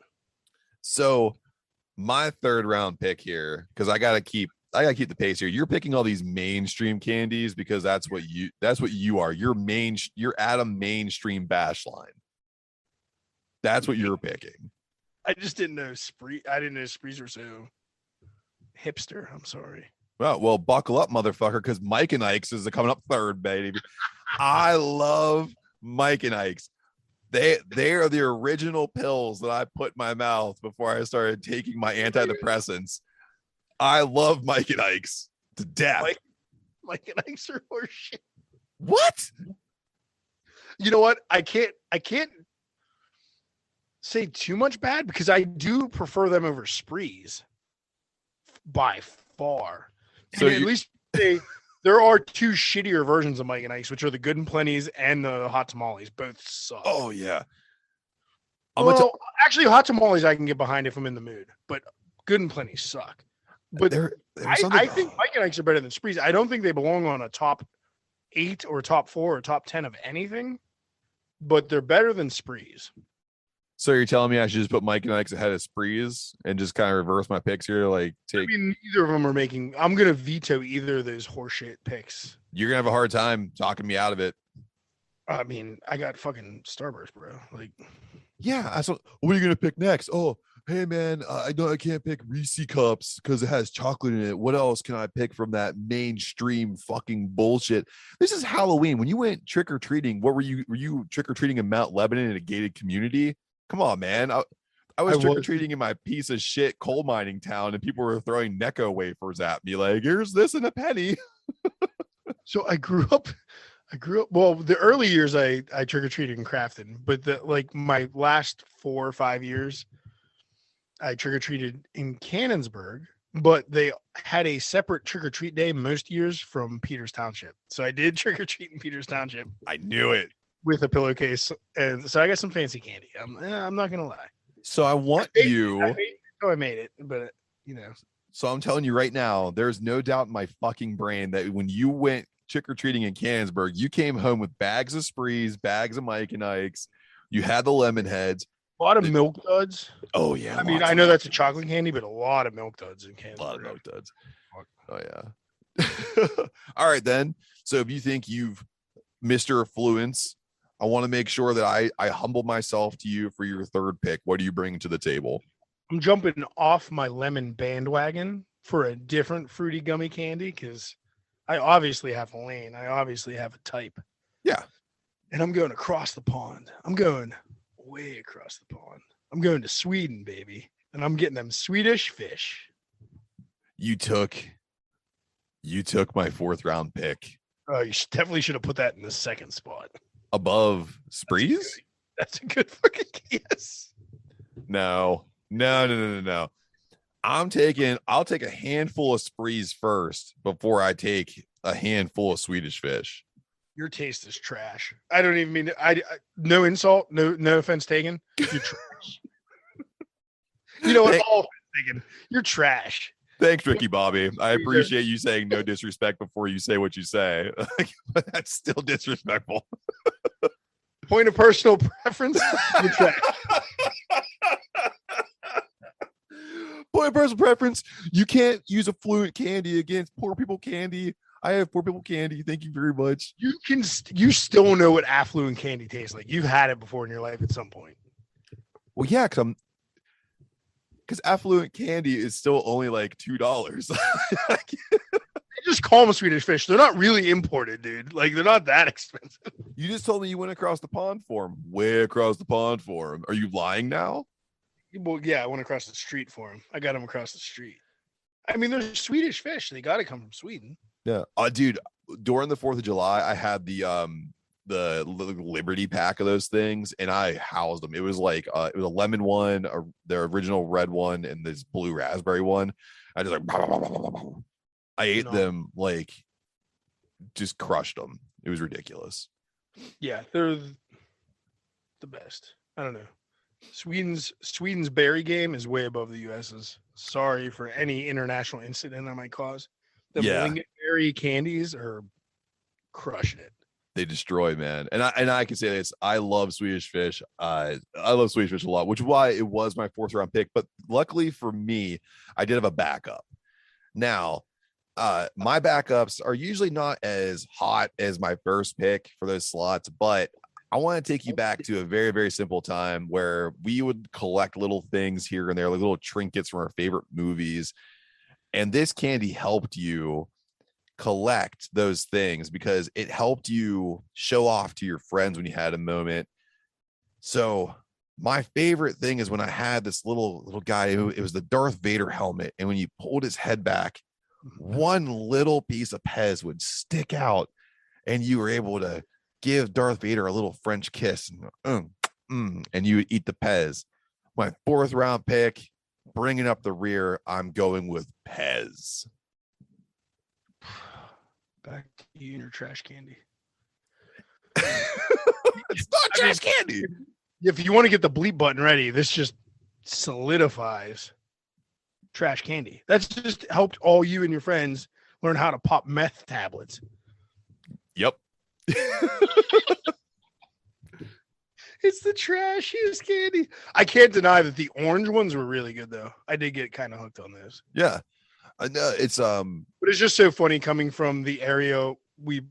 So My third round pick here, because I gotta keep the pace here. You're picking all these mainstream candies because that's what you are. You're Adam mainstream bash line. That's what you're picking. I just didn't know I didn't know sprees were so hipster. I'm sorry. Well, buckle up, motherfucker, because Mike and Ike's is coming up third, baby. I love Mike and Ike's. They are the original pills that I put in my mouth before I started taking my antidepressants. I love Mike and Ike's to death. Mike and Ike's are horseshit. What? You know what? I can't say too much bad because I do prefer them over sprees by far. So at least there are two shittier versions of Mike and Ike's, which are the Good and Plenties and the Hot Tamales. Both suck. Oh yeah. Actually, Hot Tamales I can get behind if I'm in the mood, but Good and Plenties suck. But I think Mike and Ike's are better than sprees. I don't think they belong on a top 8 or top 4 or top 10 of anything, but they're better than sprees. So you're telling me I should just put Mike and Ike's ahead of sprees and just kind of reverse my picks here? I mean, neither of them are making. I'm gonna veto either of those horseshit picks. You're gonna have a hard time talking me out of it. I mean, I got fucking Starburst, bro. Yeah. What are you gonna pick next? Oh, hey man, I know I can't pick Reese cups because it has chocolate in it. What else can I pick from that mainstream fucking bullshit? This is Halloween. When you went trick or treating, what were you? Were you trick or treating in Mount Lebanon in a gated community? Come on, man. I was trick or treating in my piece of shit coal mining town, and people were throwing Necco wafers at me. Like, here's this and a penny. So I grew up. Well, the early years I trick or treated in Crafton, but my last 4 or 5 years, I trick or treated in Cannonsburg. But they had a separate trick or treat day most years from Peters Township. So I did trick or treat in Peters Township. I knew it. With a pillowcase, and so I got some fancy candy. I'm not gonna lie. So I want I made it, but So I'm telling you right now, there's no doubt in my fucking brain that when you went trick-or-treating in Cannonsburg, you came home with bags of sprees, bags of Mike and Ike's. You had the lemon heads. A lot of milk duds. Oh yeah. I mean, I know that's a chocolate candy, but a lot of milk duds in Cannonsburg. A lot of milk duds. Oh yeah. All right then. So if you think you've Mr. Affluence, I want to make sure that I humble myself to you for your third pick. What do you bring to the table? I'm jumping off my lemon bandwagon for a different fruity gummy candy because I obviously have a lane. I obviously have a type. Yeah. And I'm going across the pond. I'm going way across the pond. I'm going to Sweden, baby. And I'm getting them Swedish fish. You took my 4th round pick. Oh, you definitely should have put that in the second spot. Above sprees? That's a good fucking guess. No. I'll take a handful of sprees first before I take a handful of Swedish fish. Your taste is trash. I don't even mean I no insult, no offense taken. You're trash. You know what? All offense taken. You're trash. Thanks, Ricky Bobby. I appreciate you saying no disrespect before you say what you say. But that's still disrespectful. Point of personal preference, you're trash. Point of personal preference, you can't use affluent candy against poor people candy. I have poor people candy. Thank you very much. You still know what affluent candy tastes like. You've had it before in your life at some point. Well, yeah, because affluent candy is still only like $2. They just call them Swedish fish. They're not really imported, dude. Like, they're not that expensive. You just told me you went across the pond for them. Way across the pond for them. Are you lying now? Well, yeah, I went across the street for them. I got them across the street. I mean, they're Swedish fish. They got to come from Sweden. Yeah. Dude, during the 4th of July, I had the Liberty pack of those things, and I housed them. It was like it was a lemon one, the original red one, and this blue raspberry one. I just I ate them, like, just crushed them. It was ridiculous. Yeah, they're the best. I don't know. Sweden's berry game is way above the US's. Sorry for any international incident I might cause. The berry candies are crushing it. They destroy, man. And I can say this. I love Swedish Fish. I love Swedish Fish a lot, which is why it was my 4th-round pick. But luckily for me, I did have a backup. Now, my backups are usually not as hot as my first pick for those slots, but I want to take you back to a very, very simple time where we would collect little things here and there, like little trinkets from our favorite movies. And this candy helped you collect those things because it helped you show off to your friends when you had a moment. So my favorite thing is when I had this little guy who, it was the Darth Vader helmet, and when you pulled his head back, one little piece of Pez would stick out, and you were able to give Darth Vader a little French kiss, and you would eat the Pez. My 4th-round pick, bringing up the rear, I'm going with Pez. Back to you and your trash candy. It's not trash candy. If you want to get the bleep button ready, this just solidifies trash candy. That's just helped all you and your friends learn how to pop meth tablets. Yep. It's the trashiest candy. I can't deny that the orange ones were really good, though. I did get kind of hooked on those. Yeah. I know it's but it's just so funny coming from the area we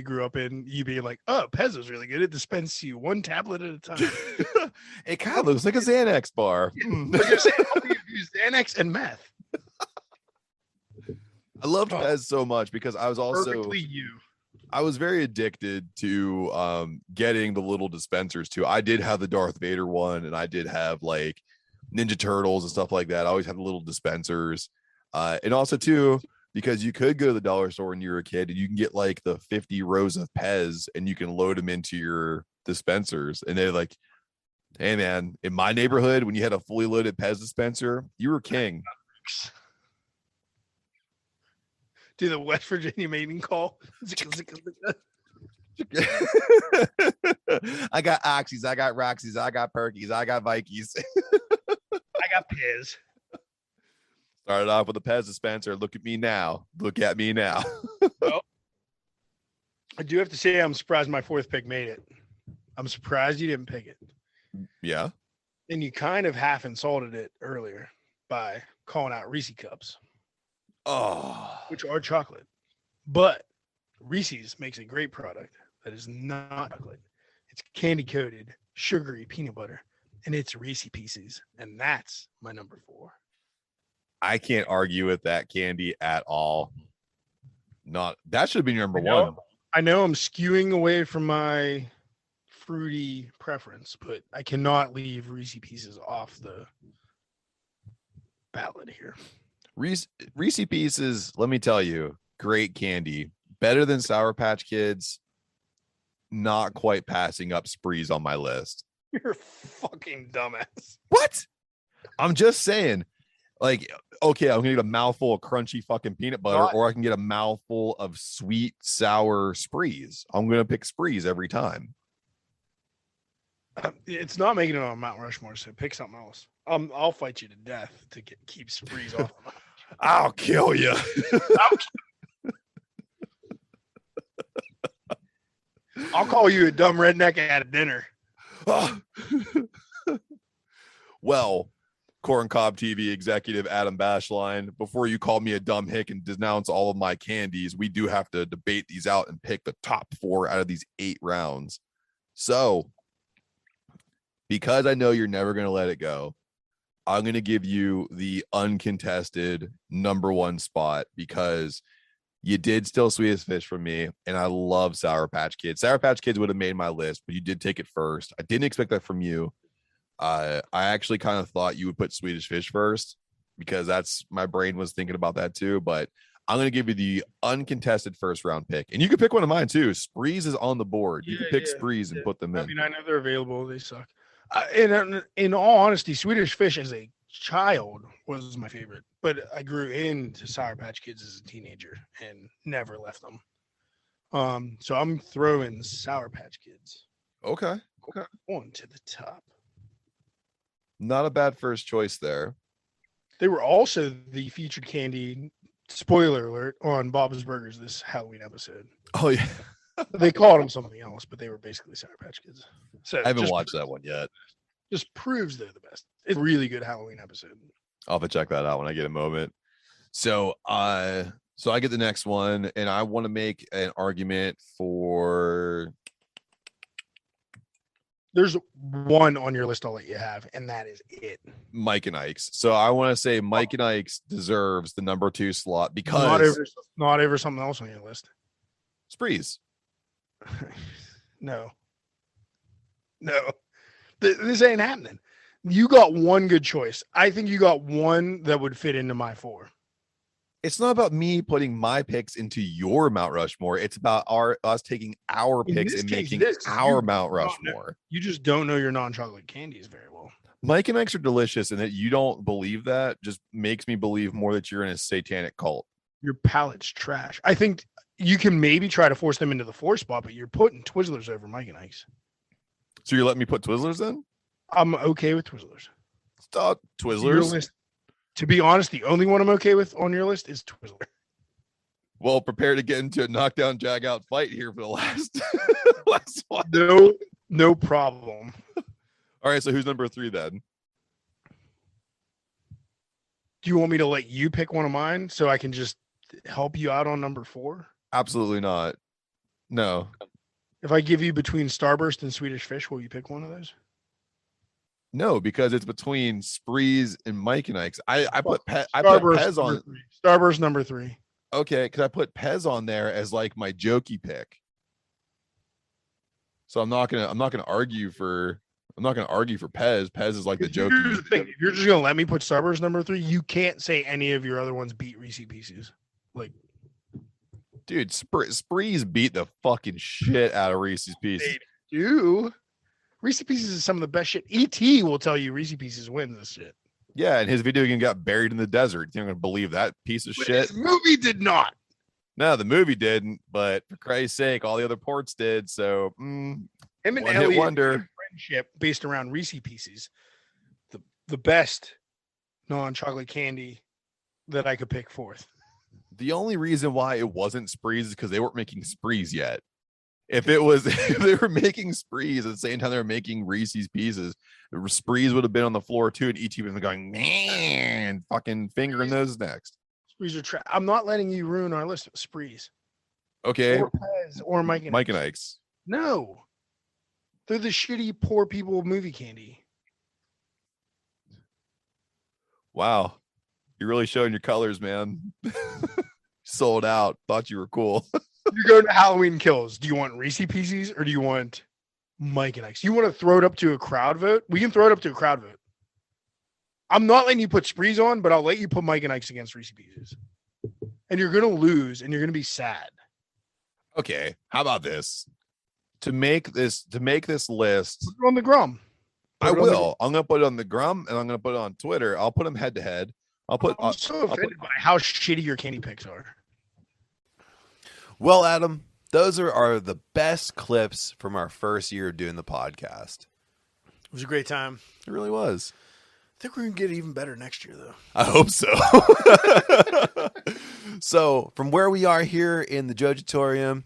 grew up in, you being like, oh, Pez is really good. It dispenses you one tablet at a time. It kind of looks like a Xanax bar. Use Xanax and meth. I loved Pez so much because I was also Perfectly you. I was very addicted to getting the little dispensers too. I did have the Darth Vader one, and I did have like Ninja Turtles and stuff like that. I always had the little dispensers. And also too, because you could go to the dollar store when you were a kid and you can get like the 50 rows of Pez and you can load them into your dispensers. And they're like, hey man, in my neighborhood, when you had a fully loaded Pez dispenser, you were king. Do the West Virginia mating call. I got Oxys, I got Roxys, I got Perkies, I got Vikes. I got Pez. Started off with a Pez dispenser. Look at me now. Look at me now. Well, I do have to say I'm surprised my 4th pick made it. I'm surprised you didn't pick it. Yeah. And you kind of half insulted it earlier by calling out Reese Cups. Oh. Which are chocolate. But Reese's makes a great product that is not chocolate. It's candy coated, sugary peanut butter, and it's Reese Pieces. And that's my number 4. I can't argue with that candy at all. That should have been your number 1. I know I'm skewing away from my fruity preference, but I cannot leave Reese Pieces off the ballot here. Reese Pieces, let me tell you, great candy. Better than Sour Patch Kids. Not quite passing up Sprees on my list. You're a fucking dumbass. What? I'm just saying. Like, okay, I'm gonna get a mouthful of crunchy fucking peanut butter, or I can get a mouthful of sweet, sour Sprees. I'm gonna pick Sprees every time. It's not making it on Mount Rushmore, so pick something else. I'll fight you to death to keep Sprees off. I'll kill you. I'll call you a dumb redneck at a dinner. Well, Corn Cob TV executive Adam Bashline, before you call me a dumb hick and denounce all of my candies, we do have to debate these out and pick the top 4 out of these 8 rounds. So, because I know you're never going to let it go, I'm going to give you the uncontested number 1 spot because you did steal Sweetest Fish from me, and I love Sour Patch Kids. Sour Patch Kids would have made my list, but you did take it first. I didn't expect that from you. I actually kind of thought you would put Swedish Fish first because my brain was thinking about that too. But I'm going to give you the uncontested 1st-round pick. And you can pick one of mine too. Sprees is on the board. You can pick Sprees and put them in. I mean, I know they're available. They suck. In all honesty, Swedish Fish as a child was my favorite. But I grew into Sour Patch Kids as a teenager and never left them. So I'm throwing Sour Patch Kids. Okay. On to the top. Not a bad first choice there. They were also the featured candy, spoiler alert, on Bob's Burgers this Halloween episode. Oh, yeah. They called them something else, but they were basically Sour Patch Kids. So I haven't just watched that one yet. Just proves they're the best. It's a really good Halloween episode. I'll have to check that out when I get a moment. So I get the next one, and I want to make an argument for. There's one on your list I'll let you have, and that is it. Mike and Ike's. So I want to say Mike and Ike's deserves the number 2 slot because not over something else on your list. Sprees. No. This ain't happening. You got one good choice. I think you got one that would fit into my 4. It's not about me putting my picks into your Mount Rushmore. It's about us taking our picks and making our Mount Rushmore. You just don't know your non-chocolate candies very well. Mike and Ike's are delicious, and that you don't believe that just makes me believe more that you're in a satanic cult. Your palate's trash. I think you can maybe try to force them into the 4 spot, but you're putting Twizzlers over Mike and Ike's. So you're letting me put Twizzlers in? I'm okay with Twizzlers. Stop Twizzlers. To be honest, the only one I'm okay with on your list is Twizzler. Well, prepare to get into a knockdown, drag out fight here for the last one. No problem. All right, so who's number 3 then? Do you want me to let you pick one of mine so I can just help you out on number 4? Absolutely not. No. If I give you between Starburst and Swedish Fish, will you pick one of those? No, because it's between Sprees and Mike and Ike's. I put Pez on. Starburst number 3. Okay, because I put Pez on there as like my jokey pick. So I'm not gonna argue for Pez. Pez is like the jokey. Here's the thing. If you're just gonna let me put Starburst number 3, you can't say any of your other ones beat Reese Pieces. Like, dude, Sprees beat the fucking shit out of Reese's Pieces. They do. Reese Pieces is some of the best shit. E.T. will tell you Reese Pieces wins this shit. Yeah, and his video game got buried in the desert. You're not gonna believe that piece of shit. This movie did not. No, the movie didn't, but for Christ's sake, all the other ports did. So him and one hit Elliot wonder. Friendship based around Reese Pieces. The best non-chocolate candy that I could pick forth. The only reason why it wasn't Sprees is because they weren't making Sprees yet. If they were making Sprees at the same time they were making Reese's Pieces, Sprees would have been on the floor too, and ET would have been going, man, fucking fingering those next. Sprees are I'm not letting you ruin our list of Sprees. Okay. Or Pez or Mike and Ike's. No. They're the shitty poor people movie candy. Wow. You're really showing your colors, man. Sold out. Thought you were cool. You're going to Halloween Kills. Do you want Reese Pieces or do you want Mike and Ike's? You want to throw it up to a crowd vote? We can throw it up to a crowd vote. I'm not letting you put Sprees on, but I'll let you put Mike and Ike's against Reese Pieces. And you're going to lose and you're going to be sad. Okay. How about this? To make this list, put it on the Grum. I will. I'm going to put it on the Grum and I'm going to put it on Twitter. I'll put them head to head. I'm so offended by how shitty your candy picks are. Well, Adam, those are the best clips from our first year doing the podcast. It was a great time. It really was. I think we're going to get even better next year, though. I hope so. So, from where we are here in the Jojitorium,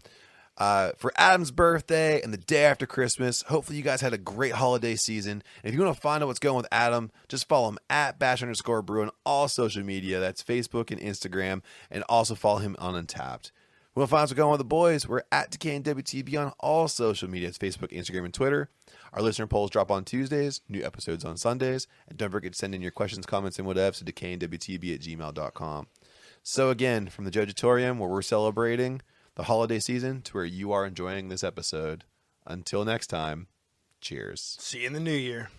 for Adam's birthday and the day after Christmas, hopefully you guys had a great holiday season. And if you want to find out what's going with Adam, just follow him at @bash_brew on all social media. That's Facebook and Instagram. And also follow him on Untapped. We'll find out what's going on with the boys. We're at DWTB on all social media. It's Facebook, Instagram, and Twitter. Our listener polls drop on Tuesdays, new episodes on Sundays. And don't forget to send in your questions, comments, and whatevs to decayingwtb@gmail.com. So again, from the Jojitorium, where we're celebrating the holiday season to where you are enjoying this episode. Until next time, cheers. See you in the new year.